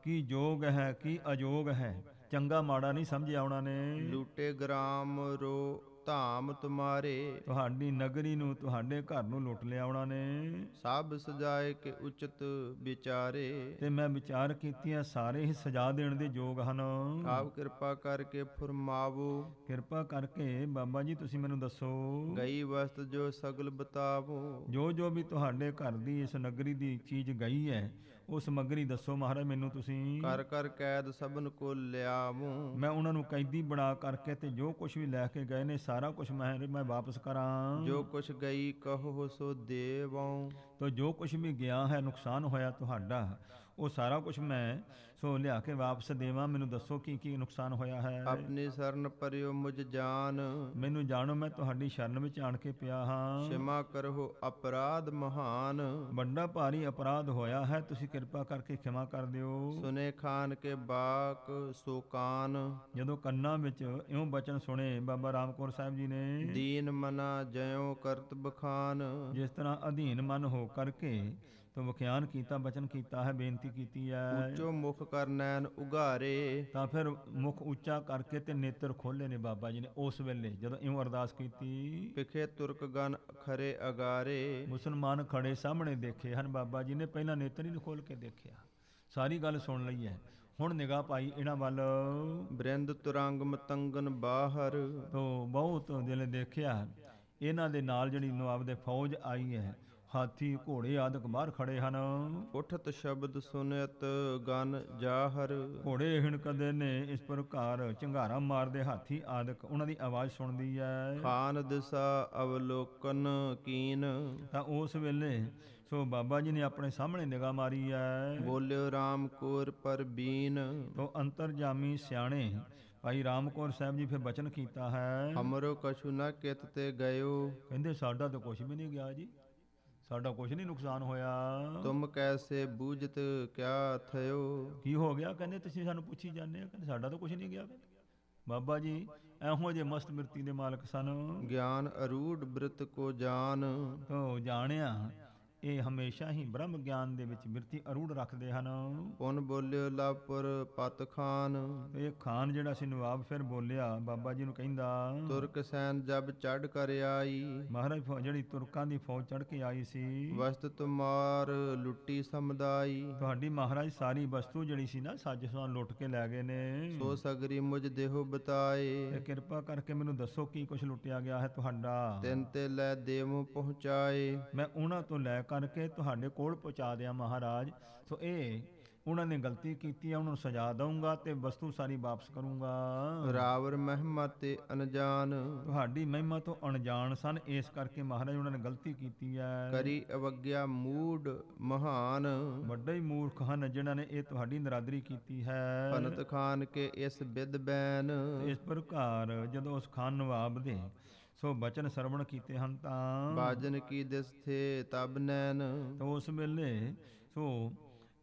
ਕੀ ਜੋਗ ਹੈ ਕੀ ਅਜੋਗ ਹੈ, ਚੰਗਾ ਮਾੜਾ ਨਹੀਂ ਸਮਝਿਆ ਉਹਨਾਂ ਨੇ। ਲੂਟੇ ਗ੍ਰਾਮ ਰੋ ਧਾਮ ਤੁਮਾਰੇ। ਤੁਹਾਡੀ ਨਗਰੀ ਨੂੰ, ਤੁਹਾਡੇ ਘਰ ਨੂੰ ਲੁੱਟ ਲਿਆ ਉਹਨਾਂ ਨੇ। ਸਭ ਸਜਾਏ ਕੇ ਉਚਿਤ ਵਿਚਾਰੇ। ਤੇ ਮੈਂ ਵਿਚਾਰ ਕੀਤੀਆਂ, ਸਾਰੇ ਹੀ ਸਜਾ ਦੇਣ ਦੇ ਯੋਗ ਹਨ। ਆਪ ਕਿਰਪਾ ਕਰਕੇ ਫਰਮਾਵੋ। ਕਿਰਪਾ ਕਰਕੇ ਬਾਬਾ ਜੀ ਤੁਸੀਂ ਮੈਨੂੰ ਦੱਸੋ, ਗਈ ਵਸਤ ਜੋ ਸਗਲ ਬਤਾਵੋ। ਜੋ ਜੋ ਵੀ ਤੁਹਾਡੇ ਘਰ ਦੀ ਇਸ ਨਗਰੀ ਦੀ ਚੀਜ਼ ਗਈ ਹੈ, ਉਹ ਸਮੱਗਰੀ ਦੱਸੋ ਮਹਾਰਾਜ ਮੈਨੂੰ ਤੁਸੀਂ। ਕਰ ਕਰ ਕੈਦ ਸਭਨ ਕੋ ਲਿਆਵੂੰ। ਮੈਂ ਉਹਨਾਂ ਨੂੰ ਕੈਦੀ ਬਣਾ ਕਰਕੇ ਤੇ ਜੋ ਕੁਝ ਵੀ ਲੈ ਕੇ ਗਏ ਨੇ ਸਾਰਾ ਕੁਝ ਮੈਂ ਵਾਪਸ ਕਰਾਂ। ਜੋ ਕੁਛ ਗਈ ਕਹੋ ਸੋ ਦੇਵਉ। ਤੋ ਜੋ ਕੁਝ ਵੀ ਗਿਆ ਹੈ, ਨੁਕਸਾਨ ਹੋਇਆ ਤੁਹਾਡਾ, ਉਹ ਸਾਰਾ ਕੁਝ ਮੈਂ ਸੋ ਲਿਆ ਕੇ ਵਾਪਸ ਦੇਵਾਂ। ਮੈਨੂੰ ਦੱਸੋ ਕੀ ਕੀ ਨੁਕਸਾਨ ਹੋਇਆ ਹੈ। ਆਪਣੀ ਸ਼ਰਨ ਪਰਿਓ ਮੁਝ ਜਾਨ। ਮੈਨੂੰ ਜਾਣੋ ਮੈਂ ਤੁਹਾਡੀ ਸ਼ਰਨ ਵਿੱਚ ਆਣ ਕੇ ਪਿਆ ਹਾਂ। क्षमा ਕਰਹੁ ਅਪਰਾਧ ਮਹਾਨ। ਵੱਡਾ ਭਾਰੀ ਅਪਰਾਧ ਹੋਇਆ ਹੈ, ਤੁਸੀਂ ਕਿਰਪਾ ਕਰਕੇ ਖਿਮਾ ਕਰ ਦਿਓ। ਸੁਨੇ ਖਾਨ ਕੇ ਬਾਕ ਸੋਕਾਨ। ਜਦੋਂ ਕੰਨਾਂ ਵਿੱਚ ਇਉਂ ਬਚਨ ਸੁਣੇ ਬਾਬਾ ਰਾਮ ਕੌਰ ਸਾਹਿਬ ਜੀ ਨੇ, ਦੀਨ ਮਨਾ ਜਯੋ ਕਰਤ ਬਖਾਨ। ਜਿਸ ਤਰ੍ਹਾਂ ਅਧੀਨ ਮਨ ਹੋ ਕਰਕੇ ਤੋਂ ਵਿਖਿਆਨ ਕੀਤਾ, ਬਚਨ ਕੀਤਾ ਹੈ, ਬੇਨਤੀ ਕੀਤੀ ਹੈ। ਉੱਚੋ ਮੁਖ ਕਰ ਨੈਣ ਉਘਾਰੇ। ਤਾਂ ਫਿਰ ਮੁਖ ਉੱਚਾ ਕਰਕੇ ਤੇ ਨੇਤਰ ਖੋਲੇ ਨੇ ਬਾਬਾ ਜੀ ਨੇ ਉਸ ਵੇਲੇ ਜਦੋਂ ਇਉਂ ਅਰਦਾਸ ਕੀਤੀ। ਪਿਖੇ ਤੁਰਕ ਗਨ ਖਰੇ ਅਗਾਰੇ। ਮੁਸਲਮਾਨ ਖੜੇ ਸਾਹਮਣੇ ਦੇਖੇ ਹਨ ਬਾਬਾ ਜੀ ਨੇ, ਪਹਿਲਾਂ ਨੇਤਰ ਹੀ ਖੋਲ ਕੇ ਦੇਖਿਆ, ਸਾਰੀ ਗੱਲ ਸੁਣ ਲਈ ਹੈ। ਹੁਣ ਨਿਗਾਹ ਪਾਈ ਇਹਨਾਂ ਵੱਲ। ਬ੍ਰਿੰਦ ਤੁਰੰਗ ਮਤੰਗਨ ਬਾਹਰ। ਤੋਂ ਬਹੁਤ ਦਿਲ ਦੇਖਿਆ, ਇਹਨਾਂ ਦੇ ਨਾਲ ਜਿਹੜੀ ਨਵਾਬ ਦੇ ਫੌਜ ਆਈ ਹੈ, ਹਾਥੀ ਘੋੜੇ ਆਦਿਕ ਬਾਹਰ ਖੜੇ ਹਨ। ਉਠਤ ਸ਼ਬਦ ਸੁਨਿਤ ਗਨ ਜਾਹਰ। ਘੋੜੇ ਹਿਣਕਦੇ ਨੇ, ਇਸ ਪ੍ਰਕਾਰ ਝੰਗਾਰਾ ਮਾਰਦੇ ਹਾਥੀ ਆਦਿਕ, ਉਹਨਾਂ ਦੀ ਆਵਾਜ਼ ਸੁਣਦੀ ਹੈ। ਖਾਨ ਦਿਸਾ ਅਵਲੋਕਨ ਕੀਨ। ਤਾਂ ਉਸ ਵੇਲੇ ਸੋ ਬਾਬਾ ਜੀ ਨੇ ਆਪਣੇ ਸਾਹਮਣੇ ਨਿਗਾਹ ਮਾਰੀ ਹੈ। ਬੋਲਿਓ ਰਾਮ ਕੋਰ ਪਰ ਬੀਨ। ਤੋ ਅੰਤਰਜਾਮੀ ਸਿਆਣੇ ਭਾਈ ਰਾਮ ਕੌਰ ਸਾਹਿਬ ਜੀ ਫਿਰ ਬਚਨ ਕੀਤਾ ਹੈ। ਹਮਰੋ ਕਛੁ ਨ ਕਿਤ ਤੇ ਗਇਓ। ਕਹਿੰਦੇ ਸਾਡਾ ਤਾਂ ਕੁਝ ਵੀ ਨਹੀਂ ਗਿਆ ਜੀ, ਸਾਡਾ ਕੁਝ ਨਹੀਂ ਨੁਕਸਾਨ ਹੋਇਆ। ਤੁਮ ਕੈਸੇ ਬੂਝਤ ਕਿਆ ਥਇਓ। ਕੀ ਹੋ ਗਿਆ? ਕਹਿੰਦੇ ਤੁਸੀਂ ਸਾਨੂੰ ਪੁੱਛੀ ਜਾਂਦੇ ਆ, ਕਹਿੰਦੇ ਸਾਡਾ ਤਾਂ ਕੁਝ ਨਹੀਂ ਗਿਆ। ਬਾਬਾ ਜੀ ਇਹੋ ਜਿਹੇ ਮਸਤ ਬਿਰਤੀ ਦੇ ਮਾਲਕ ਸਨ। ਗਿਆਨ ਅਰੂੜ ਬ੍ਰਿਤ ਕੋ ਜਾਨ। ਤੋ ਜਾਣਿਆ ਇਹ ਹਮੇਸ਼ਾ ਹੀ ਬ੍ਰਹਮ ਗਿਆਨ ਦੇ ਵਿੱਚ ਬਿਰਤੀ ਅਰੂੜ ਰੱਖਦੇ ਹਨ। ਪੁਨ ਬੋਲਿਓ ਲਾਪੁਰ ਪਤ ਖਾਨ। ਇਹ ਖਾਨ ਜਿਹੜਾ ਸੀ ਨਵਾਬ ਫਿਰ ਬੋਲਿਆ ਬਾਬਾ ਜੀ ਨੂੰ, ਕਹਿੰਦਾ ਤੁਰਕ ਸੈਨ ਜਬ ਚੜ ਕਰ ਆਈ। ਮਹਾਰਾਜ ਜਿਹੜੀ ਤੁਰਕਾਂ ਦੀ ਫੌਜ ਚੜ ਕੇ ਆਈ ਸੀ, ਵਸਤ ਤੁਮਾਰ ਲੁੱਟੀ ਸਮਦਾਈ। ਤੁਹਾਡੀ ਮਹਾਰਾਜ ਸਾਰੀ ਵਸਤੂ ਜਿਹੜੀ ਸੀ ਨਾ, ਸਾਜ ਸਮਾਨ ਲੁੱਟ ਕੇ ਲੈ ਗਏ ਨੇ। ਸੋ ਸਗਰੀ ਮੁਝ ਦੇਹੁ ਬਤਾਏ। ਤੇ ਕਿਰਪਾ ਕਰਕੇ ਮੈਨੂੰ ਦੱਸੋ ਕੀ ਕੁਝ ਲੁੱਟਿਆ ਗਿਆ ਹੈ ਤੁਹਾਡਾ। ਤਿਨ ਤੇ ਲੈ ਦੇਵ ਪਹੁੰਚਾਏ। ਮੈਂ ਉਹਨਾਂ ਤੋਂ ਲੈ ਕਰਕੇ ਤੁਹਾਡੇ ਕੋਲ ਪਹੁੰਚਾ ਦਿਆਂ ਮਹਾਰਾਜ। ਸੋ ਇਹ ਉਹਨਾਂ ਨੇ ਗਲਤੀ ਕੀਤੀ ਹੈ, ਉਹਨਾਂ ਨੂੰ ਸਜ਼ਾ ਦਊਂਗਾ ਤੇ ਵਸਤੂ ਸਾਰੀ ਵਾਪਸ ਕਰੂੰਗਾ। ਰਾਵਰ ਮਹਿਮਾ ਤੇ ਅਨਜਾਨ। ਤੁਹਾਡੀ ਮਹਿਮਾ ਤੋਂ ਅਣਜਾਣ ਸਨ, ਇਸ ਕਰਕੇ ਮਹਾਰਾਜ ਉਹਨਾਂ ਨੇ ਗਲਤੀ ਕੀਤੀ ਹੈ। ਕਰੀ ਅਵਗਿਆ ਮੂਡ ਮਹਾਨ। ਵੱਡੇ ਹੀ ਮੂਰਖ ਹਨ ਜਿਨ੍ਹਾਂ ਨੇ ਇਹ ਤੁਹਾਡੀ ਨਰਾਦਰੀ ਕੀਤੀ ਹੈ। ਭਨਤ ਖਾਨ ਕੇ ਇਸ ਬਿਦ ਬੈਨ। ਇਸ ਪ੍ਰਕਾਰ ਜਦੋਂ ਉਸ ਖਾਨ ਨਵਾਬ ਦੇ ਸੋ ਬਚਨ ਸਰਵਣ ਕੀਤੇ ਹਨ ਤਾਂ ਬਾਜਨ ਕੀ ਦਿਸ ਥੇ ਤਬ ਨੈਨ। ਤਾਂ ਉਸ ਵੇਲੇ ਸੋ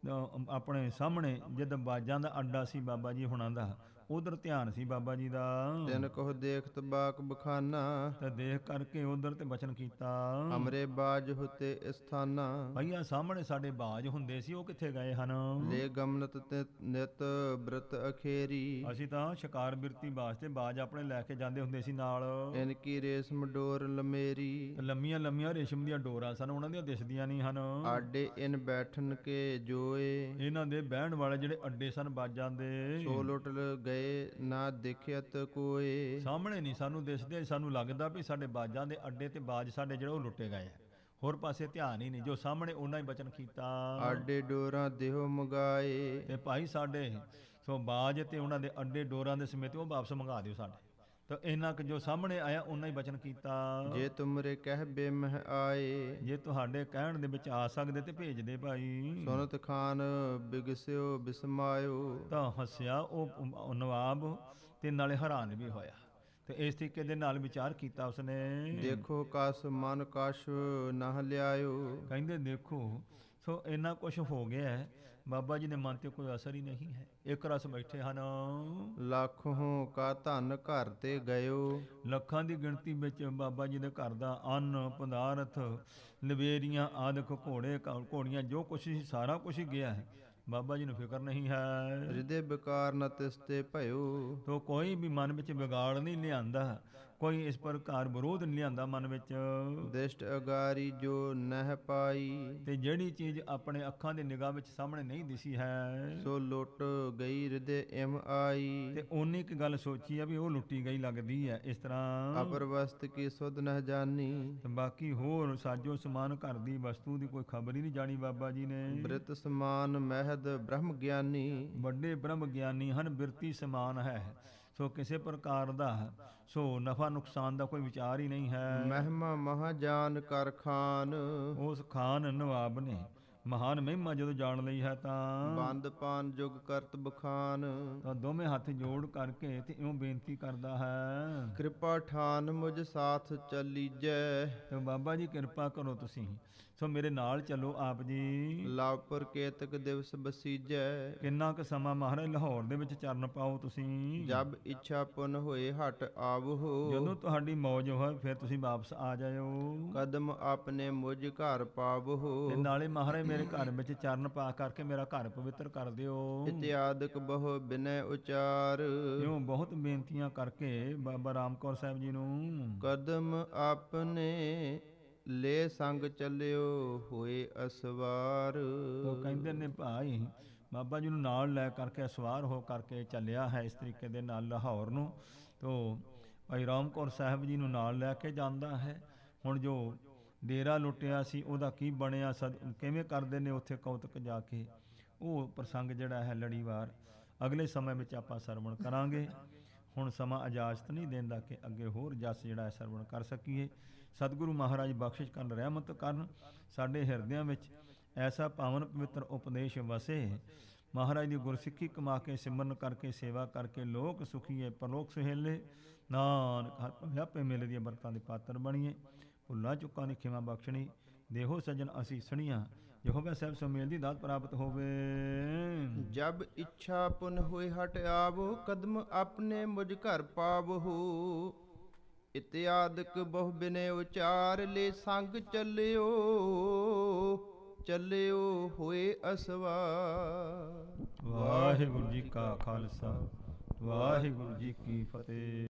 ਆਪਣੇ ਸਾਹਮਣੇ ਜਦ ਬਾਜਾਂ ਦਾ ਅੱਡਾ ਸੀ ਬਾਬਾ ਜੀ ਹੁਣਾਂ ਦਾ, ਉਧਰ ਧਿਆਨ ਸੀ ਬਾਬਾ ਜੀ ਦਾ। ਤਿਨ ਕੋ ਦੇਖਤ ਬਾਕ ਬਖਾਨਾ। ਤੇ ਦੇਖ ਕਰਕੇ ਉਧਰ ਤੇ ਬਚਨ ਕੀਤਾ। ਹਮਰੇ ਬਾਜ ਹੁਤੇ ਸਥਾਨਾ। ਭਈਆ ਸਾਹਮਣੇ ਸਾਡੇ ਬਾਜ ਹੁੰਦੇ ਸੀ, ਉਹ ਕਿੱਥੇ ਗਏ ਹਨ? ਲੈ ਗਮਨਤ ਨਿਤ ਬ੍ਰਤ ਅਖੇਰੀ। ਅਸੀਂ ਤਾਂ ਸ਼ਿਕਾਰ ਬਿਰਤੀ ਵਾਸਤੇ ਬਾਜ ਆਪਣੇ ਲੈ ਕੇ ਜਾਂਦੇ ਹੁੰਦੇ ਸੀ ਨਾਲ। ਇਨ ਕੀ ਰੇਸ਼ਮ ਡੋਰ ਲਮੇਰੀ। ਲੰਮੀਆਂ ਲੰਮੀਆਂ ਰੇਸ਼ਮ ਦੀਆਂ ਡੋਰਾਂ ਸਨ, ਉਹਨਾਂ ਦੀਆਂ ਦਿਸਦੀਆਂ ਨਹੀਂ ਹਨ। ਆਡੇ ਇਨ ਬੈਠਨ ਕੇ ਜੋਏ। ਇਹਨਾਂ ਦੇ ਬਹਿਣ ਵਾਲੇ ਜਿਹੜੇ ਅੱਡੇ ਸਨ ਬਾਜਾਂ ਦੇ, ਸੋ ਲੁੱਟ ਗਏ ਗਏ ਨਾ ਦੇਖਿਅਤ ਕੋਏ। ਸਾਹਮਣੇ ਨਹੀਂ ਸਾਨੂੰ ਦਿਸਦੇ, ਸਾਨੂੰ ਲੱਗਦਾ ਵੀ ਸਾਡੇ ਬਾਜਾਂ ਦੇ ਅੱਡੇ ਤੇ ਬਾਜ ਸਾਡੇ ਜਿਹੜੇ ਉਹ ਲੁੱਟੇ ਗਏ ਆ, ਹੋਰ ਪਾਸੇ ਧਿਆਨ ਹੀ ਨਹੀਂ, ਜੋ ਸਾਹਮਣੇ ਉਹਨਾਂ ਹੀ ਬਚਨ ਕੀਤਾ। ਆਡੇ ਡੋਰਾਂ ਦੇਹੋ ਮੰਗਾਏ। ਤੇ ਭਾਈ ਸਾਡੇ ਸੋ ਬਾਜ ਤੇ ਉਹਨਾਂ ਦੇ ਅੱਡੇ ਡੋਰਾਂ ਦੇ ਸਮੇਤ ਉਹ ਵਾਪਸ ਮੰਗਾ ਦਿਓ ਸਾਡੇ, ਤਾਂ ਇੰਨਾ ਕੁ ਜੋ ਸਾਹਮਣੇ ਆਇਆ ਉਹਨਾਂ ਹੀ ਬਚਨ ਕੀਤਾ। ਜੇ ਤੁਮਰੇ ਕਹਿ ਬੇਮਹਿ ਆਏ। ਜੇ ਤੁਹਾਡੇ ਕਹਿਣ ਦੇ ਵਿੱਚ ਆ ਸਕਦੇ ਤੇ ਭੇਜ ਦੇ ਭਾਈ। ਸੁਨਤ ਖਾਨ ਬਿਗਸਿਓ ਬਿਸਮਾਇਓ। ਤਾਂ ਹੱਸਿਆ ਉਹ ਨਵਾਬ ਤੇ ਨਾਲੇ ਹੈਰਾਨ ਵੀ ਹੋਇਆ, ਤੇ ਇਸ ਤਰੀਕੇ ਦੇ ਨਾਲ ਵਿਚਾਰ ਕੀਤਾ ਉਸਨੇ। ਦੇਖੋ ਕਸ ਮਨ ਕਛ ਨਾ ਲਿਆਇਓ। ਕਹਿੰਦੇ ਦੇਖੋ ਸੋ ਇੰਨਾ ਕੁਛ ਹੋ ਗਿਆ ਹੈ, ਬਾਬਾ ਜੀ ਦੇ ਮਨ ਤੇ ਕੋਈ ਅਸਰ ਹੀ ਨਹੀਂ ਹੈ, ਇੱਕ ਰਸ ਬੈਠੇ ਹਨ। ਲੱਖੋਂ ਕਾ ਧਨ ਘਰ ਤੇ ਗਇਓ। ਲੱਖਾਂ ਦੀ ਗਿਣਤੀ ਵਿੱਚ ਬਾਬਾ ਜੀ ਦੇ ਘਰ ਦਾ ਅੰਨ ਪਦਾਰਥ, ਲਵੇਰੀਆਂ ਆਦਿਕ, ਘੋੜੇ ਘੋੜੀਆਂ, ਜੋ ਕੁਛ ਸੀ ਸਾਰਾ ਕੁਛ ਹੀ ਗਿਆ ਹੈ। ਬਾਬਾ ਜੀ ਨੂੰ ਫਿਕਰ ਨਹੀਂ ਹੈ। ਹਿਰਦੇ ਵਿਕਾਰ ਨ ਤਿਸ ਤੇ ਭਇਓ। ਤੋ ਕੋਈ ਵੀ ਮਨ ਵਿੱਚ ਵਿਗਾੜ ਨਹੀਂ ਲਿਆਂਦਾ, ਕੋਈ ਇਸ ਪ੍ਰਕਾਰ ਵਿਰੋਧ ਨਹੀਂ ਲਿਆਂਦਾ ਮਨ ਵਿੱਚ। ਦਿਸ਼ਟ ਅਗਾਰੀ ਜੋ ਨਹਿ ਪਾਈ। ਤੇ ਜਿਹੜੀ ਚੀਜ਼ ਆਪਣੇ ਅੱਖਾਂ ਦੀ ਨਿਗਾਹ ਵਿੱਚ ਸਾਹਮਣੇ ਨਹੀਂ ਦਿਸੀ ਹੈ, ਸੋ ਲੁੱਟ ਗਈ ਹਿਰਦੇ ਇਮ ਆਈ। ਤੇ ਉਨੀ ਕੁ ਗੱਲ ਸੋਚੀ ਆ ਵੀ ਉਹ ਲੁੱਟੀ ਗਈ ਲੱਗਦੀ ਹੈ। ਇਸ ਤਰ੍ਹਾਂ ਅਪਰ ਵਸਤ ਕੀ ਸੁਧ ਨਹਿ ਜਾਨੀ। ਤੇ ਬਾਕੀ ਹੋਰ ਸਾਜੋ ਸਮਾਨ ਘਰ ਦੀ ਵਸਤੂ ਦੀ ਕੋਈ ਖਬਰ ਹੀ ਨਹੀਂ ਜਾਣੀ ਬਾਬਾ ਜੀ ਨੇ। ਬ੍ਰਿਤ ਸਮਾਨ ਮਹਿਦ ਬ੍ਰਹਮ ਗਿਆਨੀ। ਵੱਡੇ ਬ੍ਰਹਮ ਗਿਆਨੀ ਹਨ, ਬਿਰਤੀ ਸਮਾਨ ਹੈ, ਸੋ ਕਿਸੇ ਪ੍ਰਕਾਰ ਦਾ ਸੋ ਨਫਾ ਨੁਕਸਾਨ ਦਾ ਕੋਈ ਵਿਚਾਰ ਹੀ ਨਹੀਂ ਹੈ। ਮਹਿਮਾ ਮਹਾਜਾਨ ਕਰ ਖਾਨ। ਉਸ ਖਾਨ ਨਵਾਬ ਨੇ ਮਹਾਨ ਮਹਿਮਾ ਜਦੋਂ ਜਾਣ ਲਈ ਹੈ ਤਾਂ ਬੰਦ ਪਾਨ ਜੁਗ ਕਰਤ ਬਖਾਨ। ਤਾਂ ਦੋਵੇਂ ਹੱਥ ਜੋੜ ਕਰਕੇ ਤੇ ਇਉਂ ਬੇਨਤੀ ਕਰਦਾ ਹੈ, ਕਿਰਪਾ ਠਾਨ ਮੁਝ ਸਾਥ ਚੱਲੀਜੈ। ਤੇ ਬਾਬਾ ਜੀ ਕਿਰਪਾ ਕਰੋ ਤੁਸੀਂ, ਸੋ ਮੇਰੇ ਨਾਲ ਚੱਲੋ ਆਪ ਜੀ। ਲਾਪੁਰ ਕੇਤਕ ਦਿਵਸ ਬਸੀਜੈ। ਕਿੰਨਾ ਕੁ ਸਮਾਂ ਮਹਾਰਾਜ ਲਾਹੌਰ ਦੇ ਵਿੱਚ ਚਰਨ ਪਾਓ ਤੁਸੀਂ। ਜਬ ਇੱਛਾ ਪੁਨ ਹੋਏ ਹਟ ਆਵਹੋ। ਜਦੋਂ ਤੁਹਾਡੀ ਮੌਜ ਹੋਏ ਫਿਰ ਤੁਸੀਂ ਵਾਪਸ ਆ ਜਾਇਓ। ਕਦਮ ਆਪਣੇ ਮੁਝ ਘਰ ਪਾਵਹੋ। ਤੇ ਨਾਲੇ ਮਹਾਰਾਜ ਮੇਰੇ ਘਰ ਵਿੱਚ ਚਰਨ ਪਾ ਕਰਕੇ ਮੇਰਾ ਘਰ ਪਵਿੱਤਰ ਕਰ ਦਿਓ। ਇਤਿਆਦਿਕ ਬਹੁ ਬਿਨੈ ਉਚਾਰ। ਇਉਂ ਬਹੁਤ ਬੇਨਤੀਆਂ ਕਰਕੇ ਬਾਬਾ ਰਾਮ ਕੌਰ ਸਾਹਿਬ ਜੀ ਨੂੰ ਕਦਮ ਆਪਣੇ ਲੈ ਸੰਗ ਚੱਲਿਓ ਹੋਏ ਅਸਵਾਰ। ਉਹ ਕਹਿੰਦੇ ਨੇ ਭਾਈ ਬਾਬਾ ਜੀ ਨੂੰ ਨਾਲ ਲੈ ਕਰਕੇ ਸਵਾਰ ਹੋ ਕਰਕੇ ਚੱਲਿਆ ਹੈ ਇਸ ਤਰੀਕੇ ਦੇ ਨਾਲ ਲਾਹੌਰ ਨੂੰ। ਤੋ ਭਾਈ ਰਾਮ ਕੌਰ ਸਾਹਿਬ ਜੀ ਨੂੰ ਨਾਲ ਲੈ ਕੇ ਜਾਂਦਾ ਹੈ। ਹੁਣ ਜੋ ਡੇਰਾ ਲੁੱਟਿਆ ਸੀ ਉਹਦਾ ਕੀ ਬਣਿਆ, ਕਿਵੇਂ ਕਰਦੇ ਨੇ ਉੱਥੇ ਕੌਤਕ ਜਾ ਕੇ, ਉਹ ਪ੍ਰਸੰਗ ਜਿਹੜਾ ਹੈ ਲੜੀਵਾਰ ਅਗਲੇ ਸਮੇਂ ਵਿੱਚ ਆਪਾਂ ਸਰਵਣ ਕਰਾਂਗੇ। ਹੁਣ ਸਮਾਂ ਇਜਾਜ਼ਤ ਨਹੀਂ ਦਿੰਦਾ ਕਿ ਅੱਗੇ ਹੋਰ ਜਸ ਜਿਹੜਾ ਹੈ ਸਰਵਣ ਕਰ ਸਕੀਏ। ਸਤਿਗੁਰੂ ਮਹਾਰਾਜ ਬਖਸ਼ਿਸ਼ ਕਰਨ, ਰਹਿਮਤ ਕਰਨ, ਸਾਡੇ ਹਿਰਦਿਆਂ ਵਿੱਚ ਐਸਾ ਪਾਵਨ ਪਵਿੱਤਰ ਉਪਦੇਸ਼ ਵਸੇ। ਮਹਾਰਾਜ ਦੀ ਗੁਰਸਿੱਖੀ ਕਮਾ ਕੇ ਸਿਮਰਨ ਕਰਕੇ ਸੇਵਾ ਕਰਕੇ ਲੋਕ ਸੁਖੀਏ ਪਰਲੋਕ ਸੁਹੇਲੇ। ਨਾਨਕ ਹਰ ਭਗਿ ਆਪੇ ਮਿਲੇ ਦੀਆਂ ਬਰਕਤਾਂ ਦੇ ਪਾਤਰ ਬਣੀਏ। ਭੁੱਲਾਂ ਚੁੱਕਾਂ ਦੀ ਖਿਮਾ ਬਖਸ਼ਣੀ ਦੇਹੋ ਸਜਣ ਅਸੀਂ ਸਣੀਆਂ। ਯਹੋਵਾ ਸਾਹਿਬ ਸੁਮੇਲ ਦੀ ਦਾਤ ਪ੍ਰਾਪਤ ਹੋਵੇ। ਜਬ ਇੱਛਾ ਪੁਨ ਹੋਏ ਹਟ ਆਵੋ। ਕਦਮ ਆਪਣੇ ਮੁਝ ਘਰ ਪਾਵਹੋ। ਇਤਿਆਦਿਕ ਬਹੁ ਬਿਨੇ ਉਚਾਰ। ਲੈ ਸੰਗ ਚੱਲਿਓ ਚੱਲਿਓ ਹੋਏ ਅਸਵਾਰ। ਵਾਹਿਗੁਰੂ ਜੀ ਕਾ ਖਾਲਸਾ, ਵਾਹਿਗੁਰੂ ਜੀ ਕੀ ਫਤਿਹ।